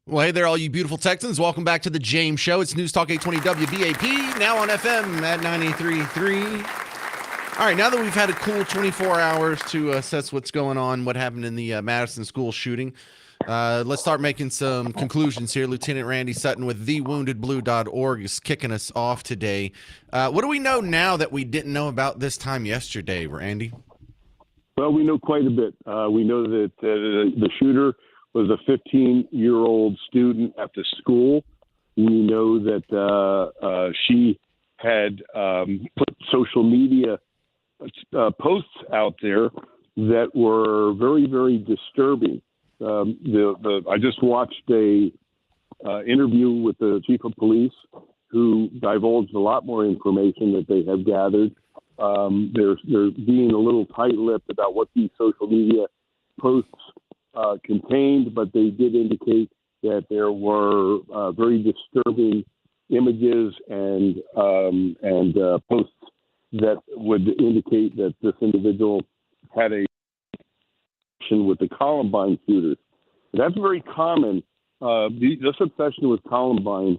Well, hey there, all you beautiful Texans. Welcome back to the James Show. It's News Talk 820 WBAP, now on FM at 93.3. All right, now that we've had a cool 24 hours to assess what's going on, what happened in the Madison school shooting, let's start making some conclusions here. Lieutenant Randy Sutton with thewoundedblue.org is kicking us off today. What do we know now that we didn't know about this time yesterday, Randy? Well, we know quite a bit. We know that the shooter was a 15-year-old student at the school. We know that she had put social media posts out there that were very, very disturbing. I just watched a interview with the chief of police, who divulged a lot more information that they have gathered. They're being a little tight-lipped about what these social media posts contained, but they did indicate that there were very disturbing images and posts that would indicate that this individual had a connection with the Columbine shooters. That's very common. This obsession with Columbine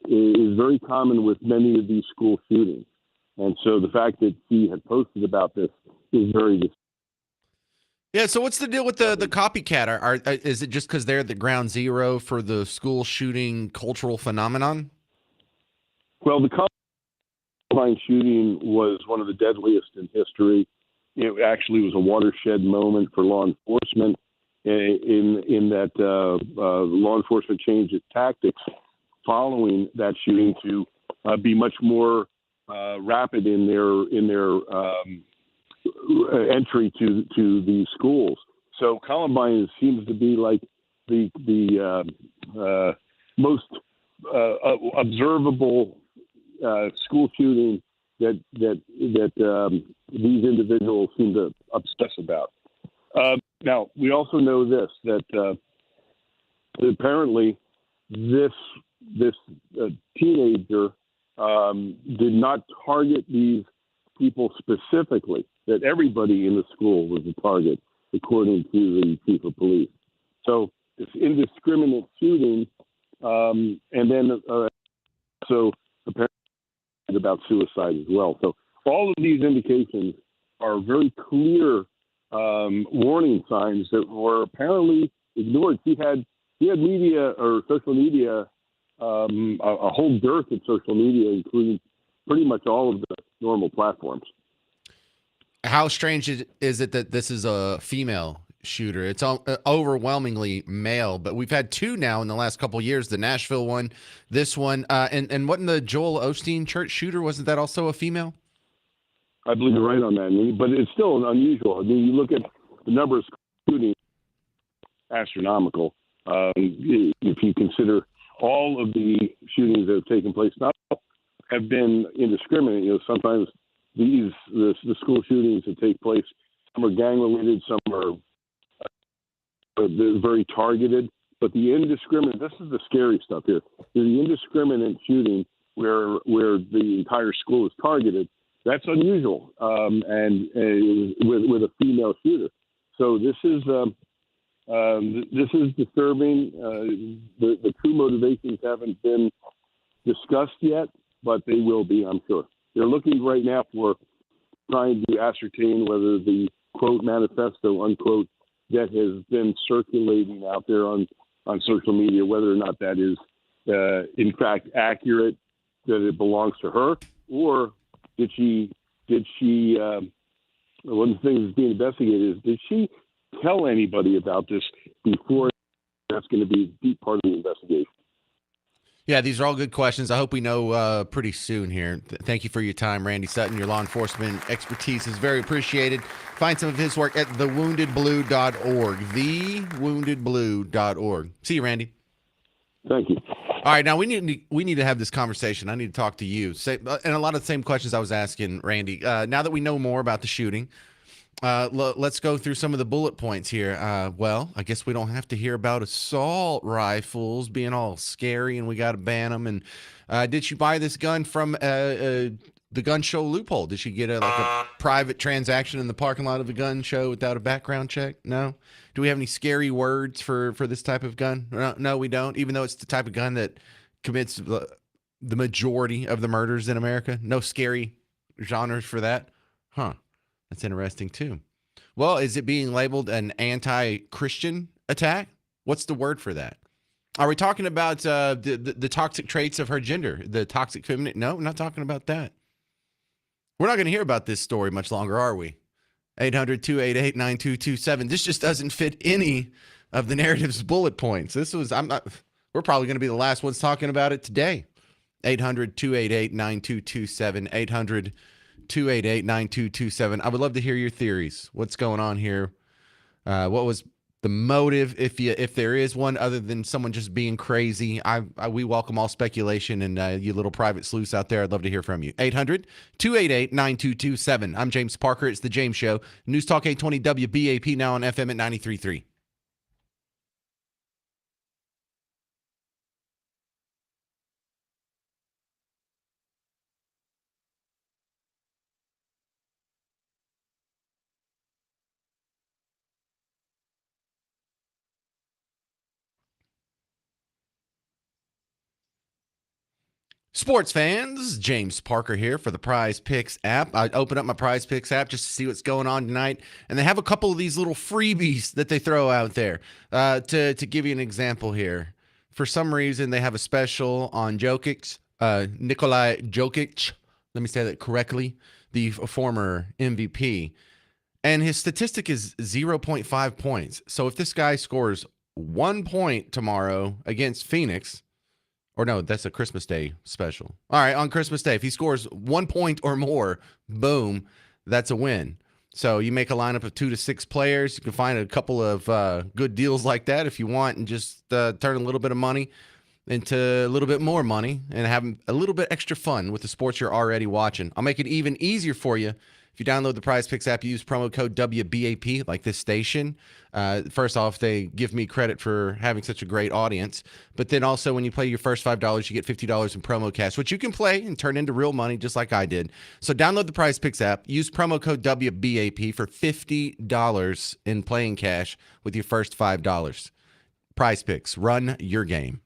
is very common with many of these school shootings. And so the fact that he had posted about this is very disturbing. Yeah, so what's the deal with the copycat? Is it just because they're the ground zero for the school shooting cultural phenomenon? Well, the Columbine shooting was one of the deadliest in history. It actually was a watershed moment for law enforcement in that law enforcement changed its tactics following that shooting to be much more rapid in their entry to the schools. So Columbine seems to be like the most observable school shooting that these individuals seem to obsess about. Now, we also know this, that apparently this teenager did not target these people specifically, that everybody in the school was a target, according to the chief of police. So it's indiscriminate shooting, and then so apparently about suicide as well. So all of these indications are very clear warning signs that were apparently ignored. He had media or social media, a whole dearth of social media, including pretty much all of the normal platforms. How strange is it that this is a female shooter? It's overwhelmingly male, but we've had two now in the last couple of years, the Nashville one, this one, and what in the Joel Osteen church shooter, wasn't that also a female? I believe you're right on that, but it's still unusual. I mean, you look at the number of shootings, astronomical. If you consider all of the shootings that have taken place now have been indiscriminate. Sometimes the school shootings that take place, some are gang related, some are very targeted. But the indiscriminate, this is the scary stuff here. The indiscriminate shooting where the entire school is targeted, that's unusual, and with a female shooter. So this is disturbing. The true motivations haven't been discussed yet, but they will be, I'm sure. They're looking right now for trying to ascertain whether the quote manifesto, unquote, that has been circulating out there on social media, whether or not that is in fact accurate, that it belongs to her, or did she one of the things that's being investigated is, did she tell anybody about this before? That's going to be a deep part of the investigation. Yeah, these are all good questions. I hope we know pretty soon here. Thank you for your time, Randy Sutton. Your law enforcement expertise is very appreciated. Find some of his work at thewoundedblue.org. Thewoundedblue.org. See you, Randy. Thank you. All right, now we need to have this conversation. I need to talk to you. And a lot of the same questions I was asking Randy. Now that we know more about the shooting, let's go through some of the bullet points here. Well, I guess we don't have to hear about assault rifles being all scary and we got to ban them. And did you buy this gun from the gun show loophole? Did she get a private transaction in the parking lot of a gun show without a background check? No. Do we have any scary words for this type of gun? No, we don't. Even though it's the type of gun that commits the majority of the murders in America. No scary genres for that. Huh. That's interesting too. Well, is it being labeled an anti-Christian attack? What's the word for that? Are we talking about the toxic traits of her gender, the toxic feminine? No, we're not talking about that. We're not going to hear about this story much longer, are we? 800-288-9227. This just doesn't fit any of the narrative's bullet points. We're probably going to be the last ones talking about it today. 800-288-9227. 800-288-9227. I would love to hear your theories. What's going on here? What was the motive, if there is one, other than someone just being crazy? We welcome all speculation, and you little private sleuths out there, I'd love to hear from you. 800-288-9227. I'm James Parker. It's The James Show. News Talk 820 WBAP, now on FM at 93.3. Sports fans, James Parker here for the Prize Picks app. I open up my Prize Picks app just to see what's going on tonight, and they have a couple of these little freebies that they throw out there. To give you an example here, for some reason they have a special on Jokic, Nikolai Jokic. Let me say that correctly, the former MVP, and his statistic is 0.5 points. So if this guy scores 1 point tomorrow against Phoenix. Or no, that's a Christmas Day special. All right, on Christmas Day, if he scores 1 point or more, boom, that's a win. So you make a lineup of 2 to 6 players. You can find a couple of good deals like that if you want, and just turn a little bit of money into a little bit more money and have a little bit extra fun with the sports you're already watching. I'll make it even easier for you. If you download the Prize Picks app, you use promo code WBAP, like this station. First off, they give me credit for having such a great audience. But then also, when you play your first $5, you get $50 in promo cash, which you can play and turn into real money just like I did. So download the Prize Picks app. Use promo code WBAP for $50 in playing cash with your first $5. Prize Picks. Run your game.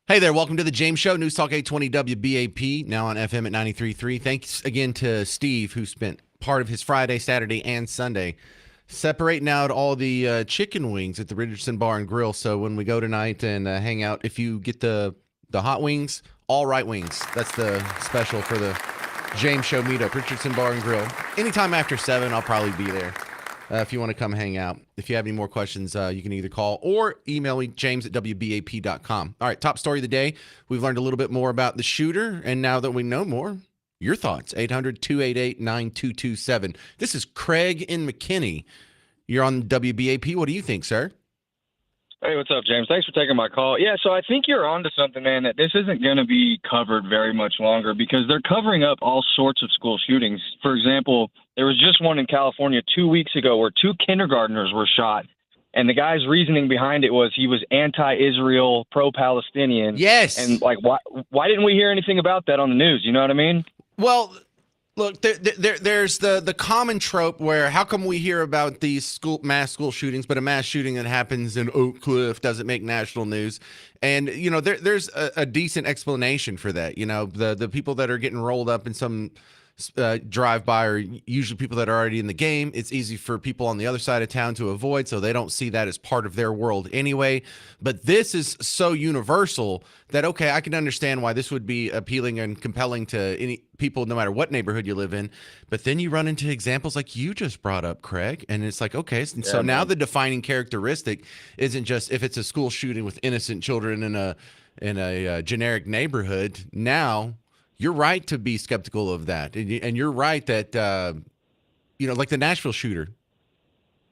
Hey there, welcome to the James Show, News Talk 820 WBAP, now on FM at 93.3. Thanks again to Steve, who spent part of his Friday, Saturday, and Sunday separating out all the chicken wings at the Richardson Bar and Grill. So when we go tonight and hang out, if you get the hot wings, all right wings. That's the special for the James Show meetup, Richardson Bar and Grill. Anytime after 7, I'll probably be there. If you want to come hang out. If you have any more questions, you can either call or email me, james@wbap.com. All right, top story of the day. We've learned a little bit more about the shooter, and now that we know more, your thoughts, 800-288-9227. This is Craig in McKinney. You're on WBAP. What do you think, sir? Hey, what's up, James? Thanks for taking my call. Yeah, so I think you're onto something, man, that this isn't going to be covered very much longer because they're covering up all sorts of school shootings. For example, there was just one in California 2 weeks ago where 2 kindergartners were shot, and the guy's reasoning behind it was he was anti-Israel, pro-Palestinian. Yes. And, like, why didn't we hear anything about that on the news? You know what I mean? Well, look, there's the common trope where how come we hear about these mass school shootings, but a mass shooting that happens in Oak Cliff doesn't make national news? And, you know, there's a decent explanation for that. You know, the people that are getting rolled up in some drive-by are usually people that are already in the game. It's easy for people on the other side of town to avoid, so they don't see that as part of their world anyway. But this is so universal that, okay, I can understand why this would be appealing and compelling to any people, no matter what neighborhood you live in. But then you run into examples like you just brought up, Craig, and it's like, okay, so now the defining characteristic isn't just if it's a school shooting with innocent children in a generic neighborhood. Now you're right to be skeptical of that. And you're right that, you know, like the Nashville shooter,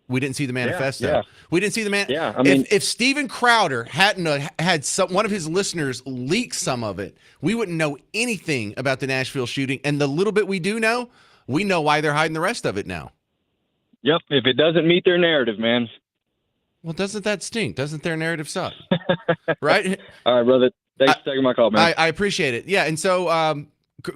we didn't see the manifesto. Yeah. We didn't see the man. Yeah, I mean, if Steven Crowder hadn't had one of his listeners leak some of it, we wouldn't know anything about the Nashville shooting. And the little bit we do know, we know why they're hiding the rest of it now. Yep, if it doesn't meet their narrative, man. Well, doesn't that stink? Doesn't their narrative suck? Right? All right, brother. Thanks for taking my call, man. I appreciate it. Yeah, and so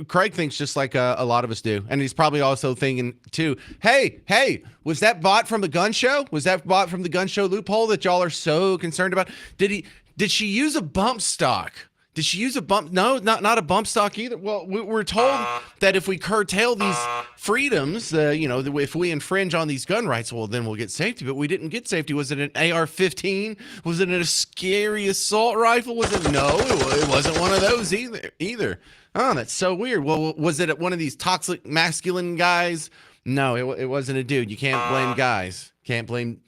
Craig thinks just like a lot of us do, and he's probably also thinking too, hey, was that bought from the gun show? Was that bought from the gun show loophole that y'all are so concerned about? Did she use a bump stock? Did she use a bump? No, not a bump stock either. Well, we're told that if we curtail these freedoms, you know, if we infringe on these gun rights, well, then we'll get safety. But we didn't get safety. Was it an AR-15? Was it a scary assault rifle? Was it? No, it wasn't one of those either. Oh, that's so weird. Well, was it one of these toxic masculine guys? No, it wasn't a dude. You can't blame guys. Can't blame,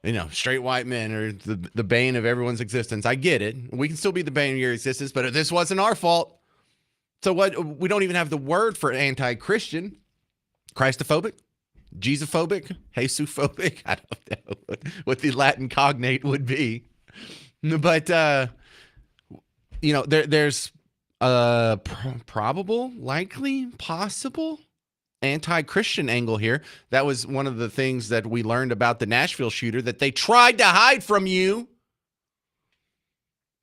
you know, straight white men are the bane of everyone's existence. I get it. We can still be the bane of your existence, but this wasn't our fault. So what? We don't even have the word for anti-Christian. Christophobic? Jesusophobic? Jesusophobic? I don't know what the Latin cognate would be. But, you know, there's probable, likely, possible anti-Christian angle here. That was one of the things that we learned about the Nashville shooter that they tried to hide from you.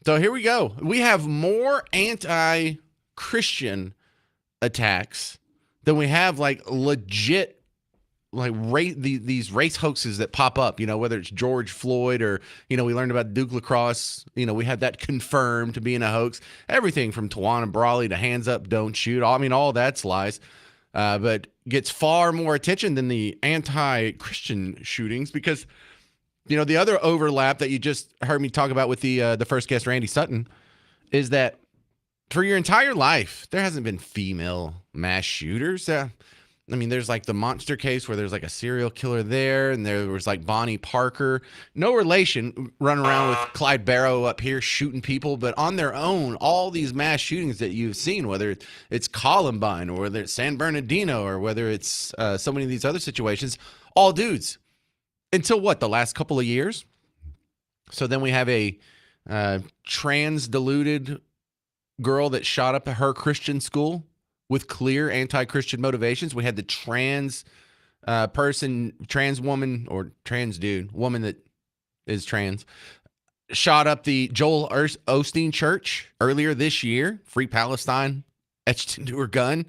So here we go. We have more anti-Christian attacks than we have like legit like these race hoaxes that pop up, you know, whether it's George Floyd or, you know, we learned about Duke Lacrosse, you know, we had that confirmed to being a hoax. Everything from Tawana Brawley to Hands Up, Don't Shoot. I mean, all that's lies. But gets far more attention than the anti-Christian shootings because, you know, the other overlap that you just heard me talk about with the first guest, Randy Sutton, is that for your entire life, there hasn't been female mass shooters. I mean, there's like the monster case where there's like a serial killer there, and there was like Bonnie Parker. No relation, running around with Clyde Barrow up here shooting people, but on their own, all these mass shootings that you've seen, whether it's Columbine or whether it's San Bernardino or whether it's so many of these other situations, all dudes. Until what, the last couple of years? So then we have a trans-deluded girl that shot up at her Christian school with clear anti-Christian motivations. We had the trans woman or trans dude, woman that is trans, shot up the Joel Osteen Church earlier this year. Free Palestine etched into her gun.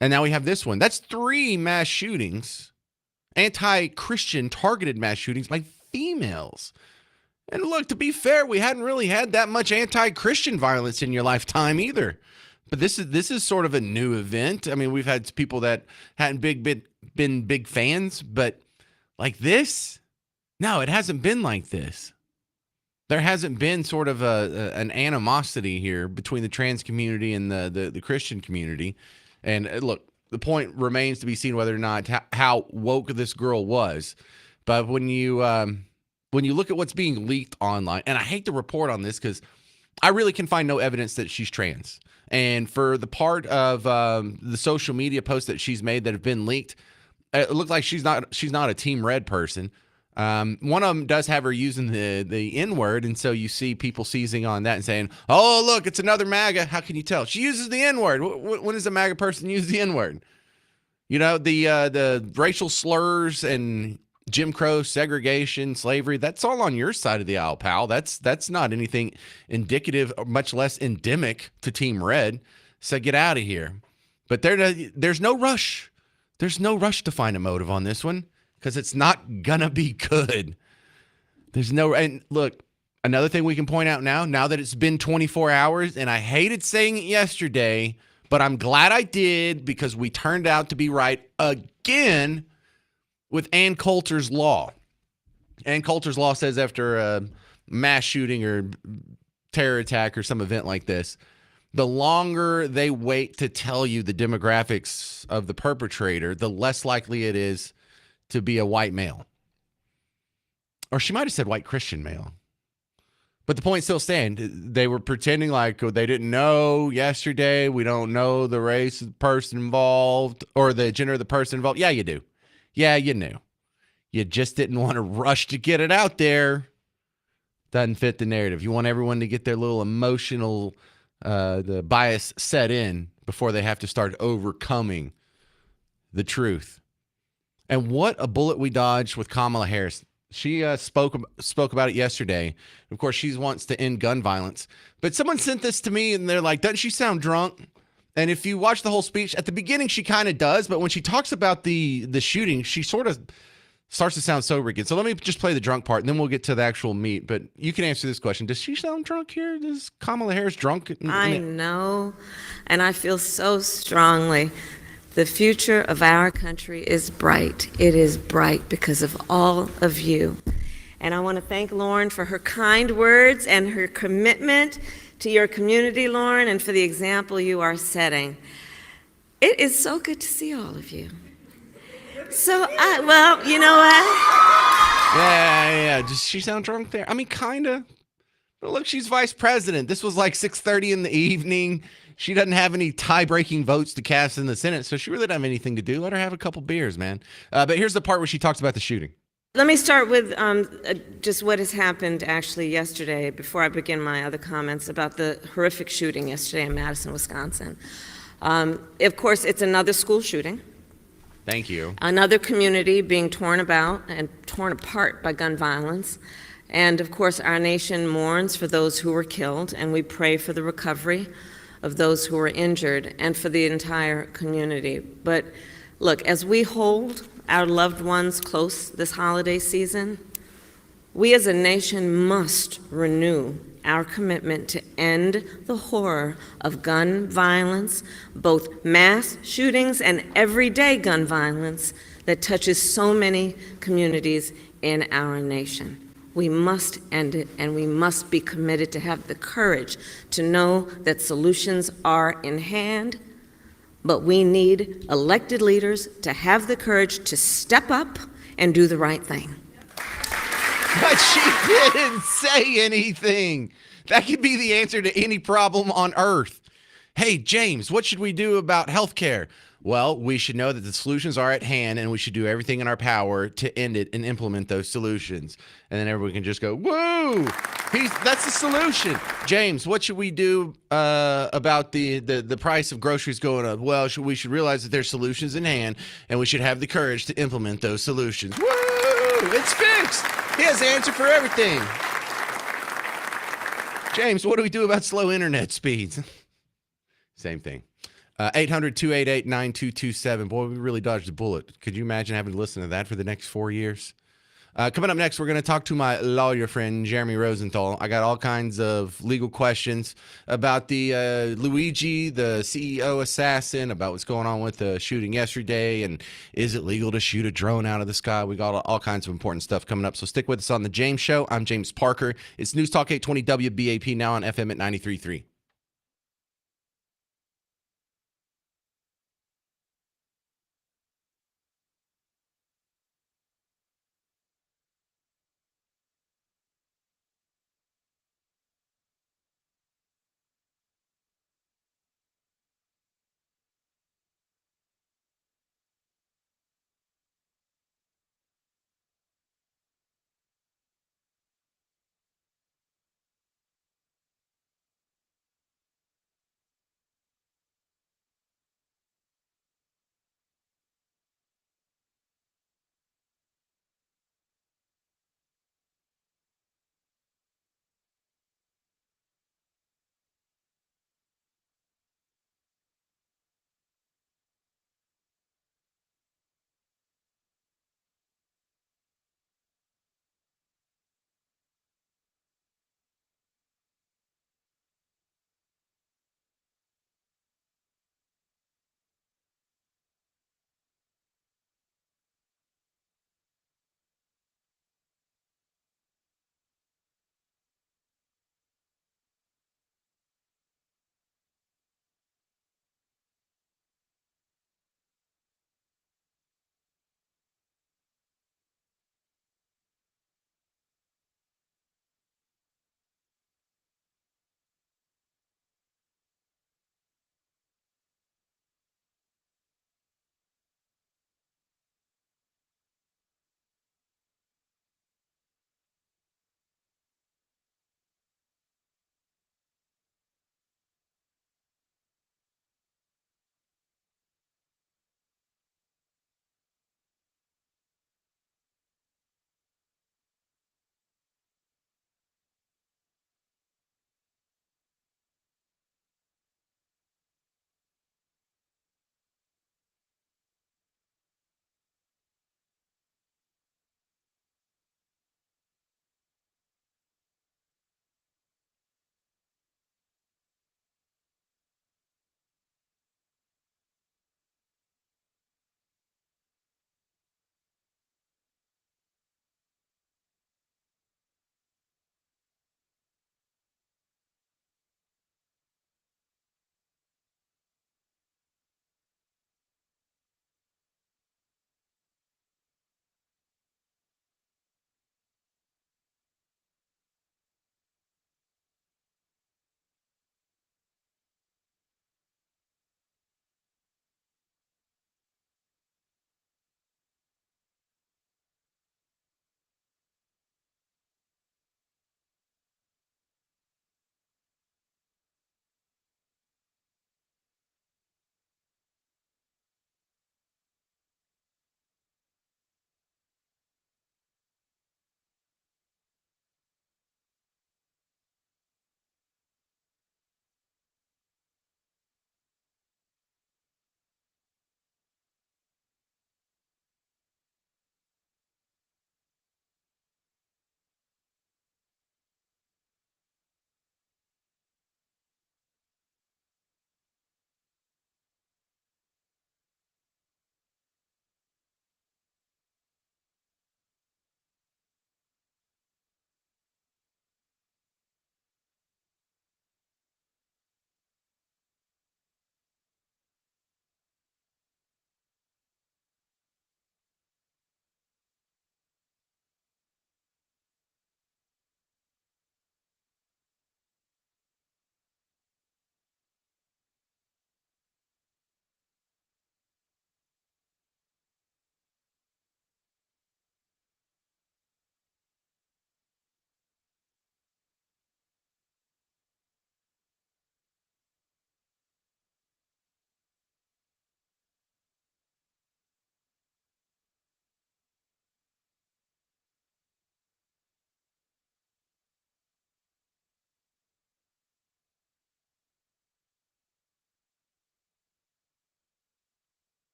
And now we have this one. That's 3 mass shootings, anti-Christian targeted mass shootings by females. And look, to be fair, we hadn't really had that much anti-Christian violence in your lifetime either. But this is sort of a new event. I mean, we've had people that hadn't been big fans, but like this, no, it hasn't been like this. There hasn't been sort of an animosity here between the trans community and the Christian community. And look, the point remains to be seen whether or not how woke this girl was. But when you look at what's being leaked online, and I hate to report on this because I really can find no evidence that she's trans. And for the part of the social media posts that she's made that have been leaked, it looked like she's not a Team Red person. One of them does have her using the N-word, and so you see people seizing on that and saying, "Oh, look, it's another MAGA." How can you tell? She uses the N-word. When does a MAGA person use the N-word? You know, the racial slurs and Jim Crow, segregation, slavery, that's all on your side of the aisle, pal. That's not anything indicative, much less endemic to Team Red. So get out of here. But there's no rush. There's no rush to find a motive on this one because it's not gonna be good. And look, another thing we can point out now that it's been 24 hours, and I hated saying it yesterday, but I'm glad I did because we turned out to be right again with Ann Coulter's law. Ann Coulter's law says after a mass shooting or terror attack or some event like this, the longer they wait to tell you the demographics of the perpetrator, the less likely it is to be a white male. Or she might have said white Christian male. But the point still stands. They were pretending like they didn't know yesterday. We don't know the race of the person involved or the gender of the person involved. Yeah, you do. Yeah, you knew. You just didn't want to rush to get it out there. Doesn't fit the narrative. You want everyone to get their little emotional the bias set in before they have to start overcoming the truth. And what a bullet we dodged with Kamala Harris. She spoke about it yesterday. Of course, she wants to end gun violence. But someone sent this to me, and they're like, doesn't she sound drunk? And if you watch the whole speech, at the beginning, she kind of does. But when she talks about the shooting, she sort of starts to sound sober again. So let me just play the drunk part, and then we'll get to the actual meat. But you can answer this question. Does she sound drunk here? Is Kamala Harris drunk? I know, and I feel so strongly. The future of our country is bright. It is bright because of all of you. And I want to thank Lauren for her kind words and her commitment to your community, Lauren, and for the example you are setting. It is so good to see all of you. So, well, you know what? Yeah. Does she sound drunk there? I mean, kind of. But look, she's vice president. This was like 6:30 in the evening. She doesn't have any tie-breaking votes to cast in the Senate, so she really doesn't have anything to do. Let her have a couple beers, man. But here's the part where she talks about the shooting. Let me start with just what has happened actually yesterday before I begin my other comments about the horrific shooting yesterday in Madison, Wisconsin. Of course, it's another school shooting. Thank you. Another community being torn about and torn apart by gun violence. And of course, our nation mourns for those who were killed, and we pray for the recovery of those who were injured and for the entire community. But look, as we hold our loved ones close this holiday season, we as a nation must renew our commitment to end the horror of gun violence, both mass shootings and everyday gun violence that touches so many communities in our nation. We must end it, and we must be committed to have the courage to know that solutions are in hand, but we need elected leaders to have the courage to step up and do the right thing. But she didn't say anything. That could be the answer to any problem on earth. Hey, James, what should we do about health care? Well, we should know that the solutions are at hand, and we should do everything in our power to end it and implement those solutions. And then everyone can just go, woo! That's the solution. James, what should we do about the price of groceries going up? Well, we should realize that there's solutions in hand, and we should have the courage to implement those solutions. Woo! It's fixed. He has the answer for everything. James, what do we do about slow internet speeds? Same thing. 800-288-9227. Boy, we really dodged a bullet. Could you imagine having to listen to that for the next 4 years? Coming up next, we're going to talk to my lawyer friend, Jeremy Rosenthal. I got all kinds of legal questions about the Luigi, the CEO assassin, about what's going on with the shooting yesterday, and is it legal to shoot a drone out of the sky? We got all kinds of important stuff coming up, so stick with us on The James Show. I'm James Parker. It's News Talk 820 WBAP, now on FM at 93.3.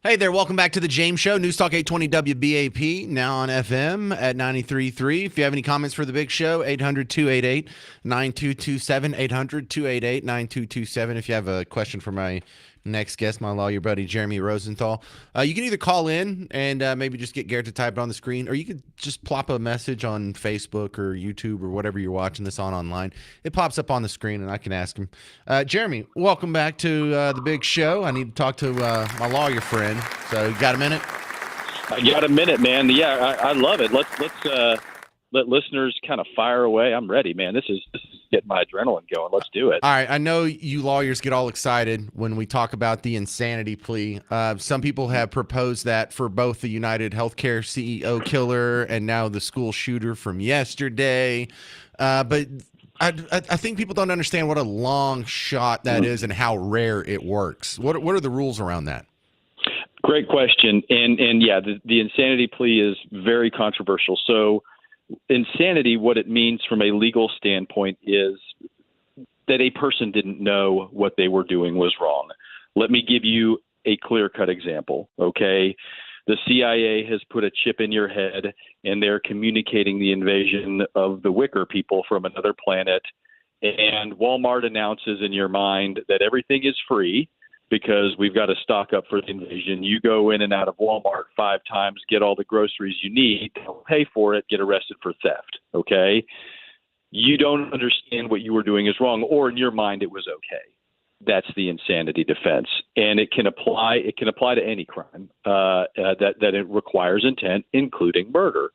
Hey there, welcome back to the James Show, News Talk 820 WBAP, now on FM at 93.3. If you have any comments for the big show, 800-288-9227, 800-288-9227. If you have a question for my next guest, my lawyer buddy, Jeremy Rosenthal, you can either call in and maybe just get Garrett to type it on the screen, or you could just plop a message on Facebook or YouTube or whatever you're watching this on online. It pops up on the screen and I can ask him. Jeremy, welcome back to the big show. I need to talk to my lawyer friend. So you got a minute? I got a minute, man. Yeah, I love it. Let's let listeners kind of fire away. I'm ready, man. This is getting my adrenaline going. Let's do it. All right. I know you lawyers get all excited when we talk about the insanity plea. Some people have proposed that for both the United Healthcare CEO killer and now the school shooter from yesterday. But I think people don't understand what a long shot that is and how rare it works. What are the rules around that? Great question. And yeah, the insanity plea is very controversial. So insanity, what it means from a legal standpoint is that a person didn't know what they were doing was wrong. Let me give you a clear-cut example, okay? The CIA has put a chip in your head, and they're communicating the invasion of the Wicker people from another planet, and Walmart announces in your mind that everything is free because we've got to stock up for the invasion. You go in and out of Walmart 5 times, get all the groceries you need, don't pay for it, get arrested for theft, okay? You don't understand what you were doing is wrong, or in your mind it was okay. That's the insanity defense. And it can apply to any crime that it requires intent, including murder.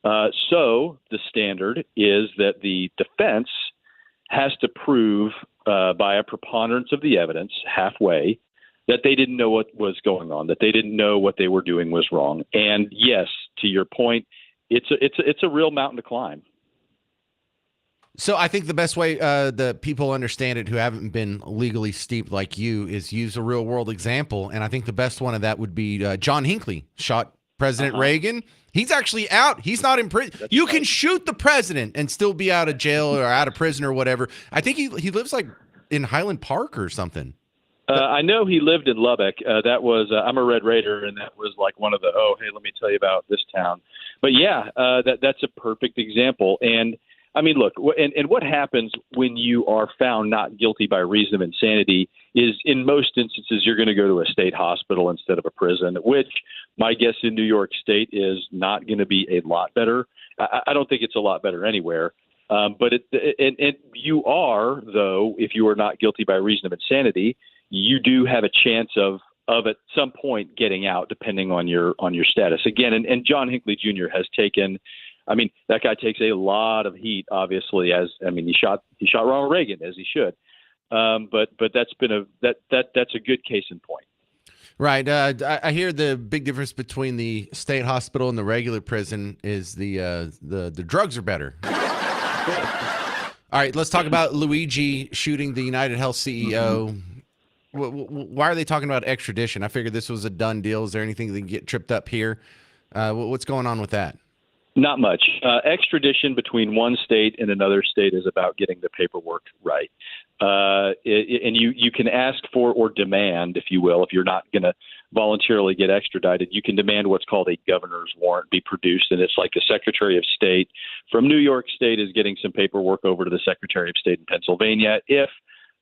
So the standard is that the defense has to prove by a preponderance of the evidence, halfway, that they didn't know what was going on, that they didn't know what they were doing was wrong. And yes, to your point, it's a real mountain to climb. So I think the best way the people understand it who haven't been legally steeped like you is use a real world example. And I think the best one of that would be John Hinckley shot President Reagan. He's actually out. He's not in prison. You can shoot the president and still be out of jail or out of prison or whatever. I think he lives like in Highland Park or something. I know he lived in Lubbock. That was I'm a Red Raider, and that was like one of the hey, let me tell you about this town. But yeah, that's a perfect example. And I mean, look, and what happens when you are found not guilty by reason of insanity is, in most instances, you're going to go to a state hospital instead of a prison, which my guess in New York State is not going to be a lot better. I don't think it's a lot better anywhere. But you are, though, if you are not guilty by reason of insanity, you do have a chance of at some point getting out, depending on your status. Again, and John Hinckley Jr. has taken. I mean, that guy takes a lot of heat, obviously. He shot Ronald Reagan, as he should. But that's been that's a good case in point. Right. I hear the big difference between the state hospital and the regular prison is the drugs are better. All right, let's talk about Luigi shooting the United Health CEO. Why are they talking about extradition? I figured this was a done deal. Is there anything that can get tripped up here? What's going on with that? Not much. Extradition between one state and another state is about getting the paperwork right. And you can ask for or demand, if you will, if you're not going to voluntarily get extradited, you can demand what's called a governor's warrant be produced. And it's like the Secretary of State from New York State is getting some paperwork over to the Secretary of State in Pennsylvania. If,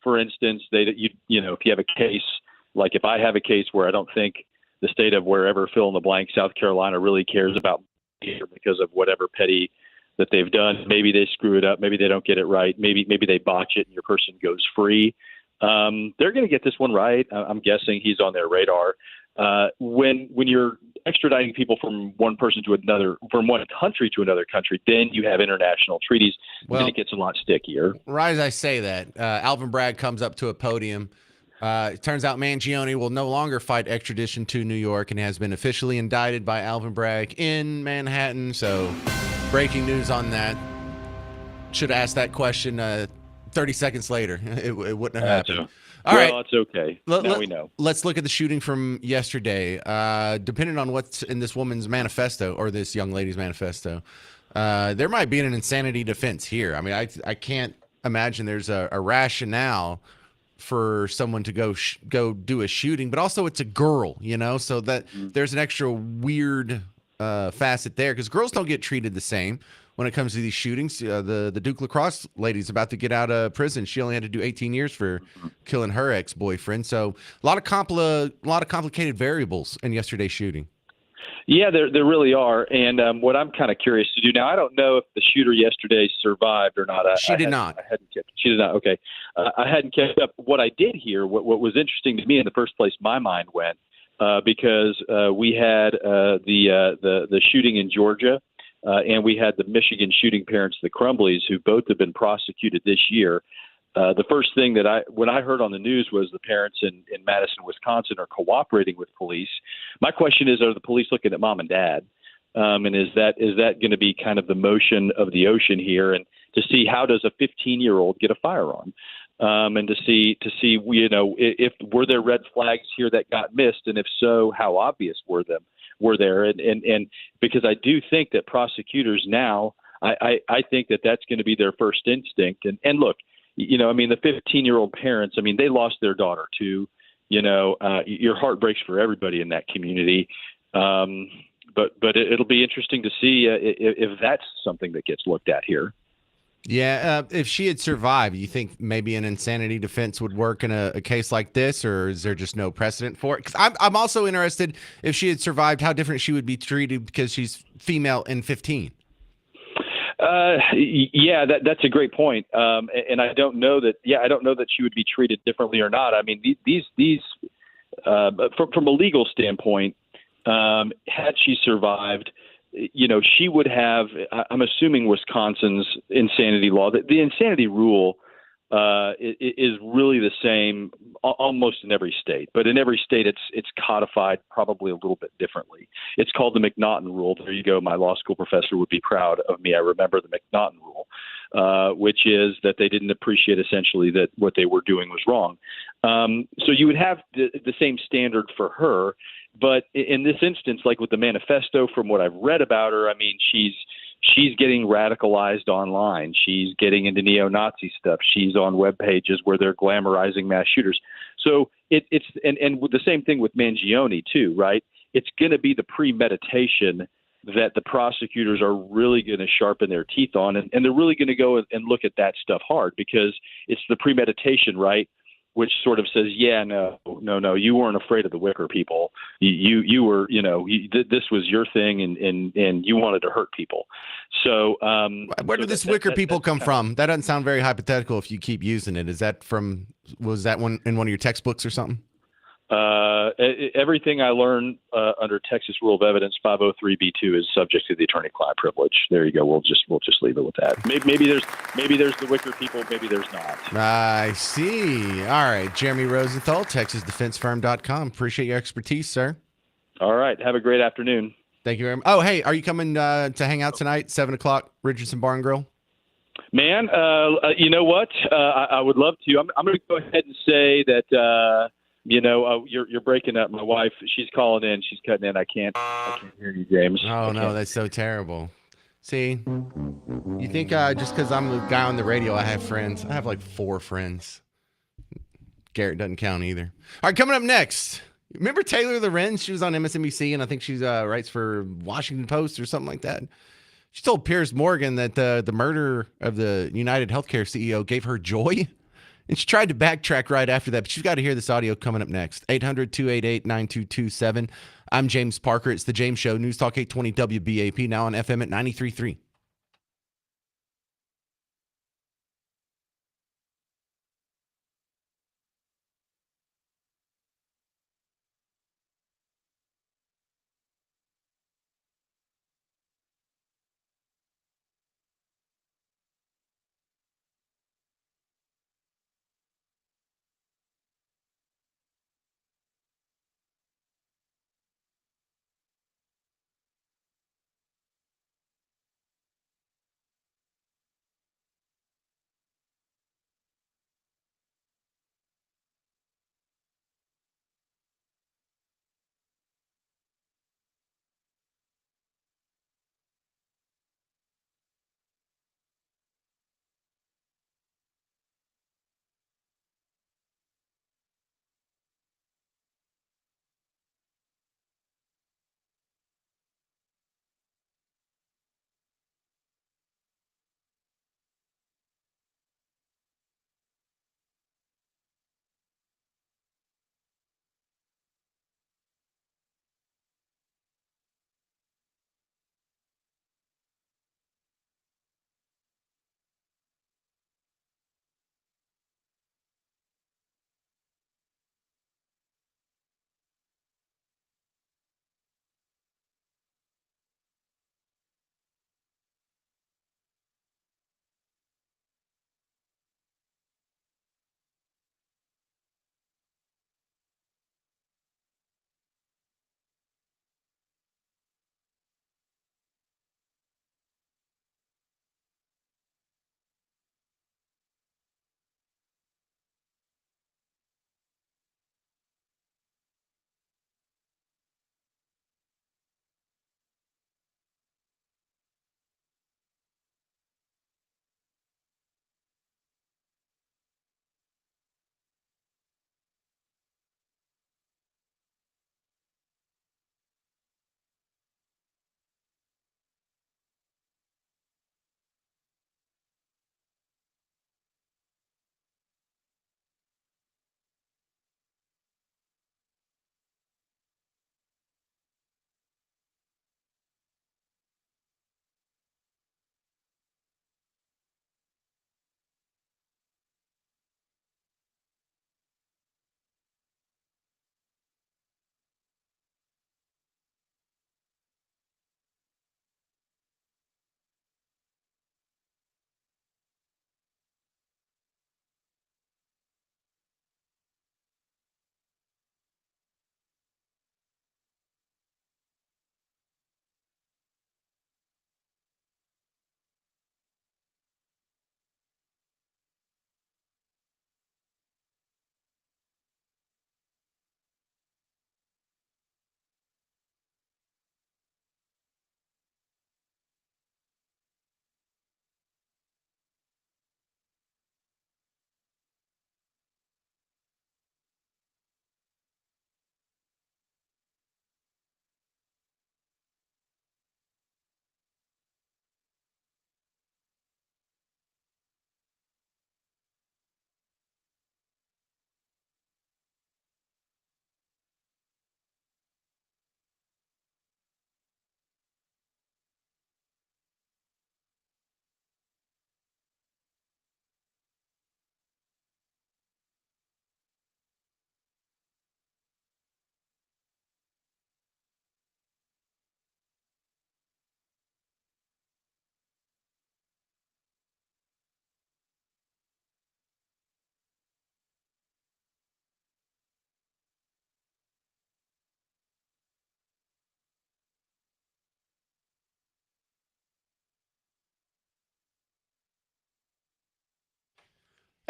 for instance, if you have a case, like if I have a case where I don't think the state of wherever, fill in the blank, South Carolina really cares about because of whatever petty that they've done. Maybe they screw it up. Maybe they don't get it right. Maybe they botch it and your person goes free. They're going to get this one right. I'm guessing he's on their radar. When you're extraditing people from one person to another, from one country to another country, then you have international treaties. Then it gets a lot stickier. Right as I say that, Alvin Bragg comes up to a podium. It turns out Mangione will no longer fight extradition to New York and has been officially indicted by Alvin Bragg in Manhattan. So breaking news on that. Should have asked that question 30 seconds later. It wouldn't have happened. All right. It's okay. Now we know. Let's look at the shooting from yesterday. Depending on what's in this woman's manifesto or this young lady's manifesto, there might be an insanity defense here. I mean, I can't imagine there's a rationale for someone to go do a shooting, but also it's a girl, so that there's an extra weird facet there because girls don't get treated the same when it comes to these shootings. The Duke lacrosse lady's about to get out of prison. She only had to do 18 years for killing her ex-boyfriend. So a lot of complicated variables in yesterday's shooting. Yeah, there really are. And what I'm kind of curious to do now, I don't know if the shooter yesterday survived or not. She did not. She did not. Okay. I hadn't kept up. What I did hear, what was interesting to me in the first place, my mind went because we had the shooting in Georgia, and we had the Michigan shooting parents, the Crumbleys, who both have been prosecuted this year. The first thing that when I heard on the news was the parents in Madison, Wisconsin are cooperating with police. My question is, are the police looking at mom and dad? And is that going to be kind of the motion of the ocean here? And to see how does a 15-year-old get a firearm? And to see, if were there red flags here that got missed? And if so, how obvious were there? And because I do think that prosecutors now, I think that's going to be their first instinct. And look, the 15-year-old parents, they lost their daughter too. Your heart breaks for everybody in that community. But it'll be interesting to see if that's something that gets looked at here. Yeah, if she had survived, you think maybe an insanity defense would work in a case like this, or is there just no precedent for it? Because I'm also interested if she had survived, how different she would be treated because she's female and 15. Yeah, that's a great point. And I don't know that. Yeah, I don't know that she would be treated differently or not. These from a legal standpoint, had she survived, she would have. I'm assuming Wisconsin's insanity law. The insanity rule is really the same almost in every state, but in every state it's codified probably a little bit differently. It's called the McNaughton rule. There you go. My law school professor would be proud of me. I remember the McNaughton rule, which is that they didn't appreciate essentially that what they were doing was wrong. So you would have the same standard for her. But in this instance, like with the manifesto, from what I've read about her, she's getting radicalized online. She's getting into neo-Nazi stuff. She's on web pages where they're glamorizing mass shooters. So it's with the same thing with Mangione too, right? It's going to be the premeditation that the prosecutors are really going to sharpen their teeth on, and they're really going to go and look at that stuff hard because it's the premeditation, right? Which sort of says, yeah, no, you weren't afraid of the Wicker people. You were, this was your thing, and you wanted to hurt people. So, where did this Wicker people come from? That doesn't sound very hypothetical. If you keep using it, was that one in one of your textbooks or something? Everything I learned under Texas Rule of Evidence 503(b)(2) is subject to the attorney-client privilege. There you go. We'll just leave it with that. Maybe there's the Wicker people. Maybe there's not. I see. All right, Jeremy Rosenthal, TexasDefenseFirm.com. Appreciate your expertise, sir. All right. Have a great afternoon. Thank you very much. Oh, hey, are you coming to hang out tonight, 7:00, Richardson Bar and Grill? Man, you know what? I would love to. I'm going to go ahead and say that. You're breaking up. My wife, she's calling in. She's cutting in. I can't hear you, James. Oh, no, that's so terrible. See, you think just because I'm the guy on the radio, I have friends. I have like 4 friends. Garrett doesn't count either. All right, coming up next. Remember Taylor Lorenz? She was on MSNBC, and I think she writes for Washington Post or something like that. She told Piers Morgan that the murder of the United Healthcare CEO gave her joy. And she tried to backtrack right after that, but you've got to hear this audio coming up next. 800-288-9227. I'm James Parker. It's The James Show, News Talk 820 WBAP, now on FM at 93.3.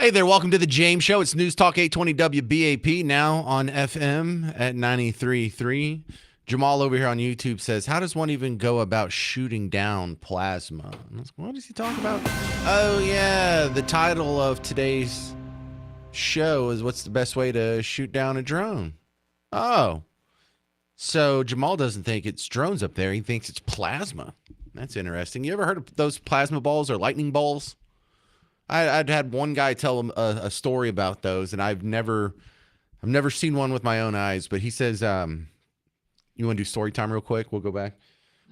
Hey there, welcome to the James Show. It's News Talk 820 WBAP, now on FM at 93.3. Jamal over here on YouTube says, how does one even go about shooting down plasma? What does he talk about? Oh, yeah, the title of today's show is what's the best way to shoot down a drone? Oh, so Jamal doesn't think it's drones up there. He thinks it's plasma. That's interesting. You ever heard of those plasma balls or lightning balls? I'd had one guy tell him a story about those, and I've never seen one with my own eyes. But he says, you want to do story time real quick? We'll go back.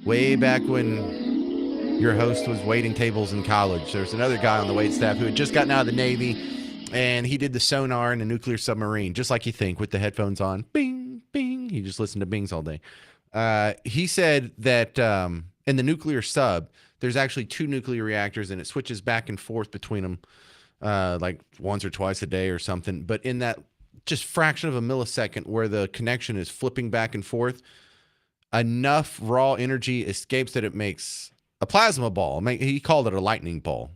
Way back when your host was waiting tables in college, there's another guy on the wait staff who had just gotten out of the Navy, and he did the sonar in a nuclear submarine, just like you think, with the headphones on. Bing, bing. He just listened to bings all day. He said that in the nuclear sub, there's actually 2 nuclear reactors, and it switches back and forth between them like once or twice a day or something. But in that just fraction of a millisecond where the connection is flipping back and forth, enough raw energy escapes that it makes a plasma ball. He called it a lightning ball.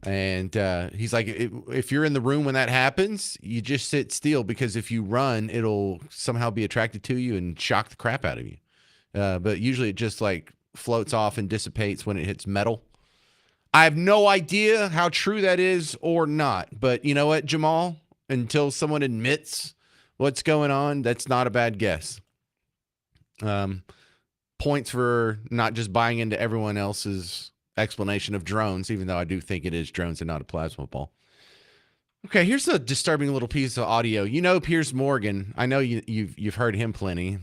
And he's like, if you're in the room when that happens, you just sit still, because if you run, it'll somehow be attracted to you and shock the crap out of you. But usually it just like floats off and dissipates when it hits metal. I have no idea how true that is or not, but you know what, Jamal? Until someone admits what's going on, that's not a bad guess. Points for not just buying into everyone else's explanation of drones, even though I do think it is drones and not a plasma ball. Okay, here's a disturbing little piece of audio. You know Piers Morgan. I know you've heard him plenty.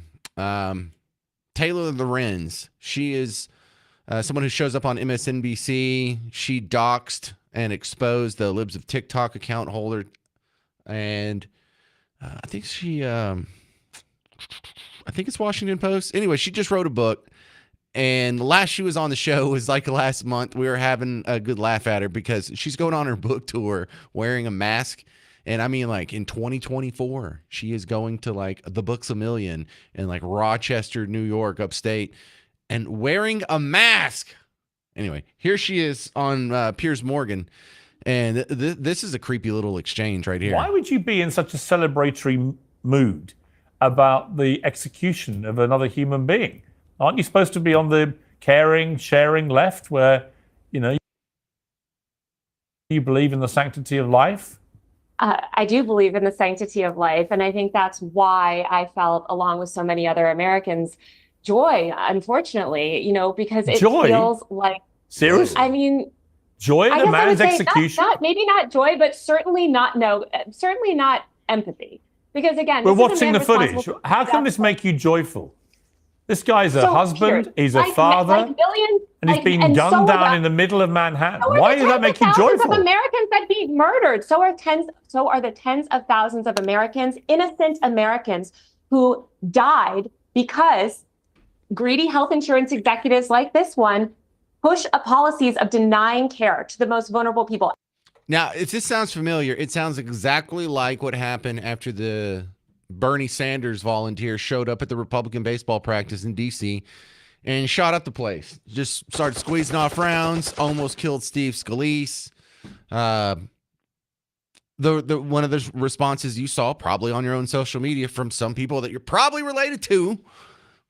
Taylor Lorenz. She is someone who shows up on MSNBC. She doxed and exposed the Libs of TikTok account holder. And I think it's Washington Post. Anyway, she just wrote a book. And the last she was on the show was like last month. We were having a good laugh at her because she's going on her book tour wearing a mask. And I mean, like in 2024, she is going to like the Books A Million in like Rochester, New York, upstate, and wearing a mask. Anyway, here she is on Piers Morgan. And this is a creepy little exchange right here. Why would you be in such a celebratory mood about the execution of another human being? Aren't you supposed to be on the caring, sharing left where, you know, you believe in the sanctity of life? I do believe in the sanctity of life. And I think that's why I felt, along with so many other Americans, joy, unfortunately, you know, because it feels like... Seriously? I mean... Joy in a man's execution? Maybe not joy, but certainly not empathy. Because again... We're watching the footage. How can this make you joyful? This guy's a husband, he's a father, and he's being gunned down in the middle of Manhattan. Why does that make you joyful? Thousands of Americans that be murdered. So are the tens of thousands of Americans, innocent Americans, who died because greedy health insurance executives like this one push policies of denying care to the most vulnerable people. Now, if this sounds familiar, it sounds exactly like what happened after the Bernie Sanders volunteer showed up at the Republican baseball practice in D.C. and shot up the place. Just started squeezing off rounds, almost killed Steve Scalise. One of the responses you saw probably on your own social media from some people that you're probably related to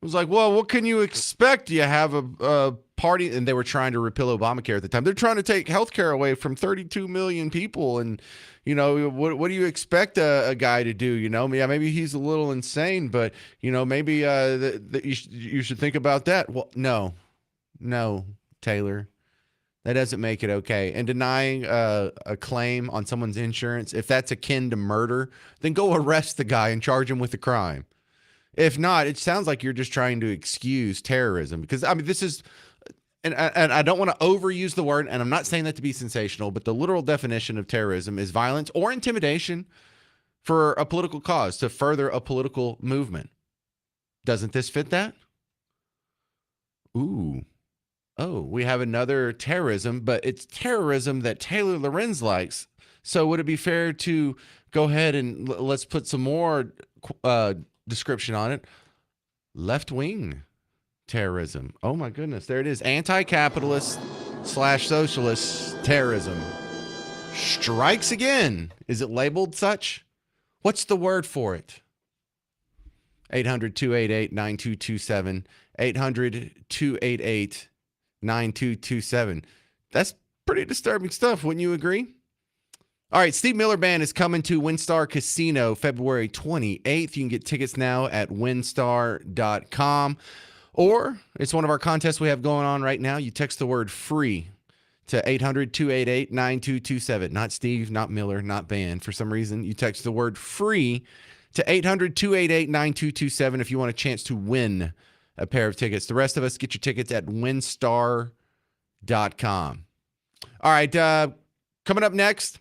was like, well, what can you expect? You have a party, and they were trying to repeal Obamacare at the time. They're trying to take healthcare away from 32 million people, and you know, what do you expect a guy to do? You know, yeah, maybe he's a little insane, but you know, maybe you should think about that. Well, no, Taylor, that doesn't make it okay. And denying a claim on someone's insurance, if that's akin to murder, then go arrest the guy and charge him with a crime. If not, it sounds like you're just trying to excuse terrorism, because I mean, this is. And I don't want to overuse the word, and I'm not saying that to be sensational, but the literal definition of terrorism is violence or intimidation for a political cause, to further a political movement. Doesn't this fit that? Ooh. Oh, we have another terrorism, but it's terrorism that Taylor Lorenz likes. So would it be fair to go ahead and let's put some more description on it? Left-wing terrorism. Oh my goodness, there it is. Anti-capitalist / socialist terrorism. strikes again. Is it labeled such? What's the word for it? 800-288-9227. 800-288-9227. That's pretty disturbing stuff, wouldn't you agree? All right, Steve Miller Band is coming to WinStar Casino February 28th. You can get tickets now at winstar.com. Or it's one of our contests we have going on right now. You text the word free to 800-288-9227. Not Steve, not Miller, not Band. For some reason, you text the word free to 800-288-9227 if you want a chance to win a pair of tickets. The rest of us, get your tickets at winstar.com. All right, coming up next,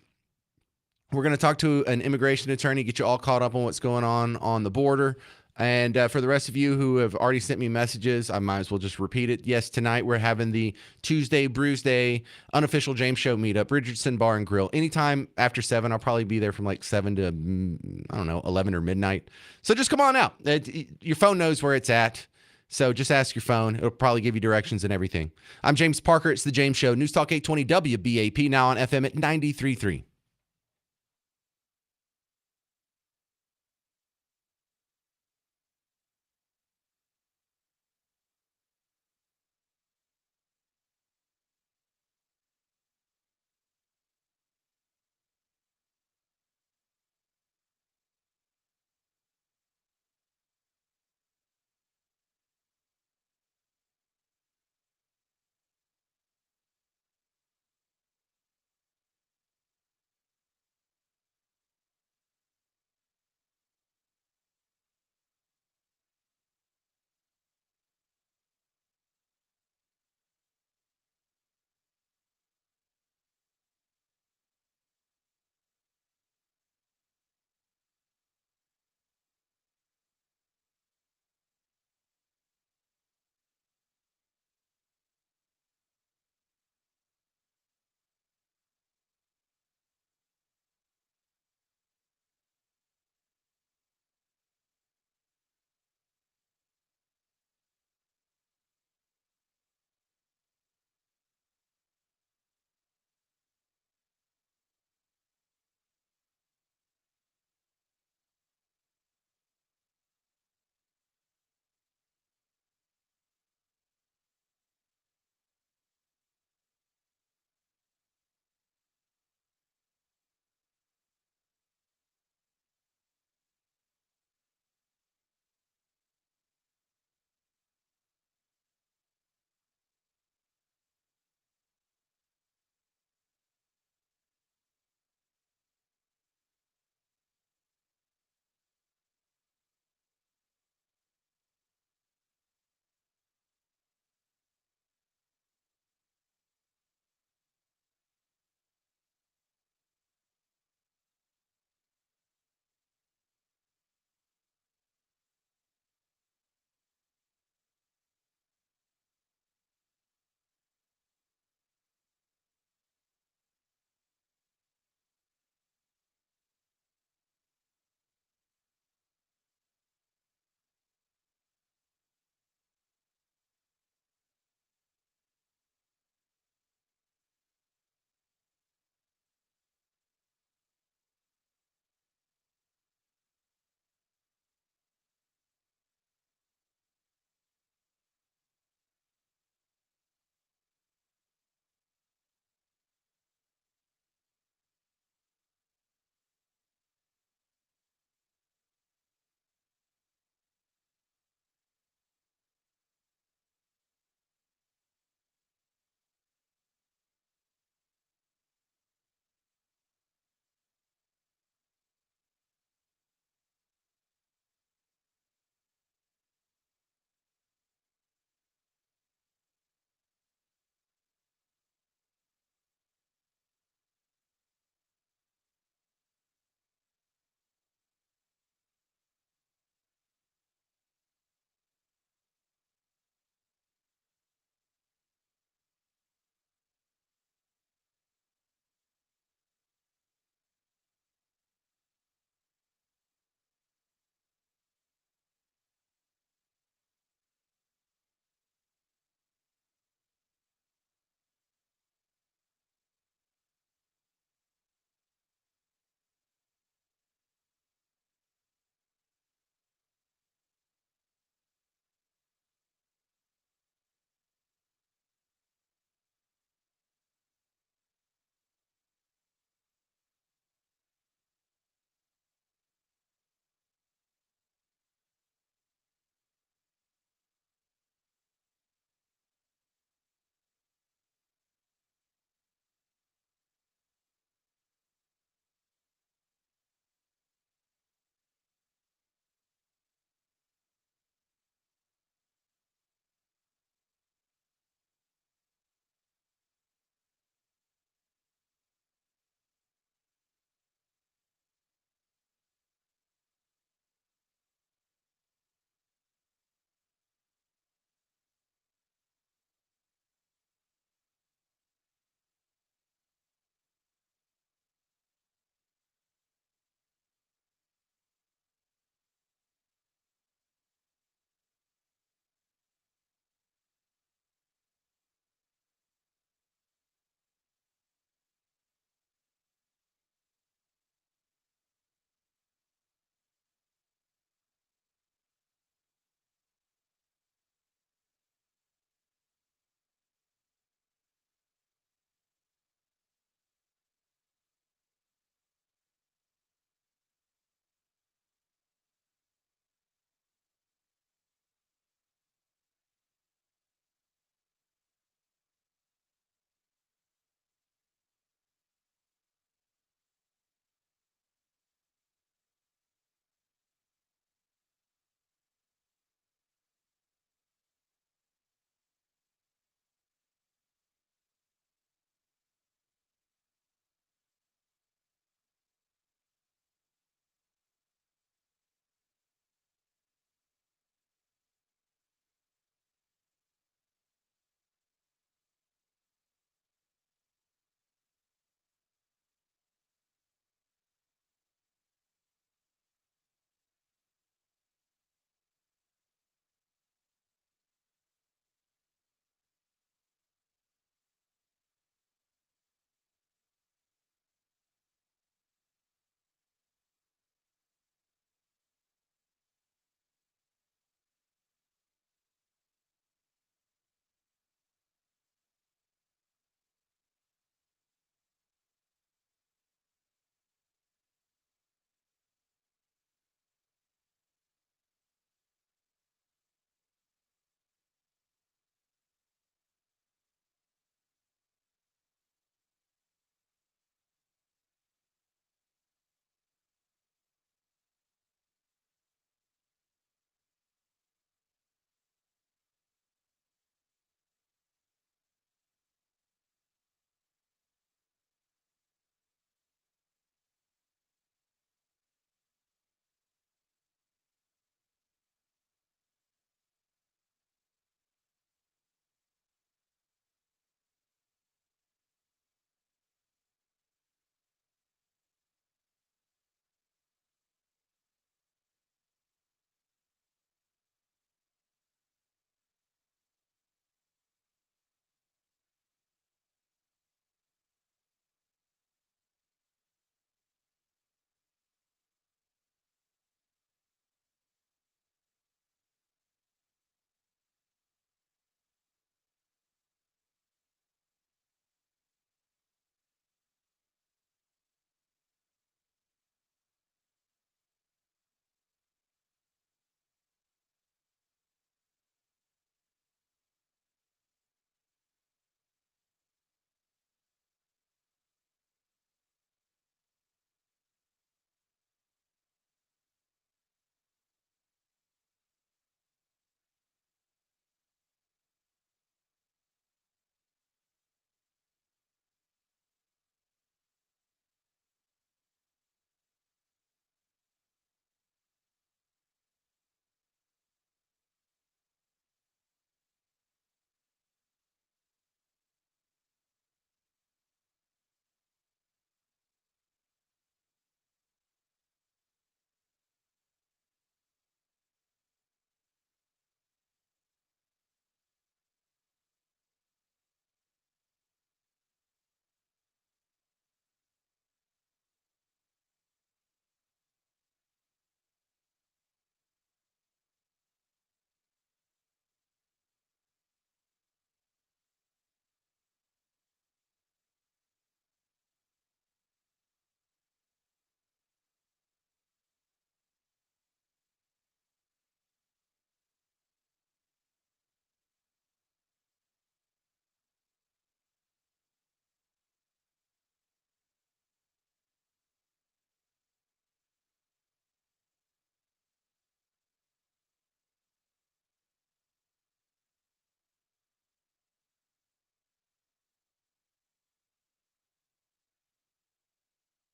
we're going to talk to an immigration attorney, get you all caught up on what's going on the border. And for the rest of you who have already sent me messages, I might as well just repeat it. Yes, tonight we're having the Tuesday Brews Day unofficial James Show meetup, Richardson Bar and Grill. Anytime after 7, I'll probably be there from like 7 to, 11 or midnight. So just come on out. Your phone knows where it's at. So just ask your phone. It'll probably give you directions and everything. I'm James Parker. It's The James Show. News Talk 820 WBAP, now on FM at 93.3.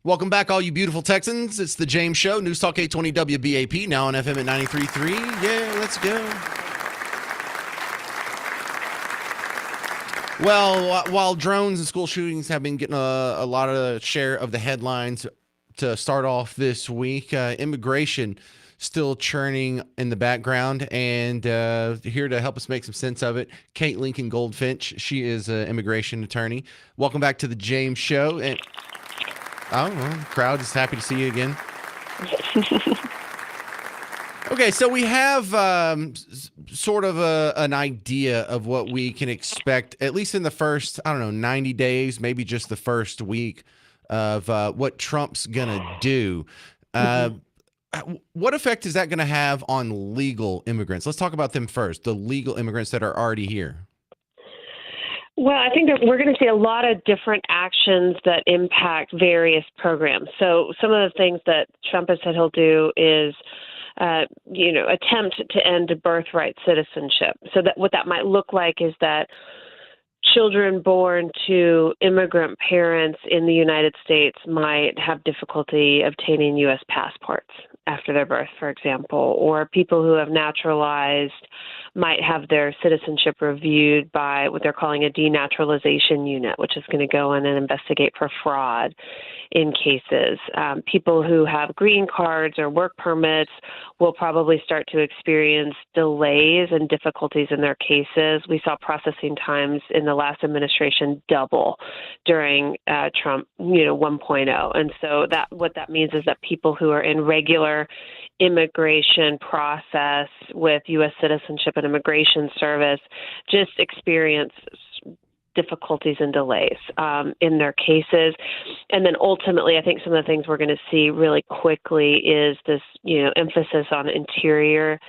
Welcome back, all you beautiful Texans. It's the James Show, News Talk 820 WBAP, now on FM at 93.3. Yeah, let's go. Well, while drones and school shootings have been getting a lot of share of the headlines to start off this week, immigration still churning in the background, and here to help us make some sense of it, Kate Lincoln Goldfinch. She is an immigration attorney. Welcome back to the James Show. And crowd is happy to see you again. Okay, so we have sort of an idea of what we can expect, at least in the first, 90 days, maybe just the first week of what Trump's going to do. What effect is that going to have on legal immigrants? Let's talk about them first, the legal immigrants that are already here. Well, I think that we're going to see a lot of different actions that impact various programs. So some of the things that Trump has said he'll do is, attempt to end birthright citizenship. So that what that might look like is that children born to immigrant parents in the United States might have difficulty obtaining U.S. passports after their birth, for example, or people who have naturalized might have their citizenship reviewed by what they're calling a denaturalization unit, which is going to go in and investigate for fraud in cases. People who have green cards or work permits will probably start to experience delays and difficulties in their cases. We saw processing times in the last administration double during Trump, 1.0. And so what that means is that people who are in regular immigration process with U.S. Citizenship and Immigration Service just experience difficulties and delays in their cases. And then ultimately, I think some of the things we're going to see really quickly is this, emphasis on interior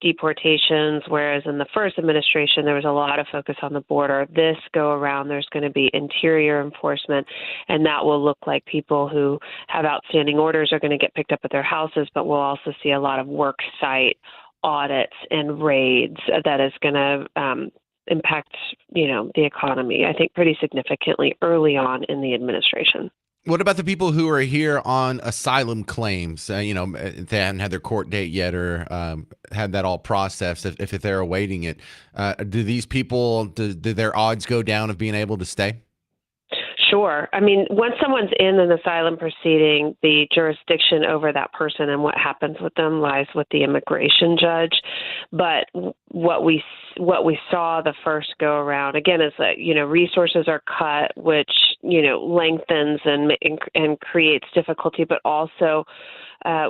deportations, whereas in the first administration, there was a lot of focus on the border. This go around, there's going to be interior enforcement, and that will look like people who have outstanding orders are going to get picked up at their houses, but we'll also see a lot of work site audits and raids that is going to impact, the economy, I think, pretty significantly early on in the administration. What about the people who are here on asylum claims? They haven't had their court date yet or had that all processed. If they're awaiting it, do these people, do their odds go down of being able to stay? Sure. I mean, once someone's in an asylum proceeding, the jurisdiction over that person and what happens with them lies with the immigration judge. But what we saw the first go around, again, is that, resources are cut, which, lengthens and creates difficulty, but also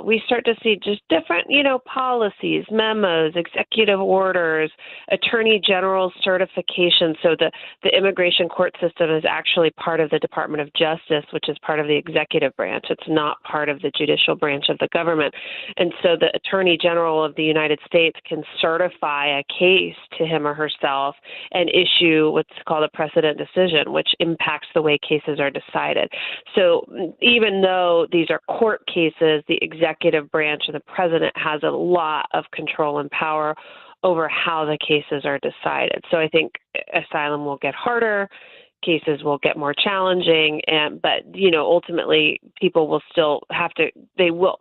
we start to see just different, policies, memos, executive orders, attorney general certification. So the immigration court system is actually part of the Department of Justice, which is part of the executive branch. It's not part of the judicial branch of the government. And so the attorney general of the United States can certify a case to him or herself and issue what's called a precedent decision, which impacts the way cases are decided. So even though these are court cases, the executive branch and the president has a lot of control and power over how the cases are decided. So I think asylum will get harder, cases will get more challenging, but ultimately people will still they will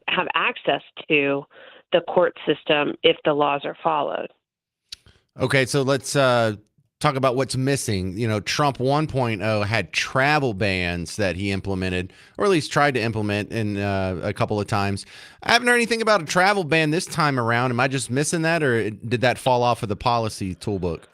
have access to the court system if the laws are followed. Okay, so let's talk about what's missing. Trump 1.0 had travel bans that he implemented, or at least tried to implement in a couple of times. I haven't heard anything about a travel ban this time around. Am I just missing that, or did that fall off of the policy toolbook?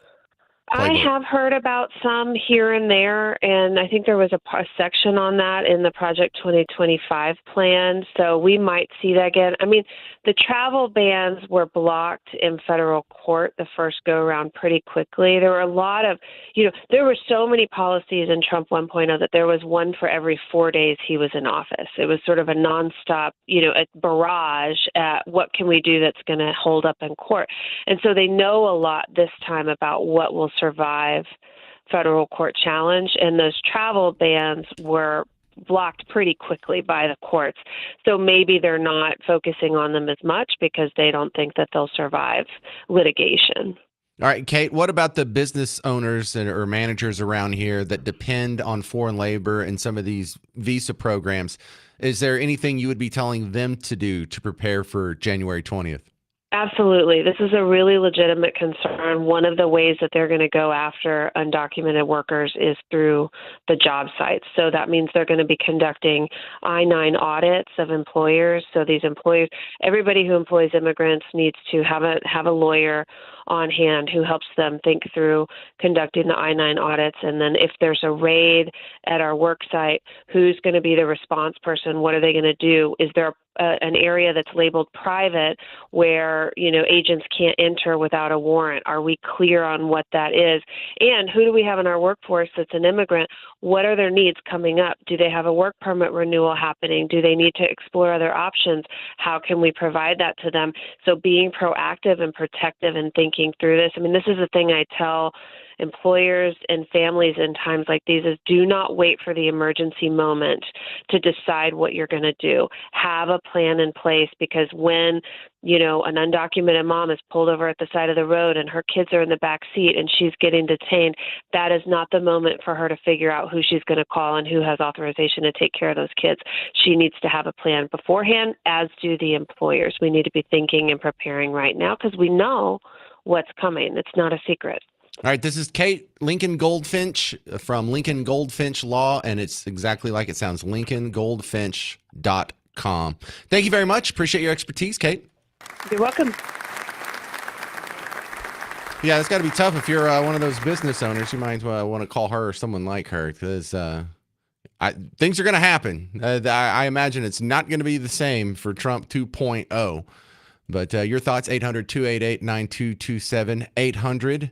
I have heard about some here and there, and I think there was a section on that in the Project 2025 plan, so we might see that again. I mean, the travel bans were blocked in federal court the first go-around pretty quickly. There were a lot of, there were so many policies in Trump 1.0 that there was one for every 4 days he was in office. It was sort of a nonstop, a barrage at what can we do that's going to hold up in court. And so they know a lot this time about what will survive federal court challenge, and those travel bans were blocked pretty quickly by the courts. So maybe they're not focusing on them as much because they don't think that they'll survive litigation. All right, Kate, what about the business owners or managers around here that depend on foreign labor and some of these visa programs? Is there anything you would be telling them to do to prepare for January 20th? Absolutely. This is a really legitimate concern. One of the ways that they're going to go after undocumented workers is through the job sites. So that means they're going to be conducting I-9 audits of employers. So these employers, everybody who employs immigrants needs to have a lawyer on hand who helps them think through conducting the I-9 audits. And then if there's a raid at our work site, who's going to be the response person? What are they going to do? Is there an area that's labeled private where, agents can't enter without a warrant? Are we clear on what that is? And who do we have in our workforce that's an immigrant? What are their needs coming up? Do they have a work permit renewal happening? Do they need to explore other options? How can we provide that to them? So being proactive and protective and thinking through this. I mean, this is the thing I tell employers and families in times like these is do not wait for the emergency moment to decide what you're going to do. Have a plan in place, because when, an undocumented mom is pulled over at the side of the road and her kids are in the back seat and she's getting detained, that is not the moment for her to figure out who she's going to call and who has authorization to take care of those kids. She needs to have a plan beforehand, as do the employers. We need to be thinking and preparing right now because we know what's coming. It's not a secret. All right, this is Kate Lincoln Goldfinch from Lincoln Goldfinch Law, and it's exactly like it sounds, lincolngoldfinch.com. Thank you very much. Appreciate your expertise, Kate. You're welcome. Yeah, it's got to be tough if you're one of those business owners. You might want to call her or someone like her, because things are going to happen. I imagine it's not going to be the same for Trump 2.0. But your thoughts, 800-288-9227,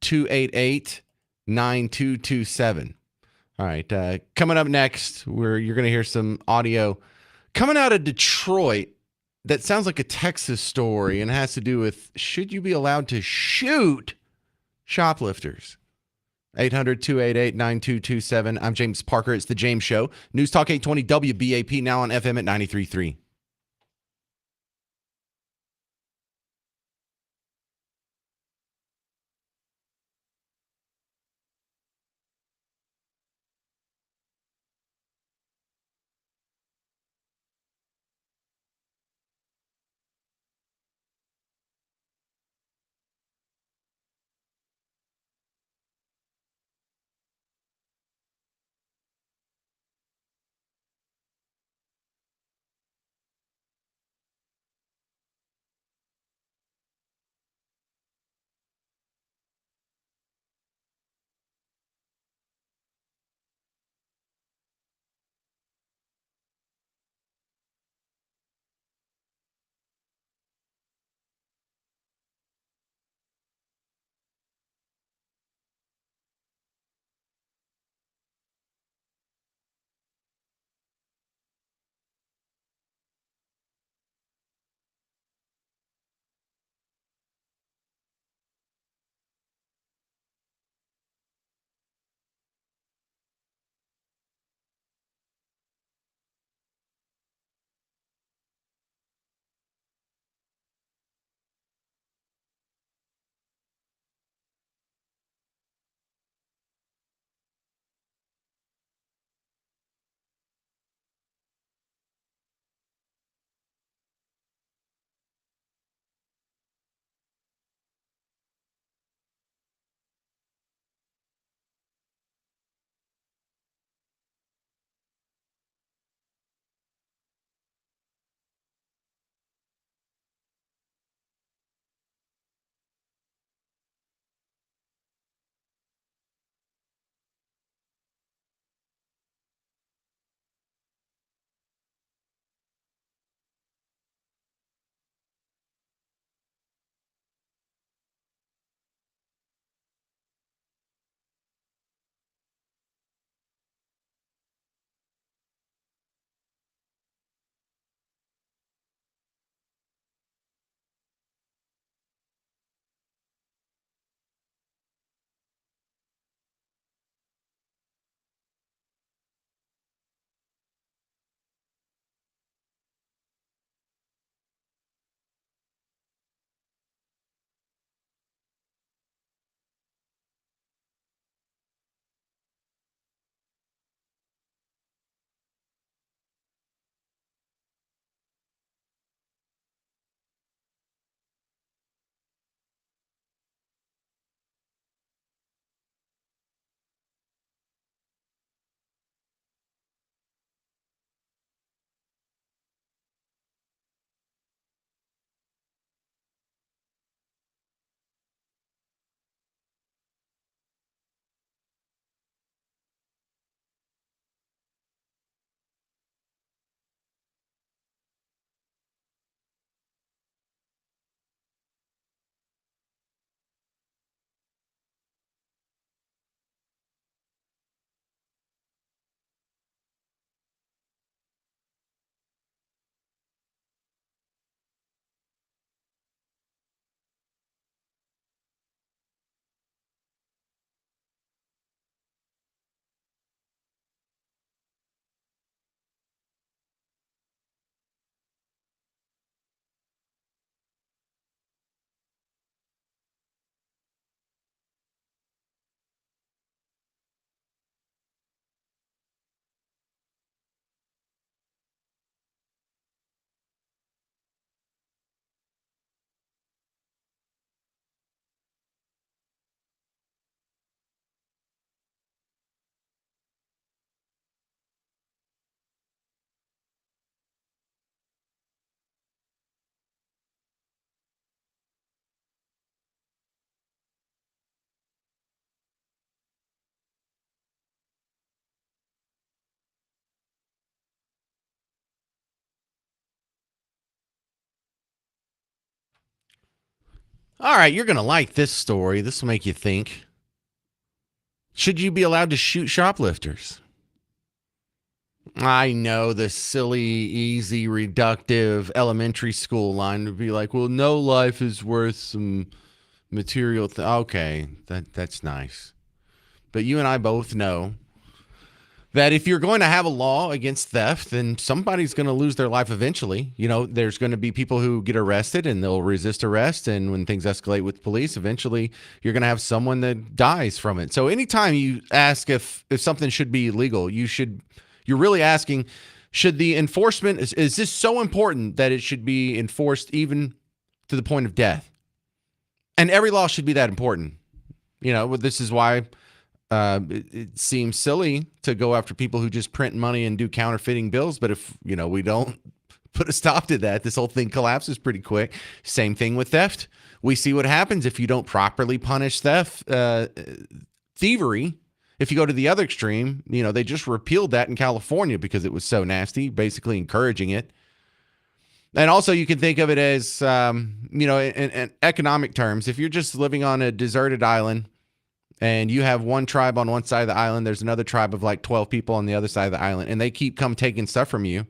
800-288-9227. All right, coming up next, you're going to hear some audio coming out of Detroit that sounds like a Texas story and has to do with, should you be allowed to shoot shoplifters? 800-288-9227. I'm James Parker. It's The James Show. News Talk 820 WBAP, now on FM at 93.3. All right, you're going to like this story. This will make you think. Should you be allowed to shoot shoplifters? I know the silly, easy, reductive elementary school line would be like, well, no life is worth some material. Okay, that's nice. But you and I both know that if you're going to have a law against theft, then somebody's going to lose their life eventually. You know, there's going to be people who get arrested and they'll resist arrest. And when things escalate with police, eventually you're going to have someone that dies from it. So anytime you ask if something should be illegal, you're really asking, should the enforcement, is this so important that it should be enforced even to the point of death? And every law should be that important. You know, this is why it seems silly to go after people who just print money and do counterfeiting bills. But if, you know, we don't put a stop to that, this whole thing collapses pretty quick. Same thing with theft. We see what happens if you don't properly punish theft, thievery. If you go to the other extreme, you know, they just repealed that in California because it was so nasty, basically encouraging it. And also you can think of it as, you know, in economic terms, if you're just living on a deserted island and you have one tribe on one side of the island, there's another tribe of like 12 people on the other side of the island, and they keep taking stuff from you,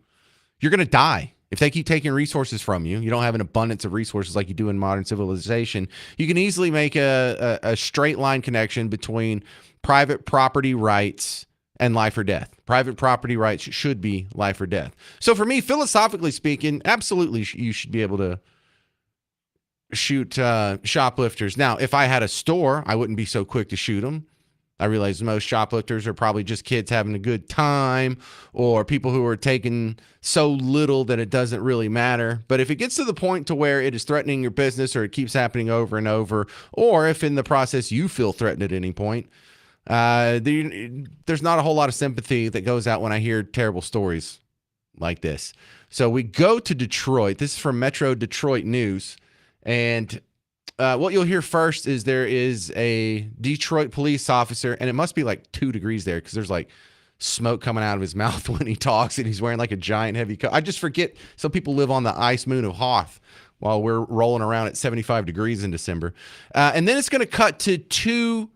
you're going to die. If they keep taking resources from you, you don't have an abundance of resources like you do in modern civilization. You can easily make a straight line connection between private property rights and life or death. Private property rights should be life or death. So for me, philosophically speaking, absolutely you should be able to shoot shoplifters. Now, if I had a store, I wouldn't be so quick to shoot them. I realize most shoplifters are probably just kids having a good time or people who are taking so little that it doesn't really matter. But if it gets to the point to where it is threatening your business or it keeps happening over and over, or if in the process you feel threatened at any point, there's not a whole lot of sympathy that goes out when I hear terrible stories like this. So we go to Detroit. This is from Metro Detroit News. And what you'll hear first is there is a Detroit police officer, and it must be like 2 degrees there because there's like smoke coming out of his mouth when he talks, and he's wearing like a giant heavy coat. I just forget some people live on the ice moon of Hoth while we're rolling around at 75 degrees in December. And then it's going to cut to 2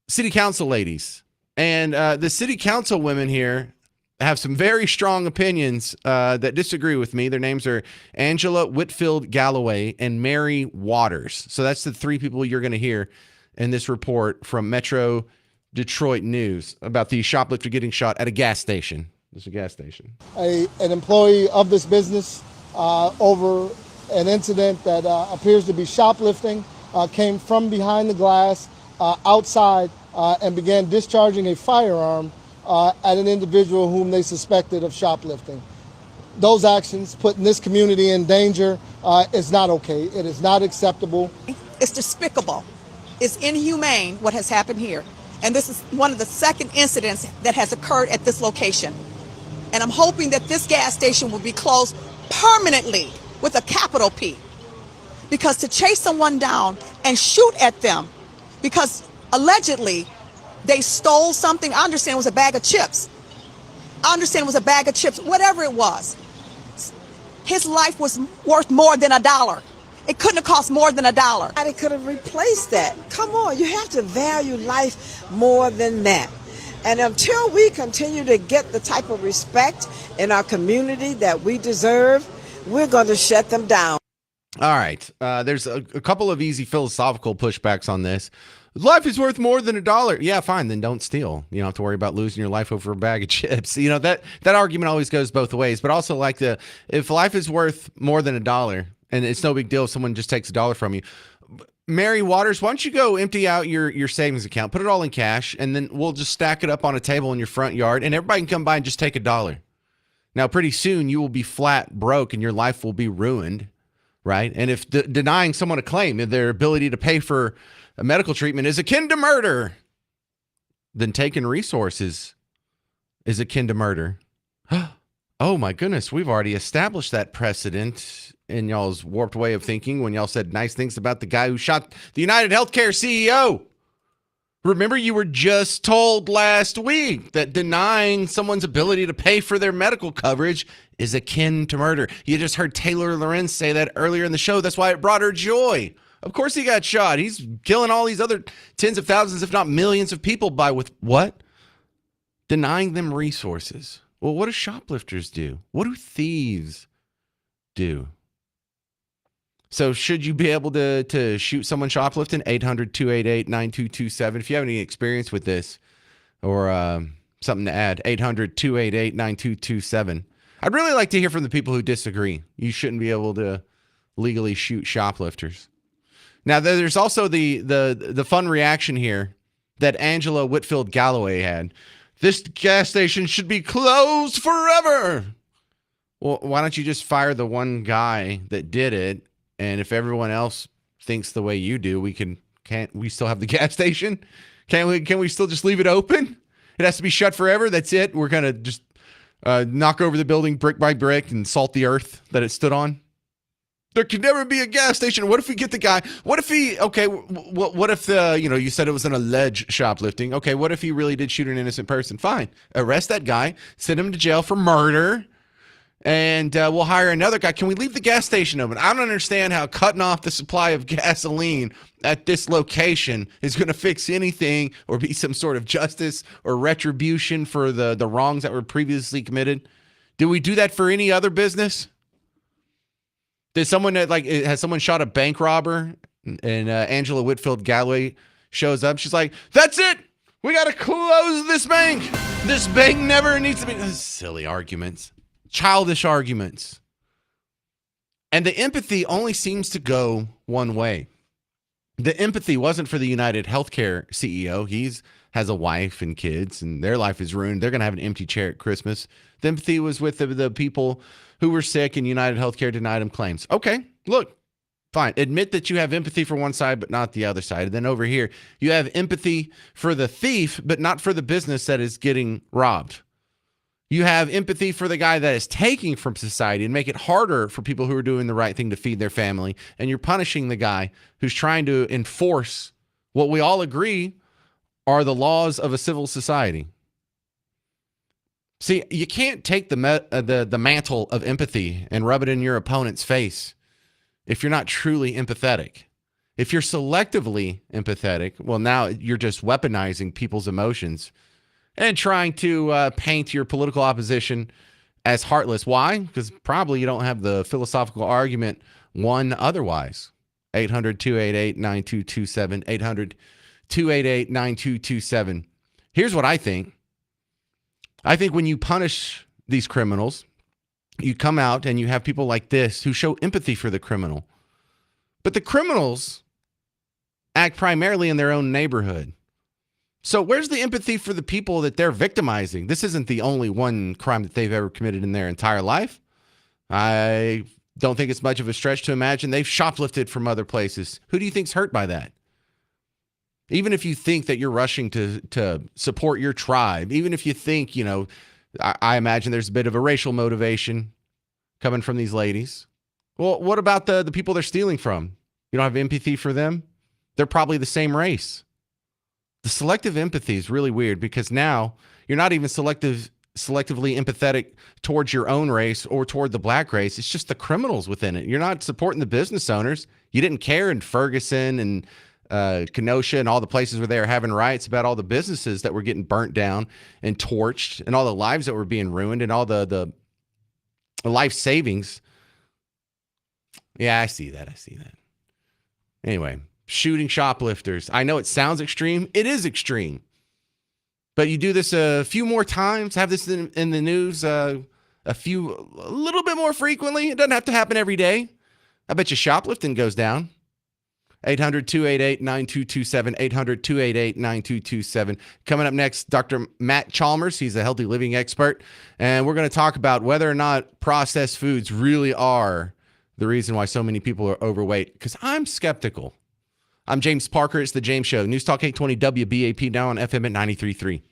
city council ladies. And the city council women here have some very strong opinions that disagree with me. Their names are Angela Whitfield Galloway and Mary Waters. So that's the 3 people you're going to hear in this report from Metro Detroit News about the shoplifter getting shot at a gas station. There's a gas station. An employee of this business over an incident that appears to be shoplifting came from behind the glass outside and began discharging a firearm at an individual whom they suspected of shoplifting. Those actions putting this community in danger is not okay. It is not acceptable. It's despicable. It's inhumane what has happened here. And this is one of the second incidents that has occurred at this location. And I'm hoping that this gas station will be closed permanently with a capital P. Because to chase someone down and shoot at them because allegedly they stole something. I understand it was a bag of chips. Whatever it was. His life was worth more than $1. It couldn't have cost more than $1. They could have replaced that. Come on, you have to value life more than that. And until we continue to get the type of respect in our community that we deserve, we're going to shut them down. All right. There's a couple of easy philosophical pushbacks on this. Life is worth more than $1. Yeah, fine. Then don't steal. You don't have to worry about losing your life over a bag of chips. You know, that argument always goes both ways. But also, like, if life is worth more than $1, and it's no big deal if someone just takes $1 from you. Mary Waters, why don't you go empty out your savings account, put it all in cash, and then we'll just stack it up on a table in your front yard, and everybody can come by and just take $1. Now, pretty soon you will be flat broke, and your life will be ruined, right? And if denying someone a claim, their ability to pay for a medical treatment is akin to murder, then taking resources is akin to murder. Oh my goodness, we've already established that precedent in y'all's warped way of thinking when y'all said nice things about the guy who shot the United Healthcare CEO. Remember, you were just told last week that denying someone's ability to pay for their medical coverage is akin to murder. You just heard Taylor Lorenz say that earlier in the show. That's why it brought her joy. Of course he got shot. He's killing all these other tens of thousands, if not millions of people with what? Denying them resources. Well, what do shoplifters do? What do thieves do? So should you be able to shoot someone shoplifting? 800-288-9227. If you have any experience with this or something to add, 800-288-9227. I'd really like to hear from the people who disagree. You shouldn't be able to legally shoot shoplifters. Now, there's also the fun reaction here that Angela Whitfield Galloway had. This gas station should be closed forever. Well, why don't you just fire the one guy that did it? And if everyone else thinks the way you do, can't we still have the gas station? Can we still just leave it open? It has to be shut forever. That's it. We're gonna just knock over the building brick by brick and salt the earth that it stood on. There can never be a gas station. What if we get the guy? What if he? Okay, what if you said it was an alleged shoplifting? Okay, what if he really did shoot an innocent person? Fine, arrest that guy, send him to jail for murder. And we'll hire another guy. Can we leave the gas station open? I don't understand how cutting off the supply of gasoline at this location is going to fix anything or be some sort of justice or retribution for the wrongs that were previously committed. Do we do that for any other business? Has someone shot a bank robber and Angela Whitfield Galloway shows up? She's like, that's it. We got to close this bank. This bank never needs to be. Silly arguments. Childish arguments. And the empathy only seems to go one way. The empathy wasn't for the United Healthcare CEO. He has a wife and kids, and their life is ruined. They're going to have an empty chair at Christmas. The empathy was with the people who were sick, and United Healthcare denied them claims. Okay, look, fine. Admit that you have empathy for one side, but not the other side. And then over here, you have empathy for the thief, but not for the business that is getting robbed. You have empathy for the guy that is taking from society and make it harder for people who are doing the right thing to feed their family. And you're punishing the guy who's trying to enforce what we all agree are the laws of a civil society. See, you can't take the mantle of empathy and rub it in your opponent's face if you're not truly empathetic. If you're selectively empathetic, well, now you're just weaponizing people's emotions and trying to paint your political opposition as heartless. Why? Because probably you don't have the philosophical argument won otherwise. 800-288-9227. 800-288-9227. Here's what I think. I think when you punish these criminals, you come out and you have people like this who show empathy for the criminal. But the criminals act primarily in their own neighborhood. So where's the empathy for the people that they're victimizing? This isn't the only one crime that they've ever committed in their entire life. I don't think it's much of a stretch to imagine they've shoplifted from other places. Who do you think's hurt by that? Even if you think that you're rushing to support your tribe, even if you think, I imagine there's a bit of a racial motivation coming from these ladies. Well, what about the people they're stealing from? You don't have empathy for them? They're probably the same race. The selective empathy is really weird because now you're not even selectively empathetic towards your own race or toward the black race. It's just the criminals within it. You're not supporting the business owners. You didn't care in Ferguson and Kenosha and all the places where they were having riots about all the businesses that were getting burnt down and torched and all the lives that were being ruined and all the life savings. Yeah, I see that. Anyway. Shooting shoplifters. I know it sounds extreme. It is extreme. But you do this a few more times, have this in the news a little bit more frequently. It doesn't have to happen every day. I bet you shoplifting goes down. 800-288-9227. 800-288-9227. Coming up next, Dr. Matt Chalmers. He's a healthy living expert. And we're going to talk about whether or not processed foods really are the reason why so many people are overweight. Because I'm skeptical. I'm James Parker. It's The James Show. News Talk 820 WBAP, now on FM at 93.3.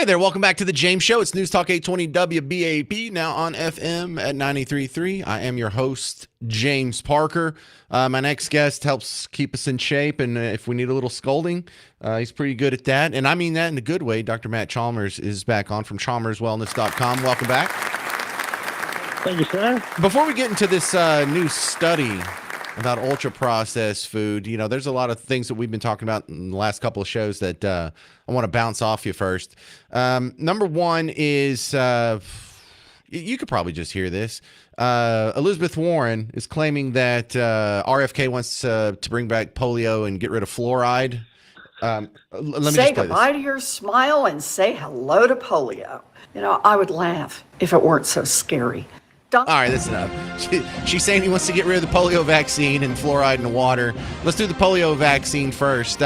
Hey there, welcome back to the James Show. It's News Talk 820 WBAP, now on FM at 93.3. I am your host, James Parker. My next guest helps keep us in shape, and if we need a little scolding, he's pretty good at that. And I mean that in a good way. Dr. Matt Chalmers is back on from chalmerswellness.com. Welcome back. Thank you, sir. Before we get into this new study about ultra-processed food, you know, there's a lot of things that we've been talking about in the last couple of shows that I want to bounce off you first. Number one is, you could probably just hear this. Elizabeth Warren is claiming that RFK wants to bring back polio and get rid of fluoride. Let me say just play goodbye this. to your smile and say hello to polio. You know, I would laugh if it weren't so scary. All right, that's enough. She's saying he wants to get rid of the polio vaccine and fluoride in the water. Let's do the polio vaccine first.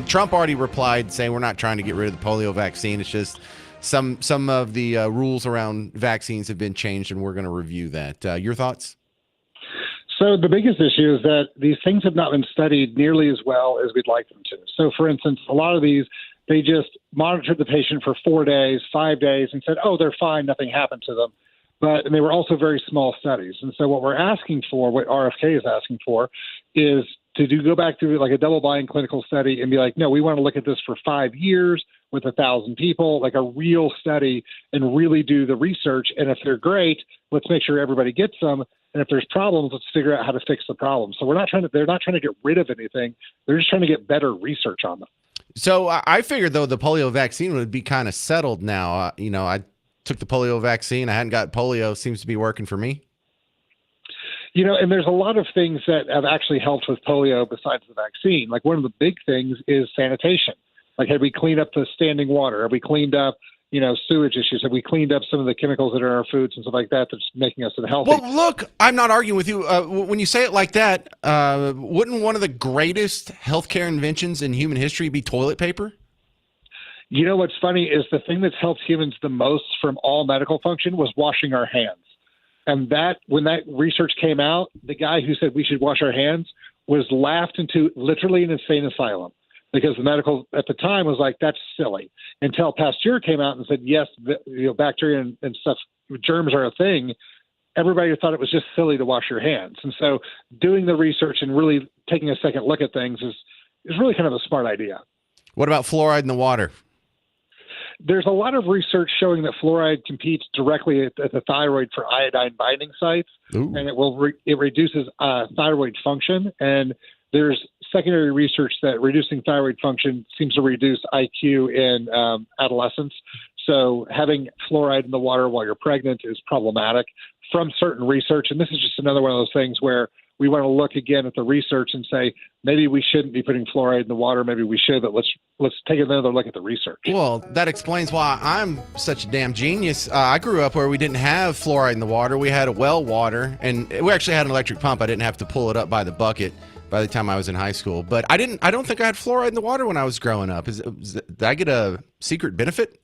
Trump already replied saying we're not trying to get rid of the polio vaccine. It's just some of the rules around vaccines have been changed, and we're going to review that. Your thoughts? So the biggest issue is that these things have not been studied nearly as well as we'd like them to. So, for instance, a lot of these, they just monitored the patient for 4 days, 5 days, and said, oh, they're fine, nothing happened to them. And they were also very small studies. And so what we're asking for, what RFK is asking for, is to go back to like a double-blind clinical study and be like, no, we want to look at this for 5 years with 1,000 people, like a real study, and really do the research. And if they're great, let's make sure everybody gets them. And if there's problems, let's figure out how to fix the problem. So they're not trying to get rid of anything. They're just trying to get better research on them. So I figured, though, the polio vaccine would be kind of settled now. I took the polio vaccine. I hadn't got polio. Seems to be working for me. You know, and there's a lot of things that have actually helped with polio besides the vaccine. Like one of the big things is sanitation. Like, have we cleaned up the standing water? Have we cleaned up, sewage issues? Have we cleaned up some of the chemicals that are in our foods and stuff like that that's making us unhealthy? Well, look, I'm not arguing with you. When you say it like that, wouldn't one of the greatest healthcare inventions in human history be toilet paper? You know what's funny is the thing that's helped humans the most from all medical function was washing our hands. And that when that research came out, the guy who said we should wash our hands was laughed into literally an insane asylum because the medical at the time was like, that's silly. Until Pasteur came out and said, yes, bacteria and stuff, germs are a thing. Everybody thought it was just silly to wash your hands. And so doing the research and really taking a second look at things is really kind of a smart idea. What about fluoride in the water? There's a lot of research showing that fluoride competes directly at the thyroid for iodine binding sites, Ooh. and it reduces thyroid function. And there's secondary research that reducing thyroid function seems to reduce IQ in adolescents. So having fluoride in the water while you're pregnant is problematic from certain research. And this is just another one of those things where we want to look again at the research and say, maybe we shouldn't be putting fluoride in the water. Maybe we should, but let's take another look at the research. Well, that explains why I'm such a damn genius. I grew up where we didn't have fluoride in the water. We had a well water, and we actually had an electric pump. I didn't have to pull it up by the bucket by the time I was in high school. But I don't think I had fluoride in the water when I was growing up. Did I get a secret benefit?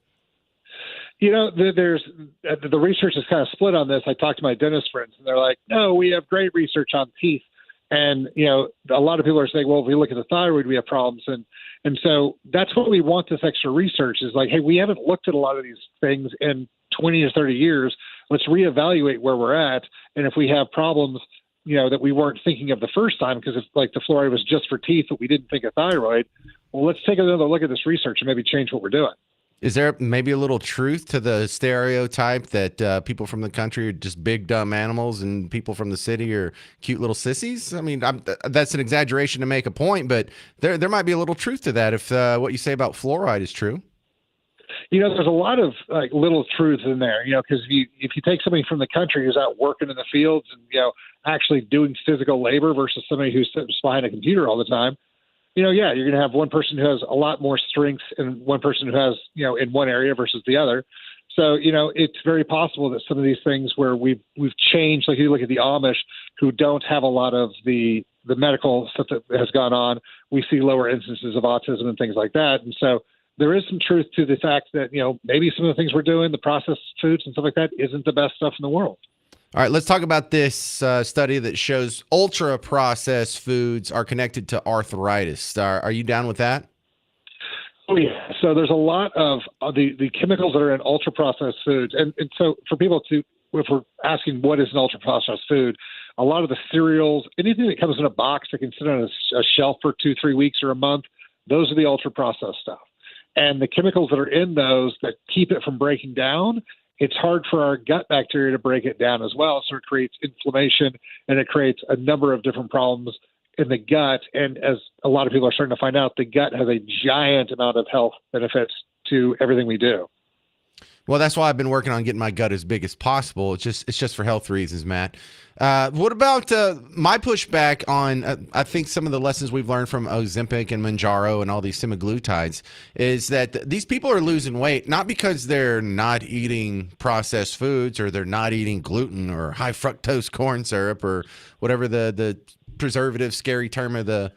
You know, there's the research is kind of split on this. I talked to my dentist friends, and they're like, no, we have great research on teeth. And, a lot of people are saying, well, if we look at the thyroid, we have problems. And so that's what we want this extra research is like, hey, we haven't looked at a lot of these things in 20 or 30 years. Let's reevaluate where we're at. And if we have problems, that we weren't thinking of the first time, because if like the fluoride was just for teeth, but we didn't think of thyroid, well, let's take another look at this research and maybe change what we're doing. Is there maybe a little truth to the stereotype that people from the country are just big, dumb animals and people from the city are cute little sissies? I mean, that's an exaggeration to make a point, but there might be a little truth to that if what you say about fluoride is true. There's a lot of like little truths in there, because if you take somebody from the country who's out working in the fields and, actually doing physical labor versus somebody who sits behind a computer all the time, you're going to have one person who has a lot more strengths and one person who has, in one area versus the other. So, it's very possible that some of these things where we've changed, like you look at the Amish who don't have a lot of the medical stuff that has gone on, we see lower instances of autism and things like that. And so there is some truth to the fact that, maybe some of the things we're doing, the processed foods and stuff like that, isn't the best stuff in the world. All right, let's talk about this study that shows ultra-processed foods are connected to arthritis. Are you down with that? Oh yeah. So there's a lot of the chemicals that are in ultra processed foods, and so for people to, if we're asking what is an ultra processed food, a lot of the cereals, anything that comes in a box that can sit on a shelf for 2-3 weeks or a month, those are the ultra processed stuff. And the chemicals that are in those that keep it from breaking down, it's hard for our gut bacteria to break it down as well. So it creates inflammation and it creates a number of different problems in the gut. And as a lot of people are starting to find out, the gut has a giant amount of health benefits to everything we do. Well, that's why I've been working on getting my gut as big as possible. It's just for health reasons, Matt. What about my pushback on, I think some of the lessons we've learned from Ozempic and Mounjaro and all these semaglutides is that these people are losing weight, not because they're not eating processed foods or they're not eating gluten or high fructose corn syrup or whatever the preservative scary term of the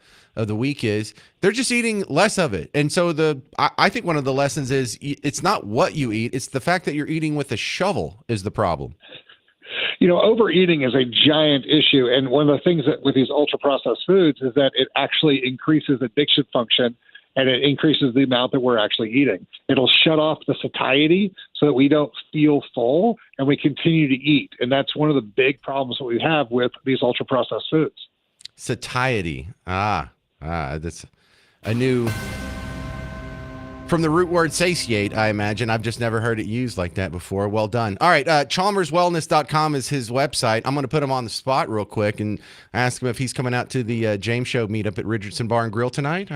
week is. They're just eating less of it. And so I think one of the lessons is it's not what you eat, it's the fact that you're eating with a shovel is the problem. You know, overeating is a giant issue. And one of the things that with these ultra processed foods is that it actually increases addiction function and it increases the amount that we're actually eating. It'll shut off the satiety so that we don't feel full and we continue to eat. And that's one of the big problems that we have with these ultra processed foods. Satiety. That's a new, from the root word satiate, I imagine. I've just never heard it used like that before. Well done. All right. ChalmersWellness.com is his website. I'm going to put him on the spot real quick and ask him if he's coming out to the James Show meetup at Richardson Bar and Grill tonight.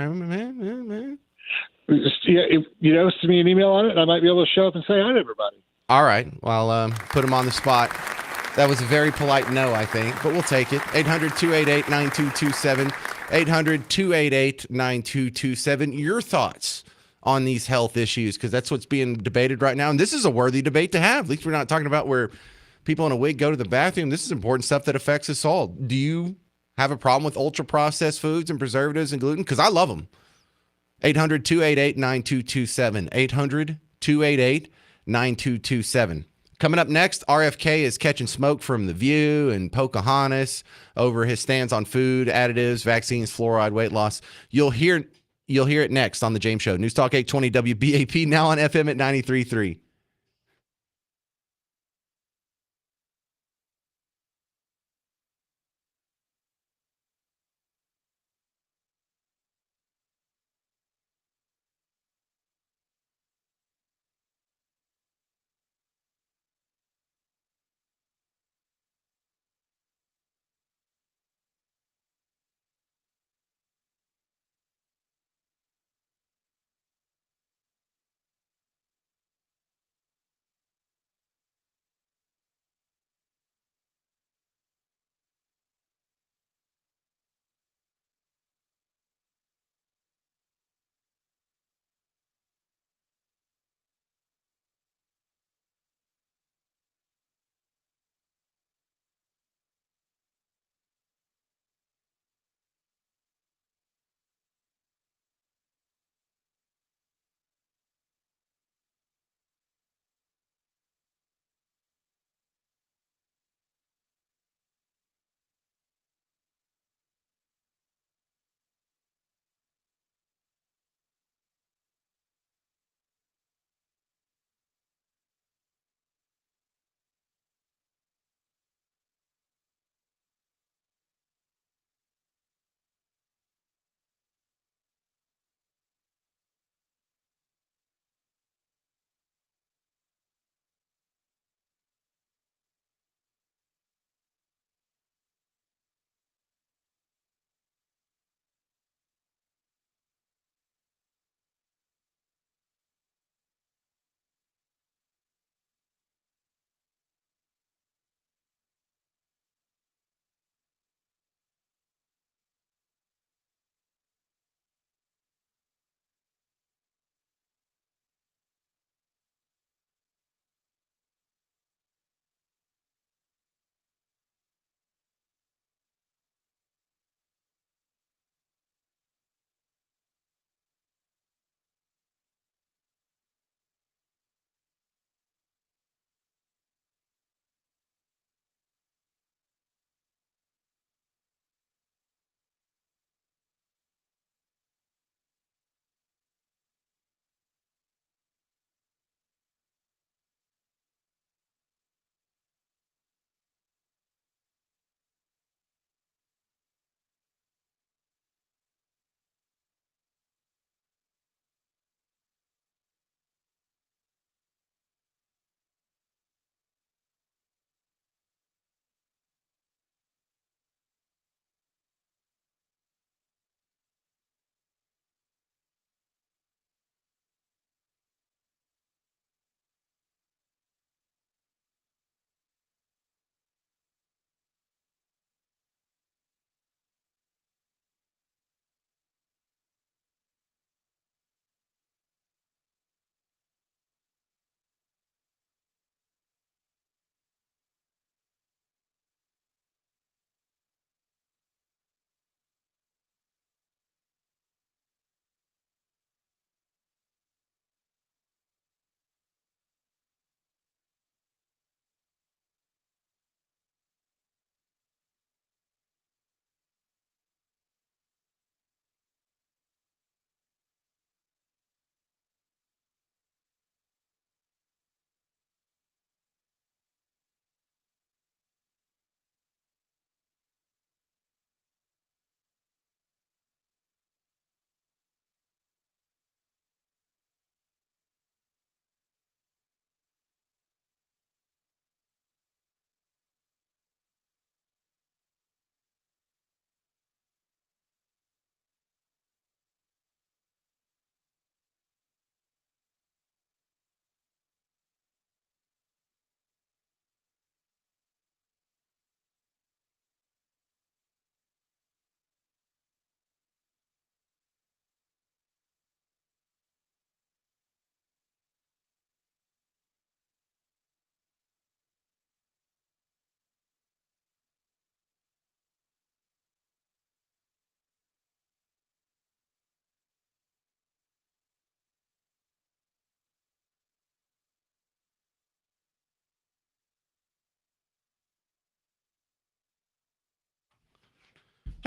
Just, yeah, send me an email on it and I might be able to show up and say hi to everybody. All right. Well, put him on the spot. That was a very polite no, I think, but we'll take it. 800-288-9227. 800-288-9227. Your thoughts on these health issues, because that's what's being debated right now. And this is a worthy debate to have. At least we're not talking about where people in a wig go to the bathroom. This is important stuff that affects us all. Do you have a problem with ultra-processed foods and preservatives and gluten? Because I love them. 800-288-9227. 800-288-9227. Coming up next, RFK is catching smoke from The View and Pocahontas over his stance on food, additives, vaccines, fluoride, weight loss. You'll hear it next on The James Show. News Talk 820 WBAP, now on FM at 93.3.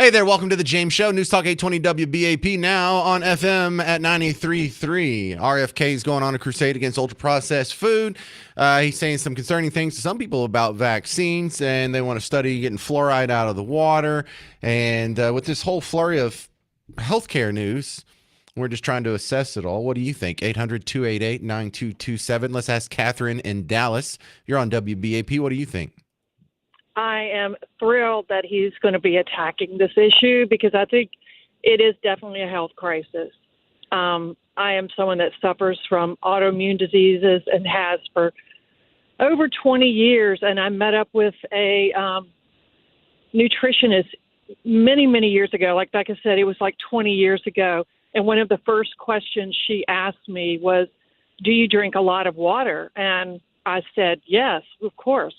Hey there, welcome to the James Show. News Talk 820 WBAP, now on FM at 93.3. RFK is going on a crusade against ultra-processed food. He's saying some concerning things to some people about vaccines, and they want to study getting fluoride out of the water. And with this whole flurry of healthcare news, we're just trying to assess it all. What do you think? 800-288-9227. Let's ask Catherine in Dallas. You're on WBAP. What do you think? I am thrilled that he's going to be attacking this issue because I think it is definitely a health crisis. I am someone that suffers from autoimmune diseases and has for over 20 years. And I met up with a nutritionist many, many years ago. Like I said, it was like 20 years ago. And one of the first questions she asked me was, do you drink a lot of water? And I said, yes, of course,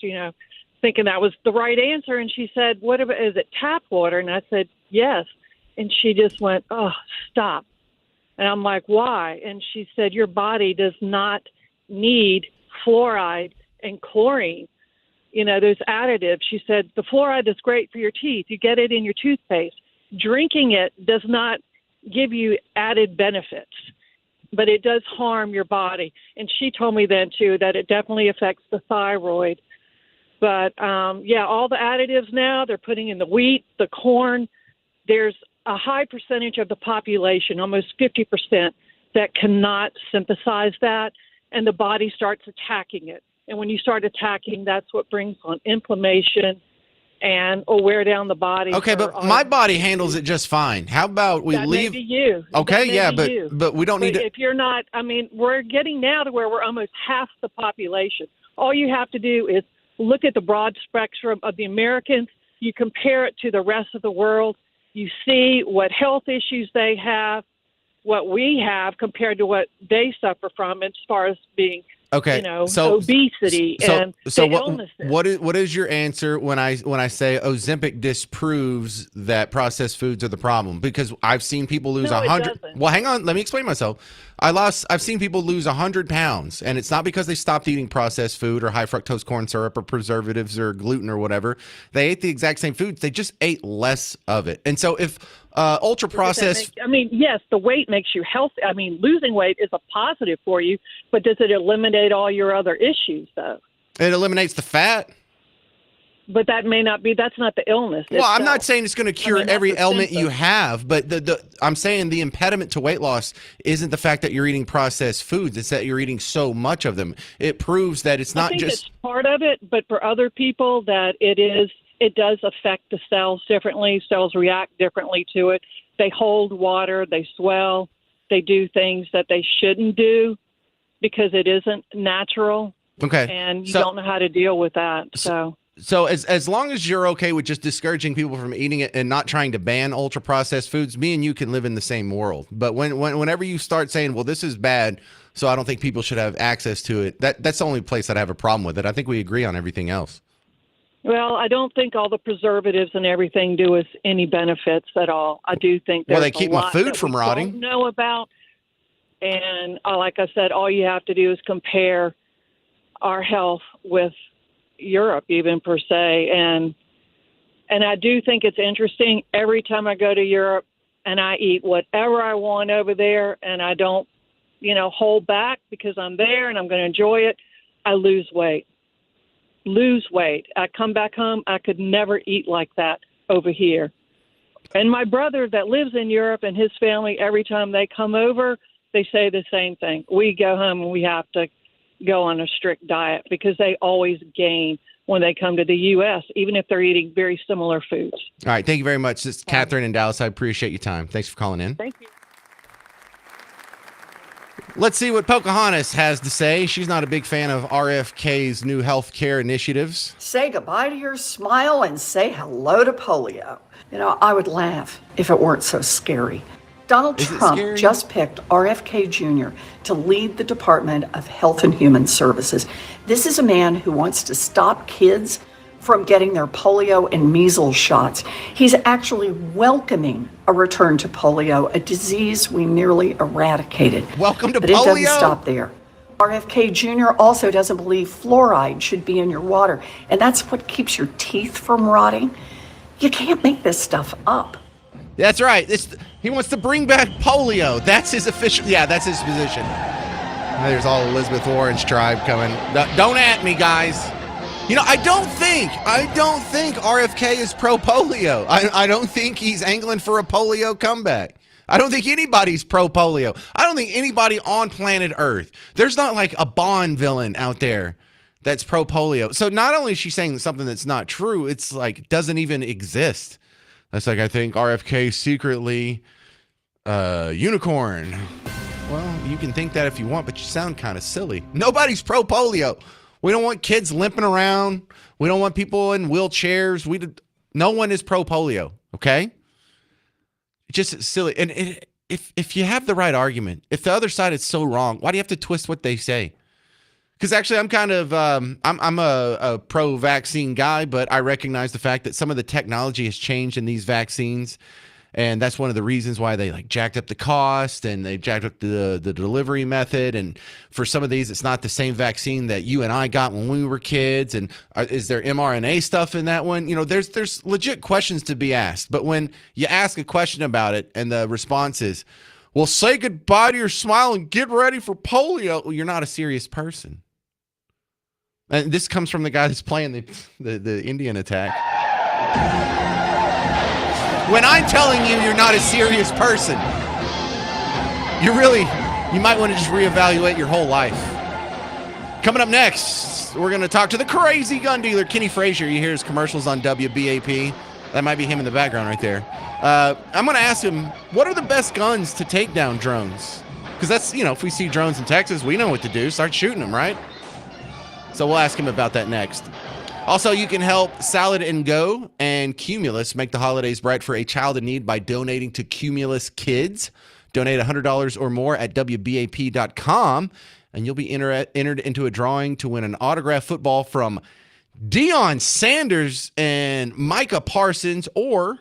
thinking that was the right answer. And she said, what about, is it tap water? And I said, yes. And she just went, oh, stop. And I'm like, why? And she said, your body does not need fluoride and chlorine, those additives. She said, the fluoride is great for your teeth. You get it in your toothpaste. Drinking it does not give you added benefits, but it does harm your body. And she told me then, too, that it definitely affects the thyroid. But, all the additives now, they're putting in the wheat, the corn. There's a high percentage of the population, almost 50%, that cannot synthesize that, and the body starts attacking it. And when you start attacking, that's what brings on inflammation and will wear down the body. Okay, but my body handles it just fine. How about we leave? That may be you. Okay, yeah, you. but we don't need to. If you're not, we're getting now to where we're almost half the population. All you have to do is look at the broad spectrum of the Americans. You compare it to the rest of the world. You see what health issues they have, what we have compared to what they suffer from as far as being, obesity and illnesses. What is your answer when I say Ozempic disproves that processed foods are the problem? Because I've seen people lose 100. Well, hang on, let me explain myself. I've seen people lose 100 pounds, and it's not because they stopped eating processed food or high fructose corn syrup or preservatives or gluten or whatever. They ate the exact same foods. They just ate less of it. And so if ultra processed, yes, the weight makes you healthy. Losing weight is a positive for you, but does it eliminate all your other issues though? It eliminates the fat. But that may not be. That's not the illness. Well, I'm not saying it's going to cure every ailment you have, but I'm saying the impediment to weight loss isn't the fact that you're eating processed foods. It's that you're eating so much of them. It proves that it's not just it's part of it, but for other people that it does affect the cells differently. Cells react differently to it. They hold water. They swell. They do things that they shouldn't do because it isn't natural. Okay. And you don't know how to deal with that. So as long as you're okay with just discouraging people from eating it and not trying to ban ultra processed foods, me and you can live in the same world. But whenever you start saying, well, this is bad, so I don't think people should have access to it, that's the only place that I have a problem with it. I think we agree on everything else. Well, I don't think all the preservatives and everything do us any benefits at all. I do think there's they keep a lot my food that from we rotting. Don't know about, and like I said, all you have to do is compare our health with Europe, even per se, and I do think it's interesting. Every time I go to Europe and I eat whatever I want over there, and I don't, hold back because I'm there and I'm going to enjoy it, I lose weight. I come back home, I could never eat like that over here. And my brother that lives in Europe and his family, every time they come over, they say the same thing. We go home and we have to go on a strict diet because they always gain when they come to the U.S., even if they're eating very similar foods. All right. Thank you very much. This is Catherine in Dallas. I appreciate your time. Thanks for calling in. Thank you. Let's see what Pocahontas has to say. She's not a big fan of RFK's new health care initiatives. Say goodbye to your smile and say hello to polio. I would laugh if it weren't so scary. Donald Trump just picked RFK Jr. to lead the Department of Health and Human Services. This is a man who wants to stop kids from getting their polio and measles shots. He's actually welcoming a return to polio, a disease we nearly eradicated. Welcome to polio. But it doesn't stop there. RFK Jr. also doesn't believe fluoride should be in your water, and that's what keeps your teeth from rotting. You can't make this stuff up. That's right. He wants to bring back polio. That's his official. Yeah, that's his position. There's all Elizabeth Warren's tribe coming. Don't at me, guys. You know, I don't think RFK is pro polio. I don't think he's angling for a polio comeback. I don't think anybody's pro polio. I don't think anybody on planet Earth. There's not like a Bond villain out there that's pro polio. So not only is she saying something that's not true, it's like doesn't even exist. That's like, I think RFK secretly unicorn. Well, you can think that if you want, but you sound kind of silly. Nobody's pro polio. We don't want kids limping around. We don't want people in wheelchairs. No one is pro polio. Okay, it's just silly. And if you have the right argument, if the other side is so wrong, why do you have to twist what they say? Because actually, I'm kind of I'm a pro-vaccine guy, but I recognize the fact that some of the technology has changed in these vaccines, and that's one of the reasons why they like jacked up the cost and they jacked up the delivery method. And for some of these, it's not the same vaccine that you and I got when we were kids. And is there mRNA stuff in that one? You know, there's legit questions to be asked. But when you ask a question about it and the response is, "Well, say goodbye to your smile and get ready for polio," well, you're not a serious person. And this comes from the guy that's playing the Indian attack. When I'm telling you you're not a serious person, you might want to just reevaluate your whole life. Coming up next, we're going to talk to the crazy gun dealer, Kenny Frazier. You hear his commercials on WBAP. That might be him in the background right there. I'm going to ask him, what are the best guns to take down drones? Because that's, if we see drones in Texas, we know what to do. Start shooting them, right? So we'll ask him about that next. Also, you can help Salad and Go and Cumulus make the holidays bright for a child in need by donating to Cumulus Kids. Donate $100 or more at WBAP.com, and you'll be entered into a drawing to win an autographed football from Deion Sanders and Micah Parsons, or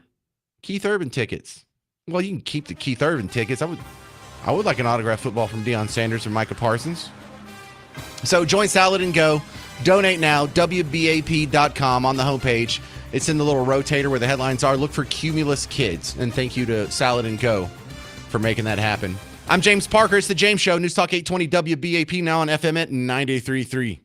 Keith Urban tickets. Well, you can keep the Keith Urban tickets. I would like an autographed football from Deion Sanders or Micah Parsons. So join Salad and Go. Donate now, WBAP.com on the homepage. It's in the little rotator where the headlines are. Look for Cumulus Kids. And thank you to Salad and Go for making that happen. I'm James Parker. It's The James Show. News Talk 820 WBAP, now on FM at 93.3.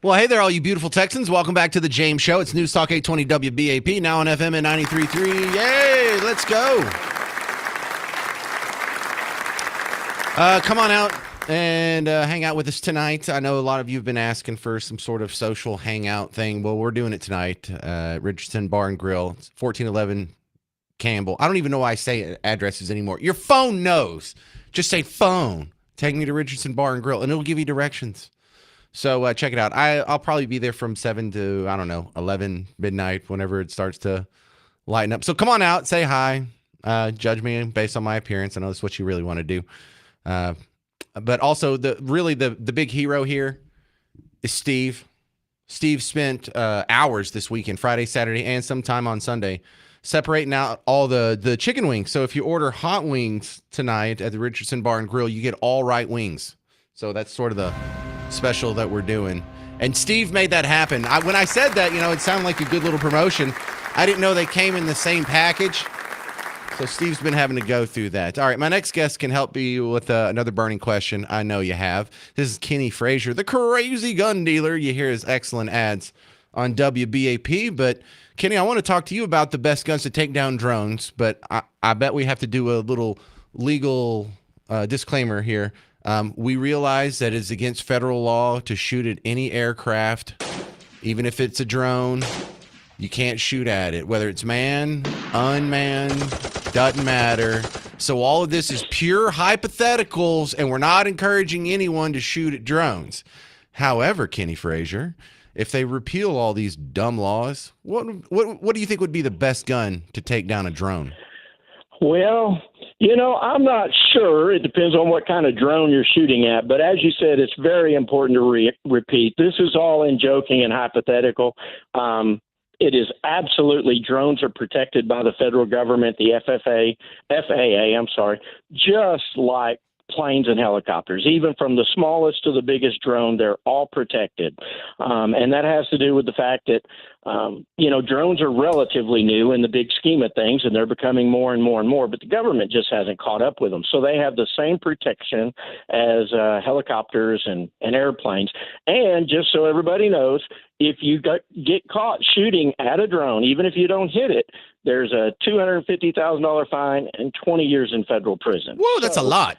Well, hey there, all you beautiful Texans. Welcome back to the James Show. It's News Talk 820 WBAP, now on FM at 93.3. Yay, let's go. Come on out and hang out with us tonight. I know a lot of you have been asking for some sort of social hangout thing. Well, we're doing it tonight. Richardson Bar and Grill, 1411 Campbell. I don't even know why I say addresses anymore. Your phone knows. Just say phone. Take me to Richardson Bar and Grill, and it'll give you directions. So check it out. I'll probably be there from 7 to, 11 midnight, whenever it starts to lighten up. So come on out, say hi, judge me based on my appearance. I know that's what you really want to do. But also, the big hero here is Steve. Steve spent hours this weekend, Friday, Saturday, and sometime on Sunday, separating out all the chicken wings. So if you order hot wings tonight at the Richardson Bar and Grill, you get all right wings. So that's sort of the special that we're doing. And Steve made that happen. When I said that, it sounded like a good little promotion. I didn't know they came in the same package. So Steve's been having to go through that. All right, my next guest can help you with another burning question. I know you have. This is Kenny Frazier, the crazy gun dealer. You hear his excellent ads on WBAP. But Kenny, I want to talk to you about the best guns to take down drones. But I bet we have to do a little legal disclaimer here. We realize that it's against federal law to shoot at any aircraft, even if it's a drone. You can't shoot at it, whether it's manned, unmanned, doesn't matter. So all of this is pure hypotheticals, and we're not encouraging anyone to shoot at drones. However, Kenny Frazier, if they repeal all these dumb laws, what do you think would be the best gun to take down a drone? Well, I'm not sure. It depends on what kind of drone you're shooting at. But as you said, it's very important to repeat. This is all in joking and hypothetical. It is absolutely, drones are protected by the federal government, the FAA, just like planes and helicopters. Even from the smallest to the biggest drone, they're all protected. And that has to do with the fact that, drones are relatively new in the big scheme of things, and they're becoming more and more and more, but the government just hasn't caught up with them. So they have the same protection as helicopters and airplanes. And just so everybody knows, if you get caught shooting at a drone, even if you don't hit it, there's a $250,000 fine and 20 years in federal prison. Whoa, that's a lot.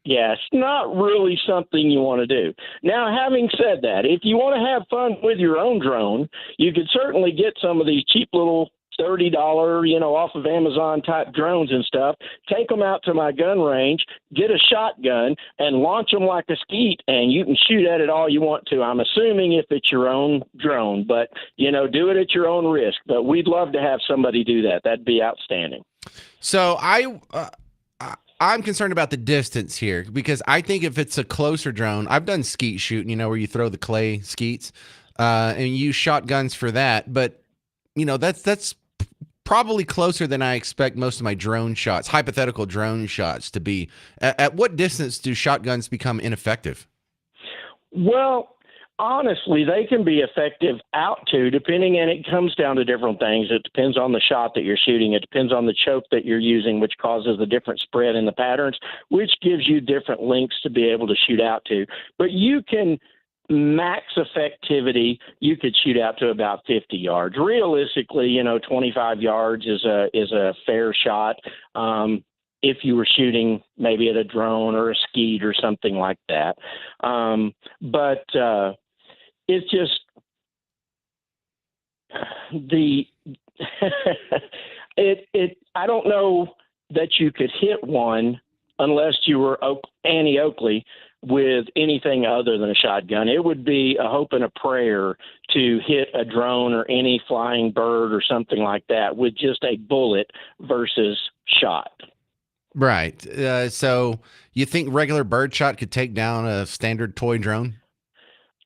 Yeah, it's not really something you want to do. Now, having said that, if you want to have fun with your own drone, you could certainly get some of these cheap little $30, off of Amazon type drones and stuff, take them out to my gun range, get a shotgun and launch them like a skeet, and you can shoot at it all you want to. I'm assuming if it's your own drone, but, do it at your own risk. But we'd love to have somebody do that. That'd be outstanding. So I'm concerned about the distance here, because I think if it's a closer drone, I've done skeet shooting, where you throw the clay skeets and you use shotguns for that. But, that's probably closer than I expect most of my drone shots, hypothetical drone shots, to be. At what distance do shotguns become ineffective? Well, honestly, they can be effective out to, depending, and it comes down to different things. It depends on the shot that you're shooting. It depends on the choke that you're using, which causes the different spread in the patterns, which gives you different lengths to be able to shoot out to. But you can max effectivity, you could shoot out to about 50 yards. Realistically, 25 yards is a fair shot. If you were shooting maybe at a drone or a skeet or something like that. But it's just I don't know that you could hit one unless you were Annie Oakley with anything other than a shotgun. It would be a hope and a prayer to hit a drone or any flying bird or something like that with just a bullet versus shot. Right. So you think regular birdshot could take down a standard toy drone?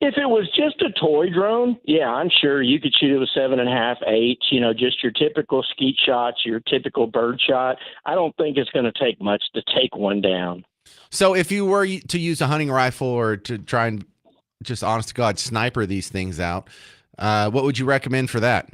If it was just a toy drone, yeah, I'm sure you could shoot it with 7.5, 8, just your typical skeet shots, your typical bird shot. I don't think it's going to take much to take one down. So if you were to use a hunting rifle or to try and just honest to God sniper these things out, what would you recommend for that?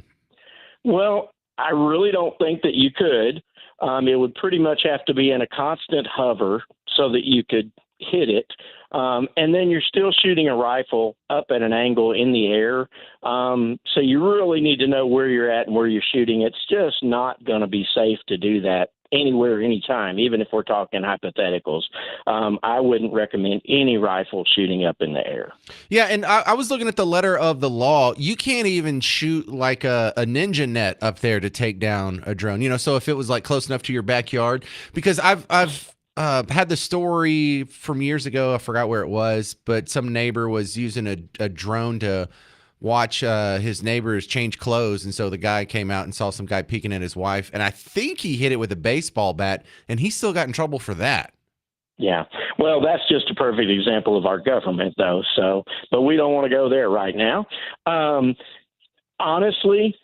Well, I really don't think that you could. It would pretty much have to be in a constant hover so that you could hit it. And then you're still shooting a rifle up at an angle in the air. So you really need to know where you're at and where you're shooting. It's just not going to be safe to do that anywhere, anytime, even if we're talking hypotheticals. I wouldn't recommend any rifle shooting up in the air. Yeah, and I was looking at the letter of the law. You can't even shoot like a ninja net up there to take down a drone. You know, so if it was like close enough to your backyard, because I've had the story from years ago. I forgot where it was, but some neighbor was using a drone to watch his neighbors change clothes, and so the guy came out and saw some guy peeking at his wife, and I think he hit it with a baseball bat, and he still got in trouble for that. Yeah. Well, that's just a perfect example of our government, though. So, but we don't want to go there right now. Honestly,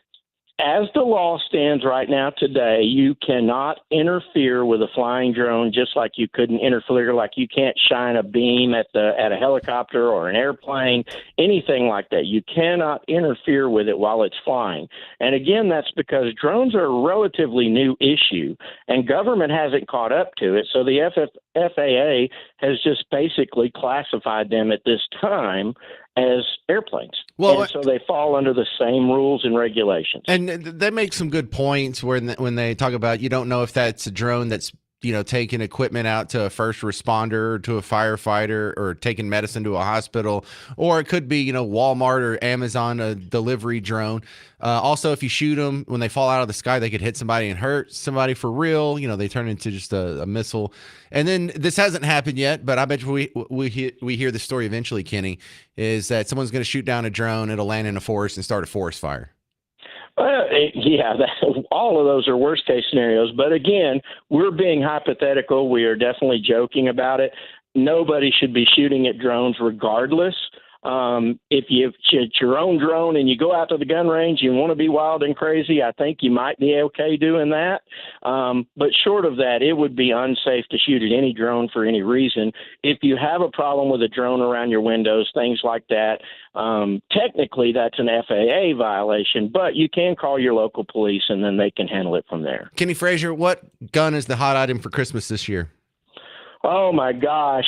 as the law stands right now today, you cannot interfere with a flying drone just like you couldn't interfere, like you can't shine a beam at a helicopter or an airplane, anything like that. You cannot interfere with it while it's flying. And again, that's because drones are a relatively new issue and government hasn't caught up to it. So the FAA has just basically classified them at this time as airplanes. Well, and so they fall under the same rules and regulations. And they make some good points when they talk about you don't know if that's a drone that's, you know, taking equipment out to a first responder or to a firefighter or taking medicine to a hospital, or it could be, you know, Walmart or Amazon, a delivery drone. Also, if you shoot them when they fall out of the sky, they could hit somebody and hurt somebody for real. You know, they turn into just a missile. And then this hasn't happened yet, but I bet you we hear the story eventually, Kenny, is that someone's going to shoot down a drone, it'll land in a forest and start a forest fire. Yeah, all of those are worst case scenarios. But again, we're being hypothetical. We are definitely joking about it. Nobody should be shooting at drones regardless. If you shoot your own drone and you go out to the gun range, you want to be wild and crazy, I think you might be okay doing that. But short of that, it would be unsafe to shoot at any drone for any reason. If you have a problem with a drone around your windows, things like that, technically that's an FAA violation, but you can call your local police and then they can handle it from there. Kenny Frazier, what gun is the hot item for Christmas this year? Oh my gosh.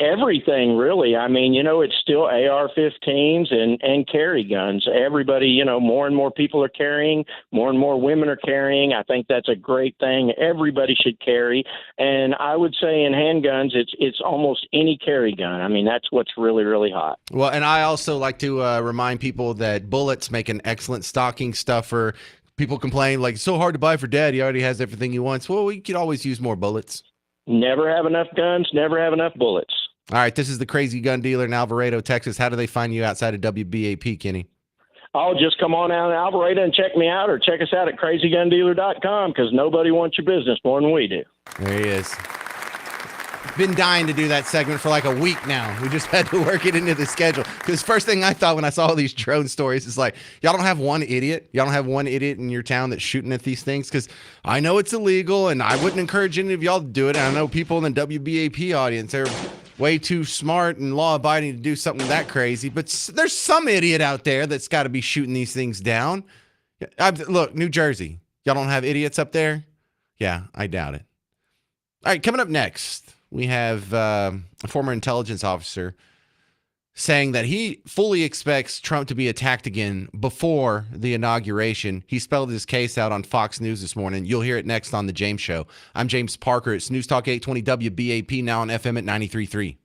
Everything, really. I mean, you know, it's still AR-15s and carry guns. Everybody, you know, more and more people are carrying, more and more women are carrying. I think that's a great thing. Everybody should carry. And I would say in handguns, it's almost any carry gun. I mean, that's what's really, really hot. Well, and I also like to remind people that bullets make an excellent stocking stuffer. People complain, like, it's so hard to buy for dad. He already has everything he wants. Well, we could always use more bullets. Never have enough guns, never have enough bullets. All right, this is the Crazy Gun Dealer in Alvarado, Texas. How do they find you outside of WBAP, Kenny? Oh, just come on out to Alvarado and check me out, or check us out at crazygundealer.com, because nobody wants your business more than we do. There he is. Been dying to do that segment for like a week now. We just had to work it into the schedule. Because first thing I thought when I saw all these drone stories is like, y'all don't have one idiot? Y'all don't have one idiot in your town that's shooting at these things? Because I know it's illegal, and I wouldn't encourage any of y'all to do it. And I know people in the WBAP audience, they're way too smart and law-abiding to do something that crazy. But there's some idiot out there that's got to be shooting these things down. Look, New Jersey. Y'all don't have idiots up there? Yeah, I doubt it. All right, coming up next, we have a former intelligence officer saying that he fully expects Trump to be attacked again before the inauguration. He spelled his case out on Fox News this morning. You'll hear it next on The James Show. I'm James Parker. It's News Talk 820 WBAP, now on FM at 93.3.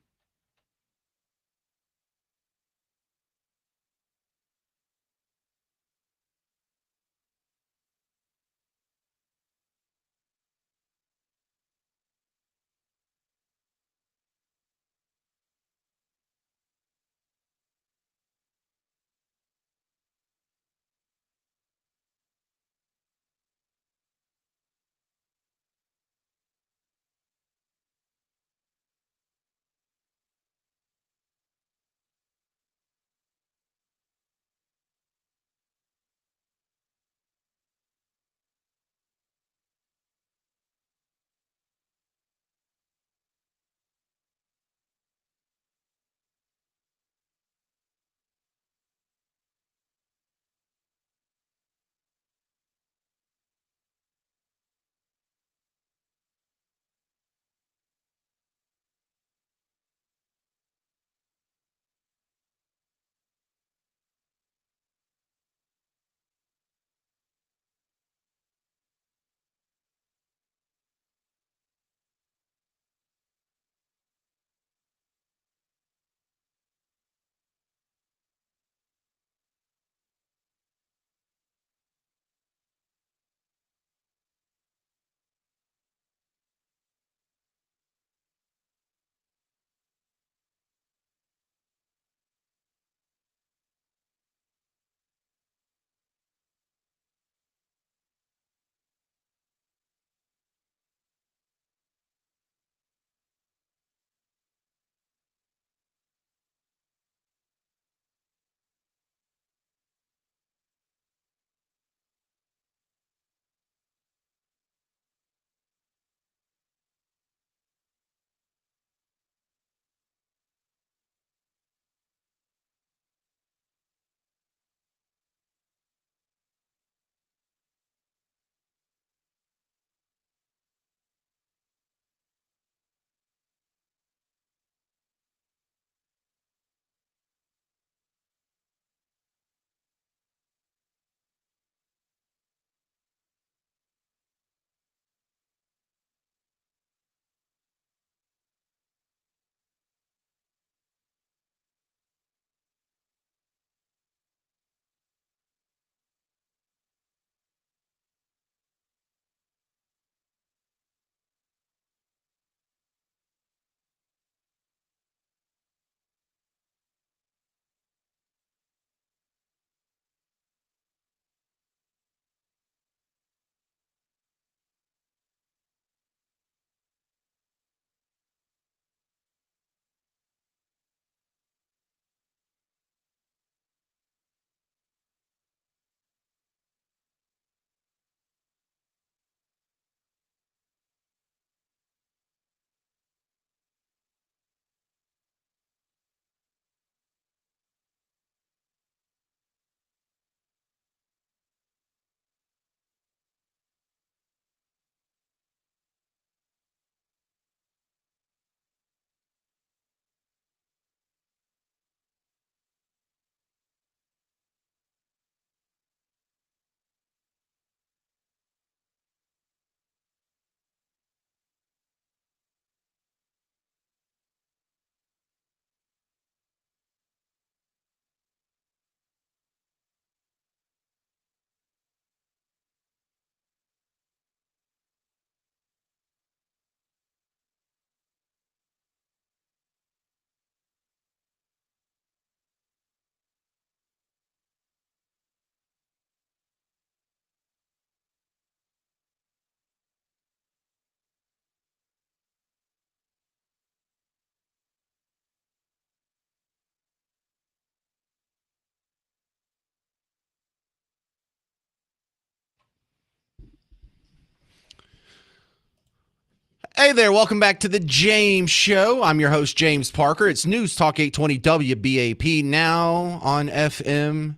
Hey there, welcome back to the James Show. I'm your host, James Parker. It's News Talk 820 WBAP, now on FM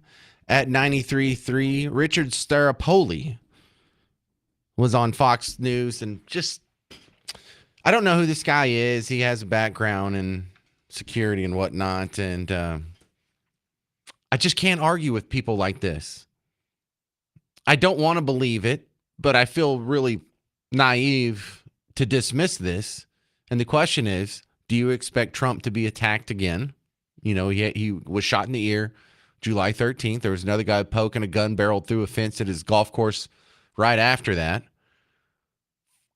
at 93.3. Richard Staropoli was on Fox News, and just, I don't know who this guy is. He has a background in security and whatnot, and I just can't argue with people like this. I don't want to believe it, but I feel really naive to dismiss this. And the question is, do you expect Trump to be attacked again? You know, he was shot in the ear July 13th. There was another guy poking a gun barrel through a fence at his golf course right after that.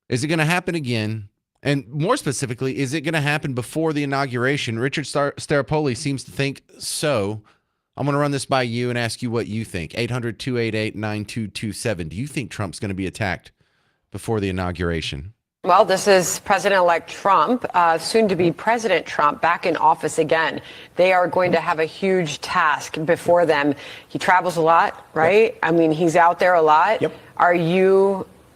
Is it going to happen again? And more specifically, is it going to happen before the inauguration? Richard Staropoli seems to think so. I'm going to run this by you and ask you what you think. 800-288-9227. Do you think Trump's going to be attacked before the inauguration? Well, this is President-elect Trump, soon-to-be President Trump, back in office again. They are going to have a huge task before them. He travels a lot, right? Yep. I mean, he's out there a lot. Yep.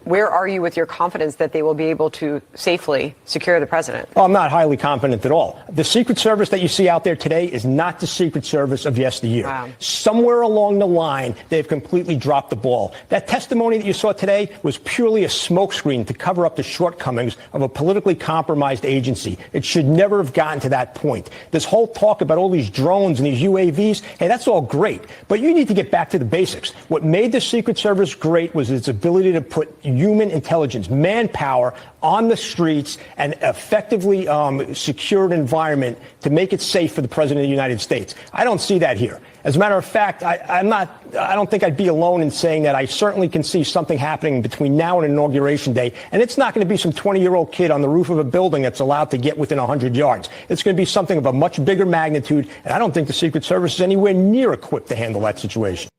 Where are you with your confidence that they will be able to safely secure the president? Oh, I'm not highly confident at all. The Secret Service that you see out there today is not the Secret Service of yesteryear. Wow. Somewhere along the line, they've completely dropped the ball. That testimony that you saw today was purely a smokescreen to cover up the shortcomings of a politically compromised agency. It should never have gotten to that point. This whole talk about all these drones and these UAVs, hey, that's all great. But you need to get back to the basics. What made the Secret Service great was its ability to put human intelligence, manpower on the streets and effectively secured environment to make it safe for the president of the United States. I don't see that here. As a matter of fact, I don't think I'd be alone in saying that I certainly can see something happening between now and Inauguration Day. And it's not going to be some 20-year-old kid on the roof of a building that's allowed to get within 100 yards. It's going to be something of a much bigger magnitude. And I don't think the Secret Service is anywhere near equipped to handle that situation.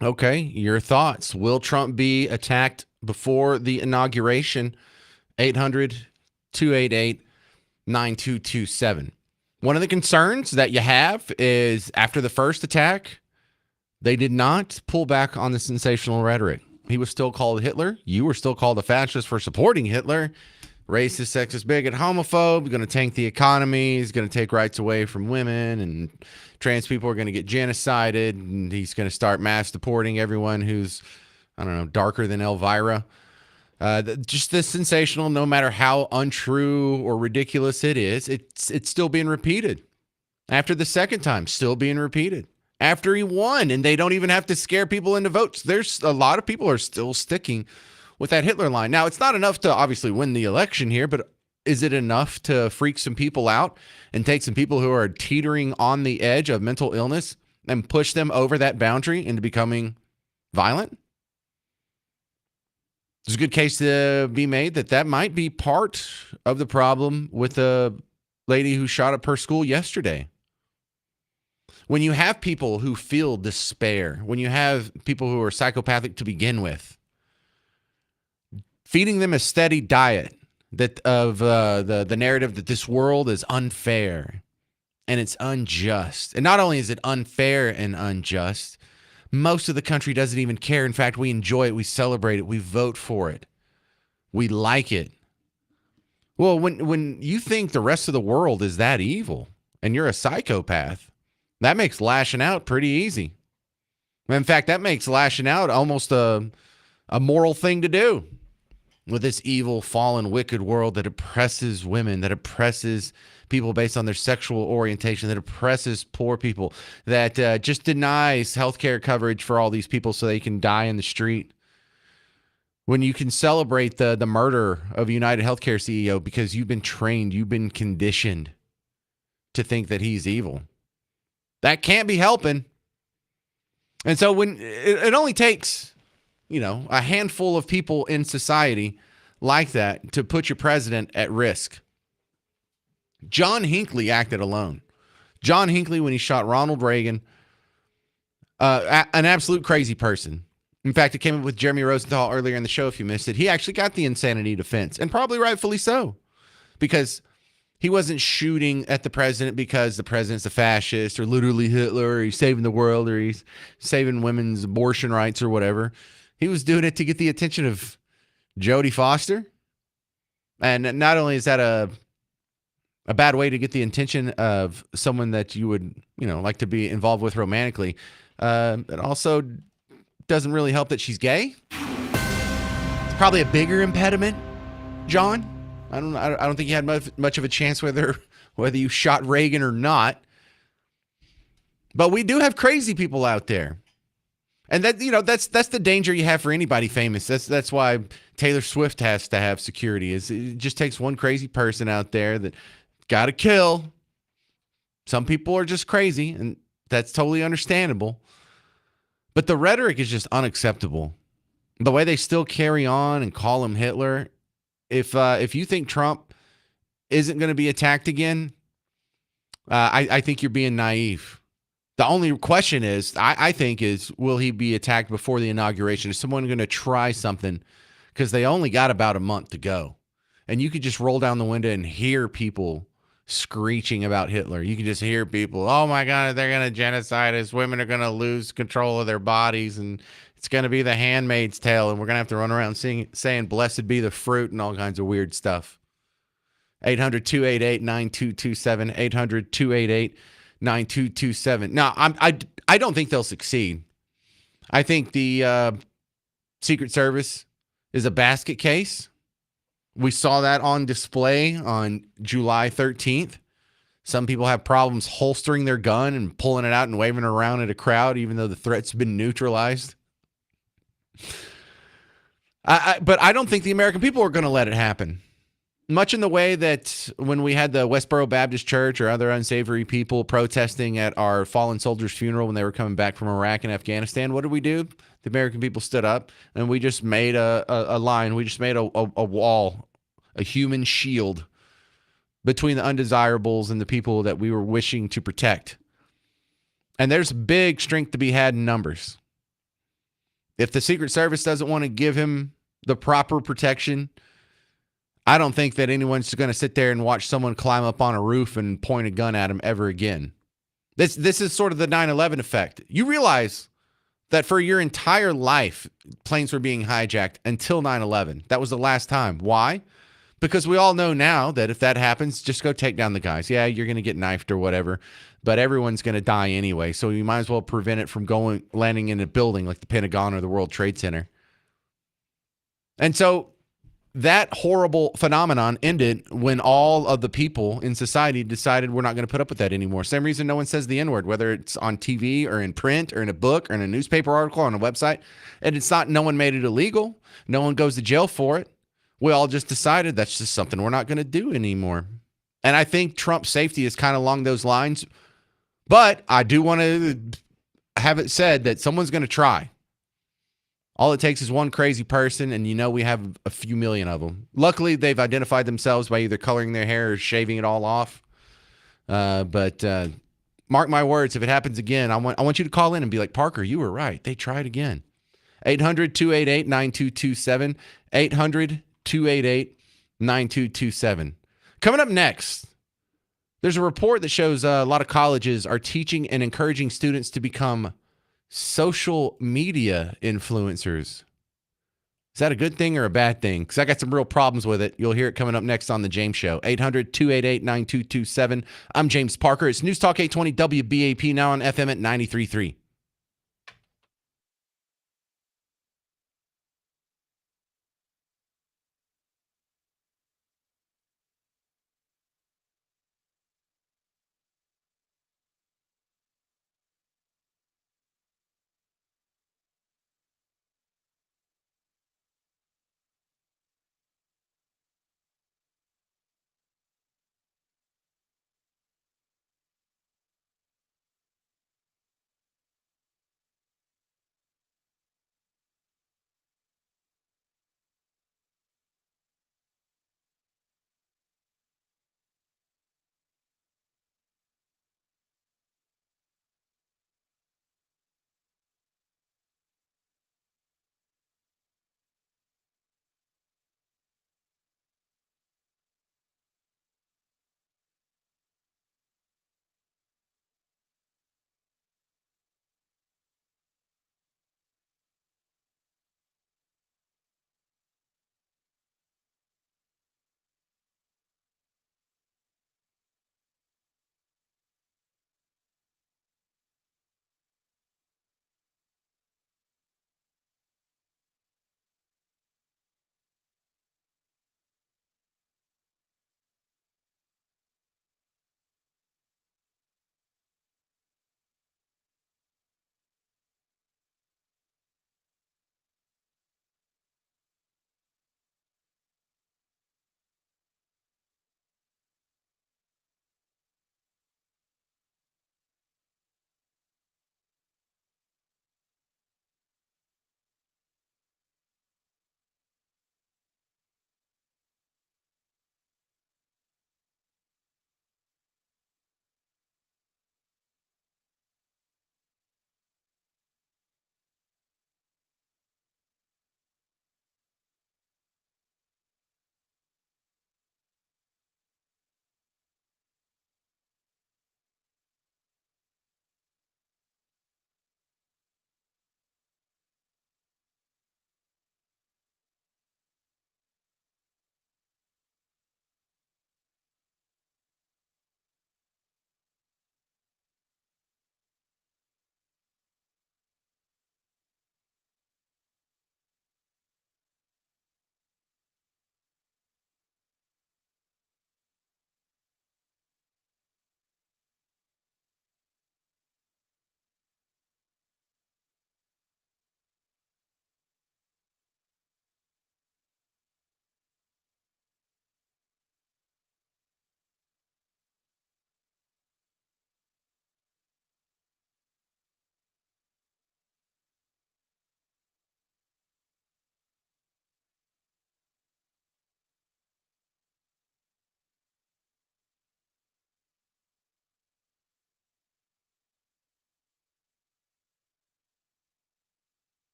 Okay, your thoughts. Will Trump be attacked before the inauguration? 800-288-9227. One of the concerns that you have is after the first attack, they did not pull back on the sensational rhetoric. He was still called Hitler. You were still called a fascist for supporting Hitler. Racist, sexist, bigot, homophobe, going to tank the economy. He's going to take rights away from women, and trans people are going to get genocided, and he's going to start mass deporting everyone who's, I don't know, darker than Elvira. Just the sensational, no matter how untrue or ridiculous it is, it's still being repeated. After the second time, still being repeated. After he won, and they don't even have to scare people into votes. There's a lot of people are still sticking with that Hitler line. Now, it's not enough to obviously win the election here, but is it enough to freak some people out and take some people who are teetering on the edge of mental illness and push them over that boundary into becoming violent? There's a good case to be made that might be part of the problem with the lady who shot up her school yesterday. When you have people who feel despair, when you have people who are psychopathic to begin with, feeding them a steady diet that of the narrative that this world is unfair and it's unjust. And not only is it unfair and unjust, most of the country doesn't even care. In fact, we enjoy it. We celebrate it. We vote for it. We like it. Well, when you think the rest of the world is that evil and you're a psychopath, that makes lashing out pretty easy. In fact, that makes lashing out almost a moral thing to do. With this evil, fallen, wicked world that oppresses women, that oppresses people based on their sexual orientation, that oppresses poor people, that just denies healthcare coverage for all these people so they can die in the street. When you can celebrate the murder of a United Healthcare CEO because you've been trained, you've been conditioned to think that he's evil. That can't be helping. And so when it only takes, a handful of people in society like that to put your president at risk. John Hinckley acted alone. John Hinckley, when he shot Ronald Reagan, an absolute crazy person. In fact, it came up with Jeremy Rosenthal earlier in the show, if you missed it. He actually got the insanity defense, and probably rightfully so, because he wasn't shooting at the president because the president's a fascist or literally Hitler or he's saving the world or he's saving women's abortion rights or whatever. He was doing it to get the attention of Jodie Foster, And not only is that a bad way to get the attention of someone that you would, like to be involved with romantically, it also doesn't really help that she's gay. It's probably a bigger impediment, John. I don't think you had much of a chance whether you shot Reagan or not. But we do have crazy people out there. And that, that's the danger you have for anybody famous. That's why Taylor Swift has to have security. It just takes one crazy person out there that got to kill. Some people are just crazy, and that's totally understandable. But the rhetoric is just unacceptable. The way they still carry on and call him Hitler. If you think Trump isn't going to be attacked again, I think you're being naive. The only question is, I think, will he be attacked before the inauguration? Is someone going to try something? Because they only got about a month to go. And you could just roll down the window and hear people screeching about Hitler. You can just hear people, oh my God, they're going to genocide us. Women are going to lose control of their bodies. And it's going to be the Handmaid's Tale. And we're going to have to run around saying, blessed be the fruit and all kinds of weird stuff. 800-288-9227. 800-288-9227. Now, I don't think they'll succeed. I think the Secret Service is a basket case. We saw that on display on July 13th. Some people have problems holstering their gun and pulling it out and waving it around at a crowd, even though the threat's been neutralized. But I don't think the American people are going to let it happen. Much in the way that when we had the Westboro Baptist Church or other unsavory people protesting at our fallen soldiers' funeral when they were coming back from Iraq and Afghanistan, what did we do? The American people stood up and we just made a line. We just made a wall, a human shield between the undesirables and the people that we were wishing to protect. And there's big strength to be had in numbers. If the Secret Service doesn't want to give him the proper protection, I don't think that anyone's going to sit there and watch someone climb up on a roof and point a gun at him ever again. This is sort of the 9/11 effect. You realize that for your entire life, planes were being hijacked until 9/11. That was the last time. Why? Because we all know now that if that happens, just go take down the guys. Yeah, you're going to get knifed or whatever, but everyone's going to die anyway. So you might as well prevent it from landing in a building like the Pentagon or the World Trade Center. And so that horrible phenomenon ended when all of the people in society decided we're not going to put up with that anymore. Same reason no one says the N-word, whether it's on TV or in print or in a book or in a newspaper article or on a website. And it's not, no one made it illegal. No one goes to jail for it. We all just decided that's just something we're not going to do anymore. And I think Trump's safety is kind of along those lines. But I do want to have it said that someone's going to try. All it takes is one crazy person, and we have a few million of them. Luckily, they've identified themselves by either coloring their hair or shaving it all off. But mark my words, if it happens again, I want you to call in and be like, Parker, you were right. They tried again. 800-288-9227. 800-288-9227. Coming up next, there's a report that shows a lot of colleges are teaching and encouraging students to become social media influencers. Is that a good thing or a bad thing? Because I got some real problems with it. You'll hear it coming up next on The James Show. 800-288-9227. I'm James Parker. It's News Talk 820 WBAP, now on FM at 93.3.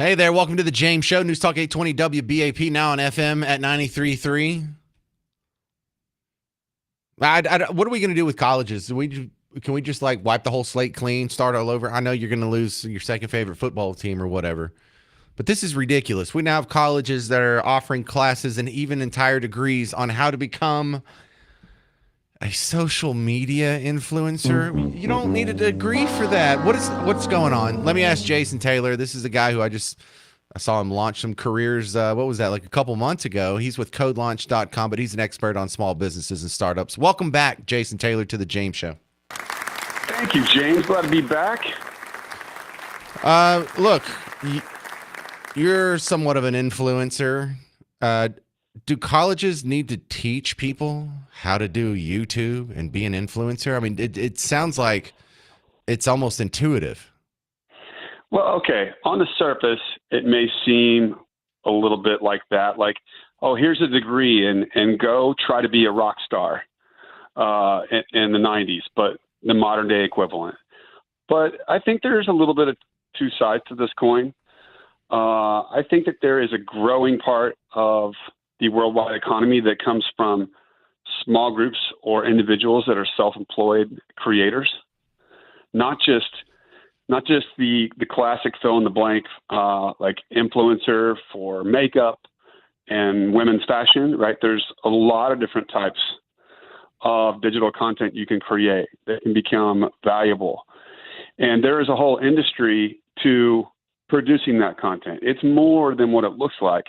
Hey there, welcome to the James Show. News Talk 820 WBAP, now on FM at 93.3. What are we going to do with colleges? Can we just like wipe the whole slate clean, start all over? I know you're going to lose your second favorite football team or whatever, but this is ridiculous. We now have colleges that are offering classes and even entire degrees on how to become a social media influencer. You don't need a degree for that. What's going on? Let me ask Jason Taylor. This is a guy who I saw him launch some careers. What was that, like a couple months ago? He's with CodeLaunch.com, but he's an expert on small businesses and startups. Welcome back, Jason Taylor, to the James Show. Thank you, James. Glad to be back. Look, you're somewhat of an influencer. Do colleges need to teach people how to do YouTube and be an influencer? I mean, it sounds like it's almost intuitive. Well, okay. On the surface, it may seem a little bit like that. Like, oh, here's a degree and go try to be a rock star in the 90s, but the modern day equivalent. But I think there's a little bit of two sides to this coin. I think that there is a growing part of the worldwide economy that comes from small groups or individuals that are self-employed creators, not just the classic fill in the blank like influencer for makeup and women's fashion, right? There's a lot of different types of digital content you can create that can become valuable. And there is a whole industry to producing that content. It's more than what it looks like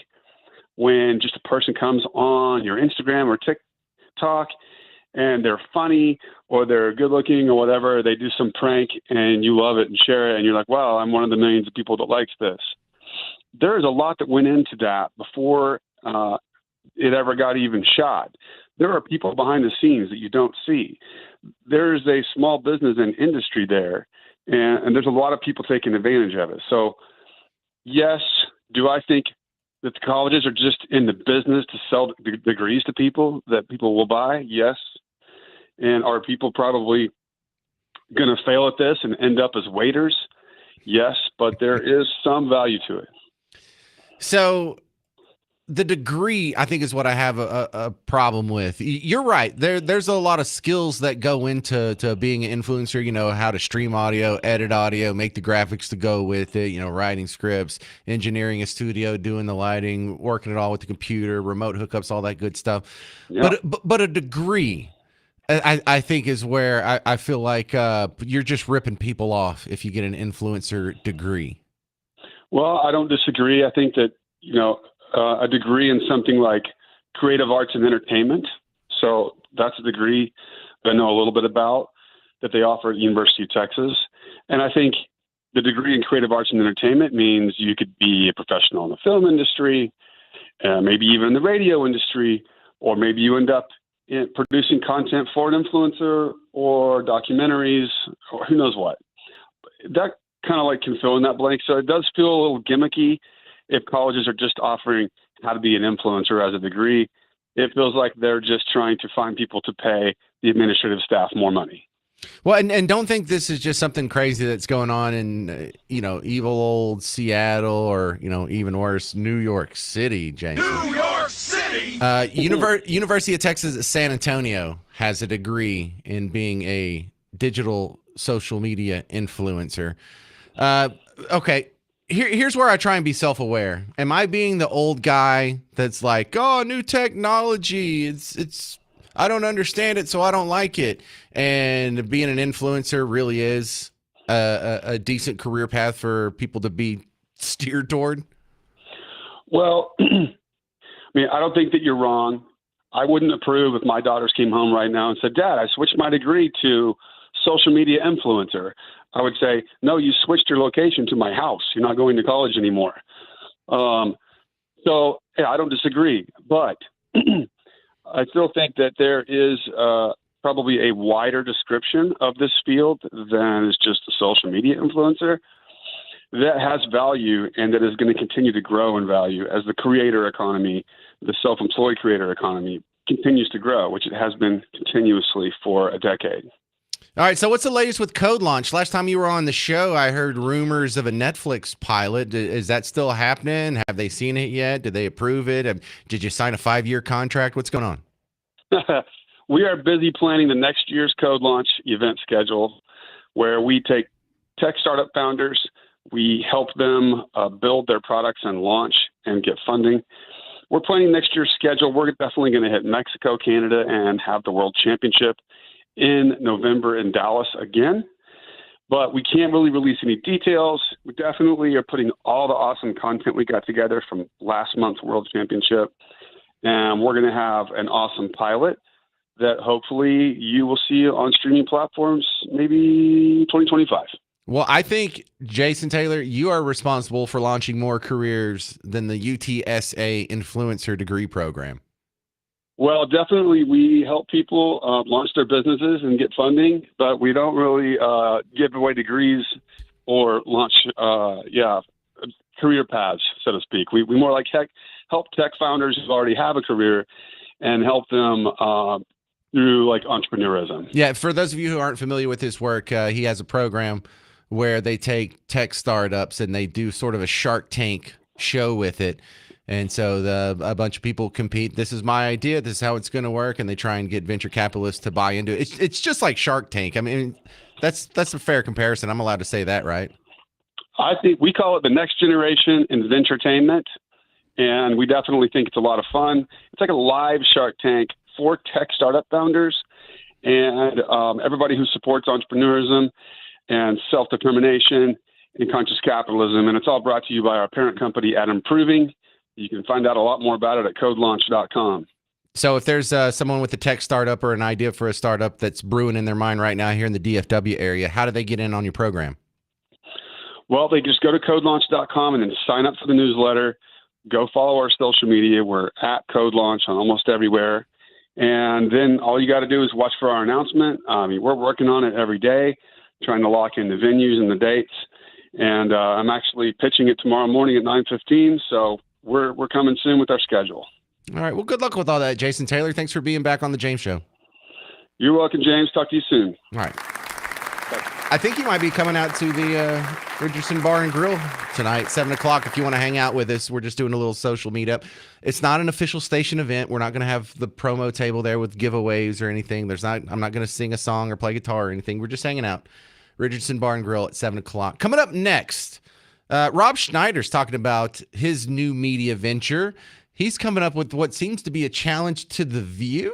when just a person comes on your Instagram or TikTok and they're funny or they're good looking or whatever, they do some prank and you love it and share it and you're like, wow, I'm one of the millions of people that likes this. There is a lot that went into that before it ever got even shot. There are people behind the scenes that you don't see. There's a small business and industry there, and there's a lot of people taking advantage of it. So yes, do I think that the colleges are just in the business to sell degrees to people that people will buy? Yes. And are people probably going to fail at this and end up as waiters? Yes, but there is some value to it. So the degree, I think, is what I have a problem with. You're right. There's a lot of skills that go into being an influencer, you know, how to stream audio, edit audio, make the graphics to go with it, you know, writing scripts, engineering a studio, doing the lighting, working it all with the computer, remote hookups, all that good stuff. Yeah. But a degree, I think, is where I feel like you're just ripping people off if you get an influencer degree. Well, I don't disagree. I think that, you know, a degree in something like creative arts and entertainment. So that's a degree that I know a little bit about that they offer at the University of Texas. And I think the degree in creative arts and entertainment means you could be a professional in the film industry, maybe even in the radio industry, or maybe you end up producing content for an influencer or documentaries or who knows what. That kind of like can fill in that blank. So it does feel a little gimmicky. If colleges are just offering how to be an influencer as a degree, it feels like they're just trying to find people to pay the administrative staff more money. Well, and don't think this is just something crazy that's going on in, you know, evil old Seattle or, you know, even worse, New York City, James. New York City! University of Texas at San Antonio has a degree in being a digital social media influencer. Okay. Here's where I try and be self-aware. Am I being the old guy that's like, oh, new technology, it's I don't understand it, so I don't like it. And being an influencer really is a decent career path for people to be steered toward? Well, I mean, I don't think that you're wrong. I wouldn't approve if my daughters came home right now and said, Dad, I switched my degree to social media influencer. I would say, no, you switched your location to my house. You're not going to college anymore. So, yeah, I don't disagree. But I still think that there is probably a wider description of this field than is just a social media influencer that has value and that is going to continue to grow in value as the creator economy, the self-employed creator economy continues to grow, which it has been continuously for a decade. All right, so what's the latest with Code Launch? Last time you were on the show, I heard rumors of a Netflix pilot. Is that still happening? Have they seen it yet? Did they approve it? Did you sign a 5-year contract? What's going on? We are busy planning the next year's Code Launch event schedule, where we take tech startup founders, we help them build their products and launch and get funding. We're planning next year's schedule. We're definitely going to hit Mexico, Canada, and have the World Championship in November in Dallas again. But we can't really release any details. We definitely are putting all the awesome content we got together from last month's World Championship. And we're going to have an awesome pilot that hopefully you will see on streaming platforms maybe 2025. Well, I think, Jason Taylor, you are responsible for launching more careers than the UTSA influencer degree program. Well, definitely we help people launch their businesses and get funding, but we don't really give away degrees or launch, career paths, so to speak. We more like help tech founders who already have a career and help them through like entrepreneurism. Yeah, for those of you who aren't familiar with his work, he has a program where they take tech startups and they do sort of a Shark Tank show with it. And so a bunch of people compete. This is my idea. This is how it's going to work. And they try and get venture capitalists to buy into it. It's just like Shark Tank. I mean, that's a fair comparison. I'm allowed to say that, right? I think we call it the next generation in venturetainment. And we definitely think it's a lot of fun. It's like a live Shark Tank for tech startup founders and everybody who supports entrepreneurism and self-determination and conscious capitalism. And it's all brought to you by our parent company, Adam Proving. You can find out a lot more about it at codelaunch.com. So if there's someone with a tech startup or an idea for a startup that's brewing in their mind right now here in the DFW area, how do they get in on your program? Well, they just go to codelaunch.com and then sign up for the newsletter. Go follow our social media. We're at Code Launch on almost everywhere. And then all you got to do is watch for our announcement. We're working on it every day, trying to lock in the venues and the dates. And I'm actually pitching it tomorrow morning at 9:15. So we're coming soon with our schedule. All right. Well, good luck with all that, Jason Taylor. Thanks for being back on the James Show. You're welcome, James. Talk to you soon. All right. I think you might be coming out to the Richardson Bar and Grill tonight, 7 o'clock. If you want to hang out with us, we're just doing a little social meetup. It's not an official station event. We're not going to have the promo table there with giveaways or anything. I'm not going to sing a song or play guitar or anything. We're just hanging out. Richardson Bar and Grill at 7 o'clock. Coming up next, Rob Schneider's talking about his new media venture. He's coming up with what seems to be a challenge to The View.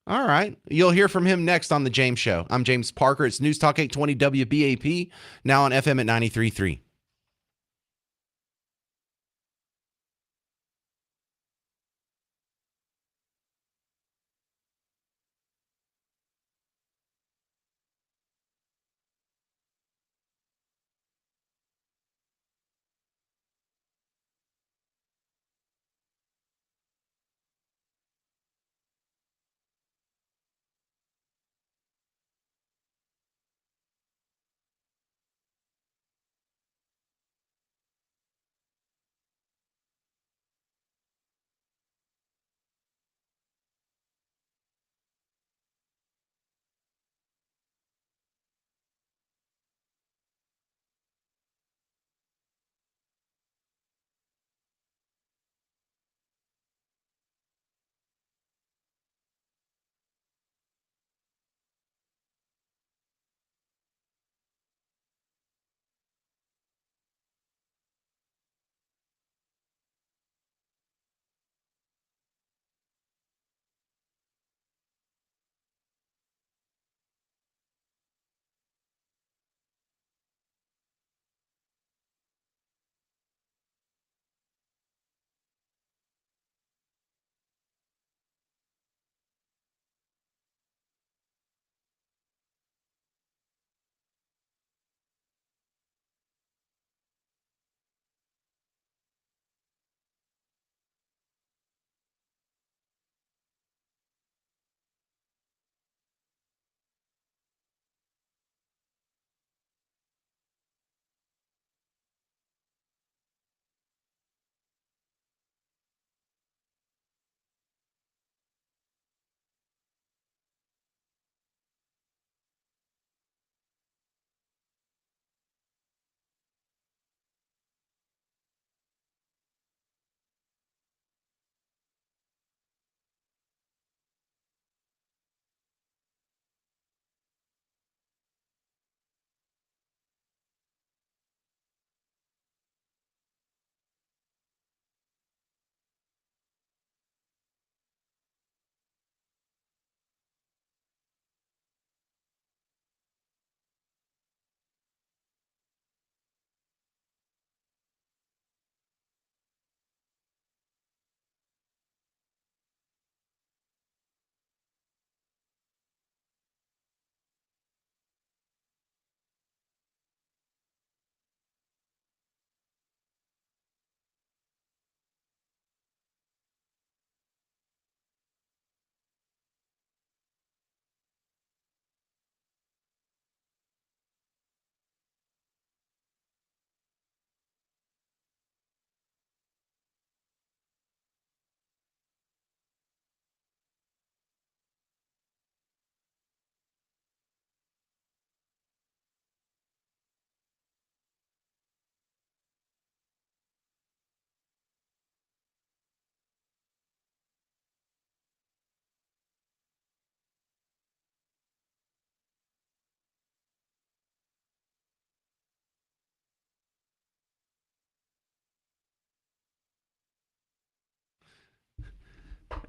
All right. You'll hear from him next on The James Show. I'm James Parker. It's News Talk 820 WBAP, now on FM at 93.3.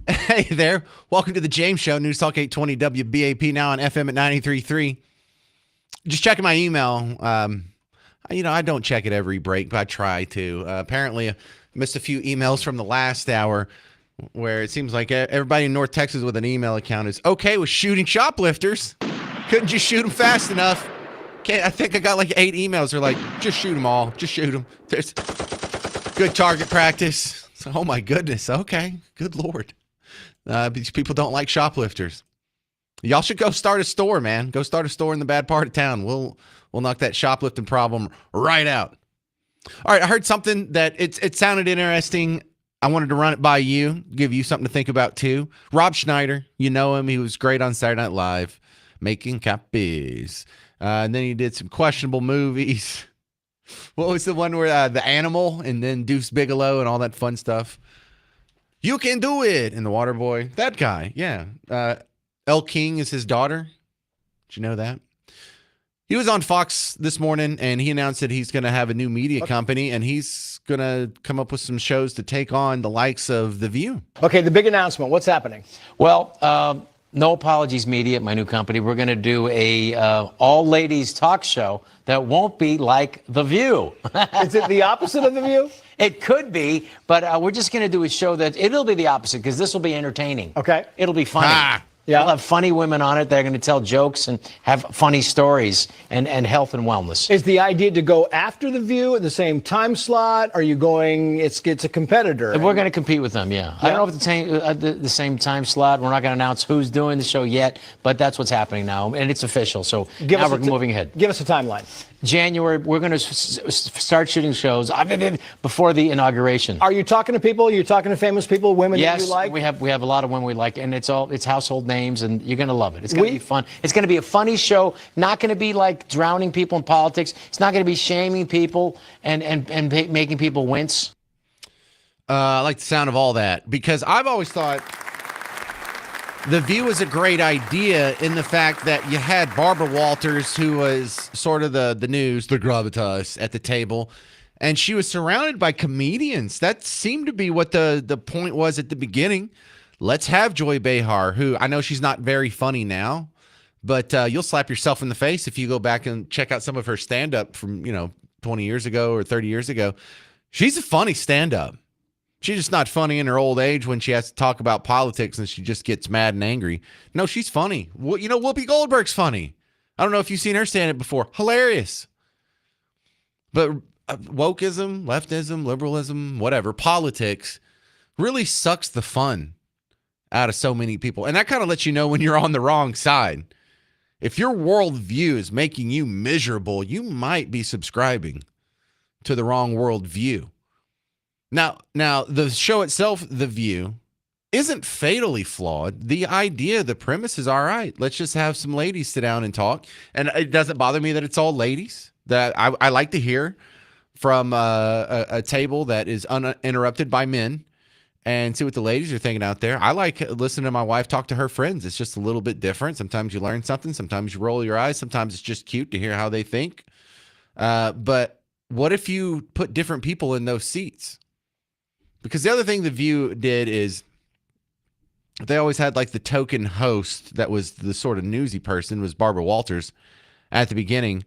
Hey there. Welcome to the James Show, News Talk 820 WBAP, now on FM at 93.3. Just checking my email. I don't check it every break, but I try to. Apparently, I missed a few emails from the last hour where it seems like everybody in North Texas with an email account is okay with shooting shoplifters. Couldn't you shoot them fast enough? I think I got like 8 emails. They're like, just shoot them all. Just shoot them. There's good target practice. So, oh, my goodness. Okay. Good Lord. These people don't like shoplifters. Y'all should go start a store, man. Go start a store in the bad part of town. We'll knock that shoplifting problem right out. All right, I heard something that it sounded interesting. I wanted to run it by you, give you something to think about too. Rob Schneider, you know him. He was great on Saturday Night Live, making copies. And then he did some questionable movies. What was the one where The Animal and then Deuce Bigelow and all that fun stuff? You Can Do It and The Waterboy. That guy, yeah. Elle King is his daughter. Did you know that? He was on Fox this morning, and he announced that he's going to have a new media company, and he's going to come up with some shows to take on the likes of The View. Okay, the big announcement. What's happening? Well, No Apologies Media, my new company, we're going to do a all-ladies talk show that won't be like The View. Is it the opposite of The View? It could be, but we're just going to do a show that it'll be the opposite because this will be entertaining. Okay. It'll be funny. Yeah. We'll have funny women on it. They're going to tell jokes and have funny stories and health and wellness. Is the idea to go after The View at the same time slot? Are you going, it's a competitor? We're going to compete with them, yeah. I don't know if it's the same time slot. We're not going to announce who's doing the show yet, but that's what's happening now, and it's official. So now we're moving ahead. Give us a timeline. January, we're going to start shooting shows before the inauguration. Are you talking to people? Are you talking to famous people, women that you like? Yes, we have a lot of women we like, and it's household names, and you're going to love it. It's going to be fun. It's going to be a funny show. Not going to be like drowning people in politics. It's not going to be shaming people and making people wince. I like the sound of all that because I've always thought The View was a great idea in the fact that you had Barbara Walters, who was sort of the news, the gravitas at the table, and she was surrounded by comedians. That seemed to be what the point was at the beginning. Let's have Joy Behar, who I know she's not very funny now, but you'll slap yourself in the face if you go back and check out some of her stand-up from 20 years ago or 30 years ago. She's a funny stand-up. She's just not funny in her old age when she has to talk about politics and she just gets mad and angry. No, she's funny. Whoopi Goldberg's funny. I don't know if you've seen her stand it before. Hilarious. But wokeism, leftism, liberalism, whatever, politics really sucks the fun out of so many people. And that kind of lets you know when you're on the wrong side. If your worldview is making you miserable, you might be subscribing to the wrong worldview. Now, the show itself, The View, isn't fatally flawed. The idea, the premise is all right. Let's just have some ladies sit down and talk. And it doesn't bother me that it's all ladies. That I like to hear from a table that is uninterrupted by men and see what the ladies are thinking out there. I like listening to my wife talk to her friends. It's just a little bit different. Sometimes you learn something. Sometimes you roll your eyes. Sometimes it's just cute to hear how they think. But what if you put different people in those seats? Because the other thing The View did is they always had like the token host that was the sort of newsy person, was Barbara Walters at the beginning.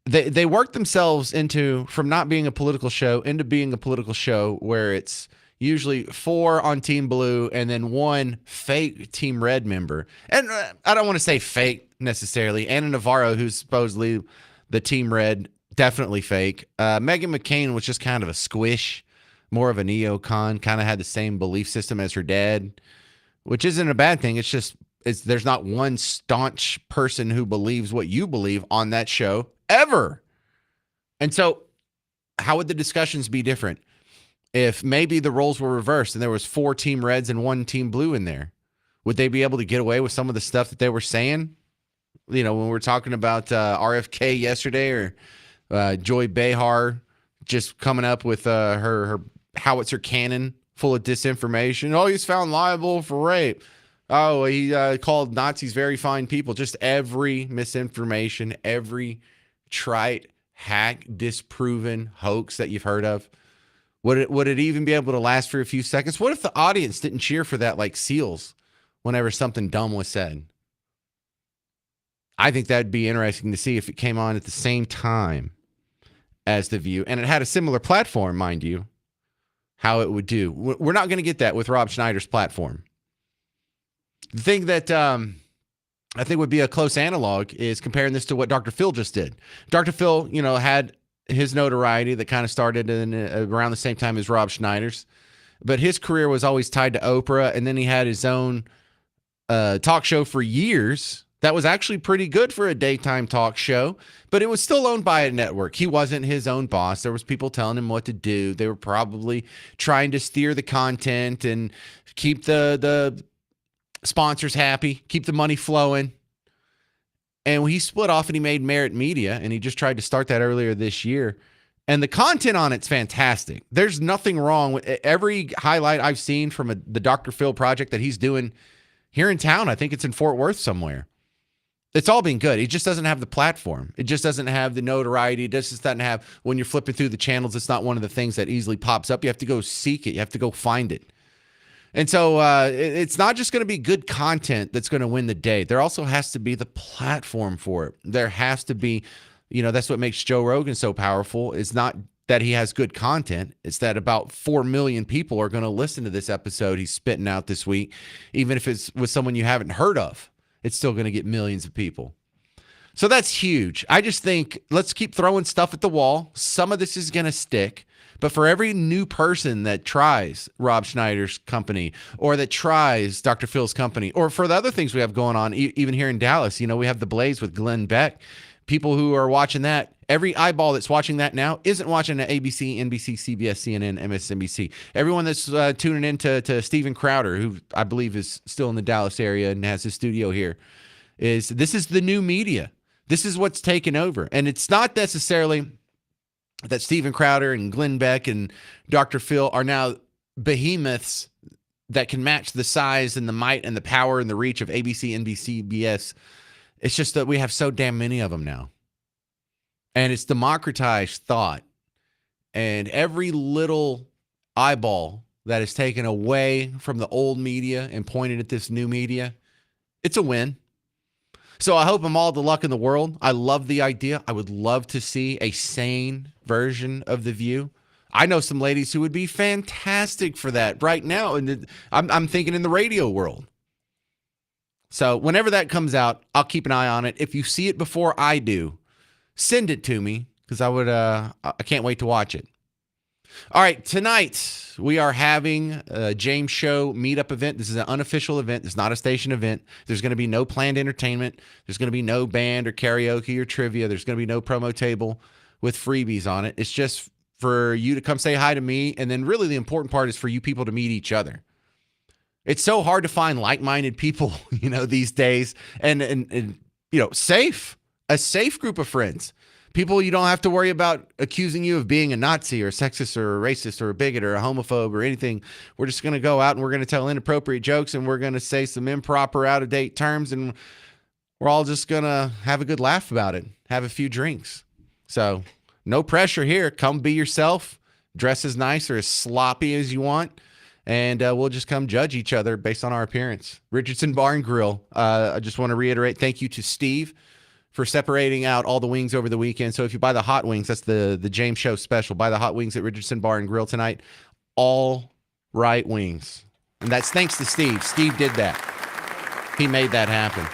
They worked themselves from not being a political show into being a political show where it's usually 4 on Team Blue and then 1 fake Team Red member. And I don't want to say fake necessarily. Anna Navarro, who's supposedly the Team Red, definitely fake. Meghan McCain was just kind of a squish. More of a neocon, kind of had the same belief system as her dad, which isn't a bad thing. It's just there's not one staunch person who believes what you believe on that show ever. And so how would the discussions be different if maybe the roles were reversed and there was 4 Team Reds and 1 Team Blue in there? Would they be able to get away with some of the stuff that they were saying? When we were talking about RFK yesterday or Joy Behar just coming up with her howitzer cannon full of disinformation. Oh, he's found liable for rape. Oh, he called Nazis very fine people. Just every misinformation, every trite, hack, disproven hoax that you've heard of. Would it even be able to last for a few seconds? What if the audience didn't cheer for that like seals whenever something dumb was said? I think that'd be interesting to see if it came on at the same time as The View, and it had a similar platform, mind you, how it would do. We're not going to get that with Rob Schneider's platform. The thing that I think would be a close analog is comparing this to what Dr. Phil just did. Dr. Phil, had his notoriety that kind of started around the same time as Rob Schneider's, but his career was always tied to Oprah, and then he had his own talk show for years that was actually pretty good for a daytime talk show, but it was still owned by a network. He wasn't his own boss. There was people telling him what to do. They were probably trying to steer the content and keep the sponsors happy, keep the money flowing. And he split off and he made Merit Media, and he just tried to start that earlier this year. And the content on it's fantastic. There's nothing wrong with every highlight I've seen from the Dr. Phil project that he's doing here in town. I think it's in Fort Worth somewhere. It's all been good. It just doesn't have the platform. It just doesn't have the notoriety. It just doesn't have, when you're flipping through the channels, it's not one of the things that easily pops up. You have to go seek it. You have to go find it. And so it's not just going to be good content that's going to win the day. There also has to be the platform for it. There has to be, that's what makes Joe Rogan so powerful. It's not that he has good content. It's that about 4 million people are going to listen to this episode he's spitting out this week. Even if it's with someone you haven't heard of, it's still going to get millions of people. So that's huge. I just think let's keep throwing stuff at the wall. Some of this is going to stick. But for every new person that tries Rob Schneider's company or that tries Dr. Phil's company, or for the other things we have going on, even here in Dallas, we have The Blaze with Glenn Beck. People who are watching that, every eyeball that's watching that now isn't watching ABC, NBC, CBS, CNN, MSNBC. Everyone that's tuning in to Steven Crowder, who I believe is still in the Dallas area and has his studio here, this is the new media. This is what's taken over. And it's not necessarily that Steven Crowder and Glenn Beck and Dr. Phil are now behemoths that can match the size and the might and the power and the reach of ABC, NBC, CBS. It's just that we have so damn many of them now. And it's democratized thought. And every little eyeball that is taken away from the old media and pointed at this new media, it's a win. So I hope I'm all the luck in the world. I love the idea. I would love to see a sane version of The View. I know some ladies who would be fantastic for that right now. And I'm thinking in the radio world. So whenever that comes out, I'll keep an eye on it. If you see it before I do, send it to me because I can't wait to watch it. All right, tonight we are having a James Show meetup event. This is an unofficial event. It's not a station event. There's going to be no planned entertainment. There's going to be no band or karaoke or trivia. There's going to be no promo table with freebies on it. It's just for you to come say hi to me, and then really the important part is for you people to meet each other. It's so hard to find like-minded people, these days, and safe, a safe group of friends. People you don't have to worry about accusing you of being a Nazi or a sexist or a racist or a bigot or a homophobe or anything. We're just going to go out and we're going to tell inappropriate jokes and we're going to say some improper, out-of-date terms, and we're all just going to have a good laugh about it, have a few drinks. So no pressure here. Come be yourself. Dress as nice or as sloppy as you want. And we'll just come judge each other based on our appearance. Richardson Bar and Grill. I just want to reiterate, thank you to Steve for separating out all the wings over the weekend. So if you buy the hot wings, that's the James Show special. Buy the hot wings at Richardson Bar and Grill tonight. All right wings. And that's thanks to Steve. Steve did that. He made that happen.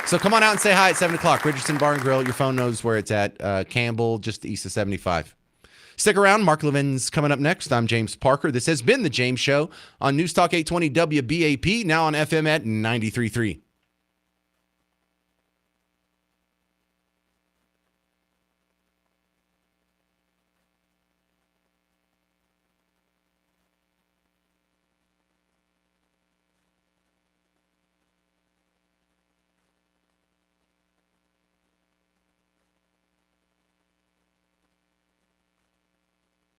So come on out and say hi at 7 o'clock. Richardson Bar and Grill. Your phone knows where it's at. Campbell, just east of 75. Stick around. Mark Levin's coming up next. I'm James Parker. This has been The James Show on News Talk 820 WBAP, now on FM at 93.3.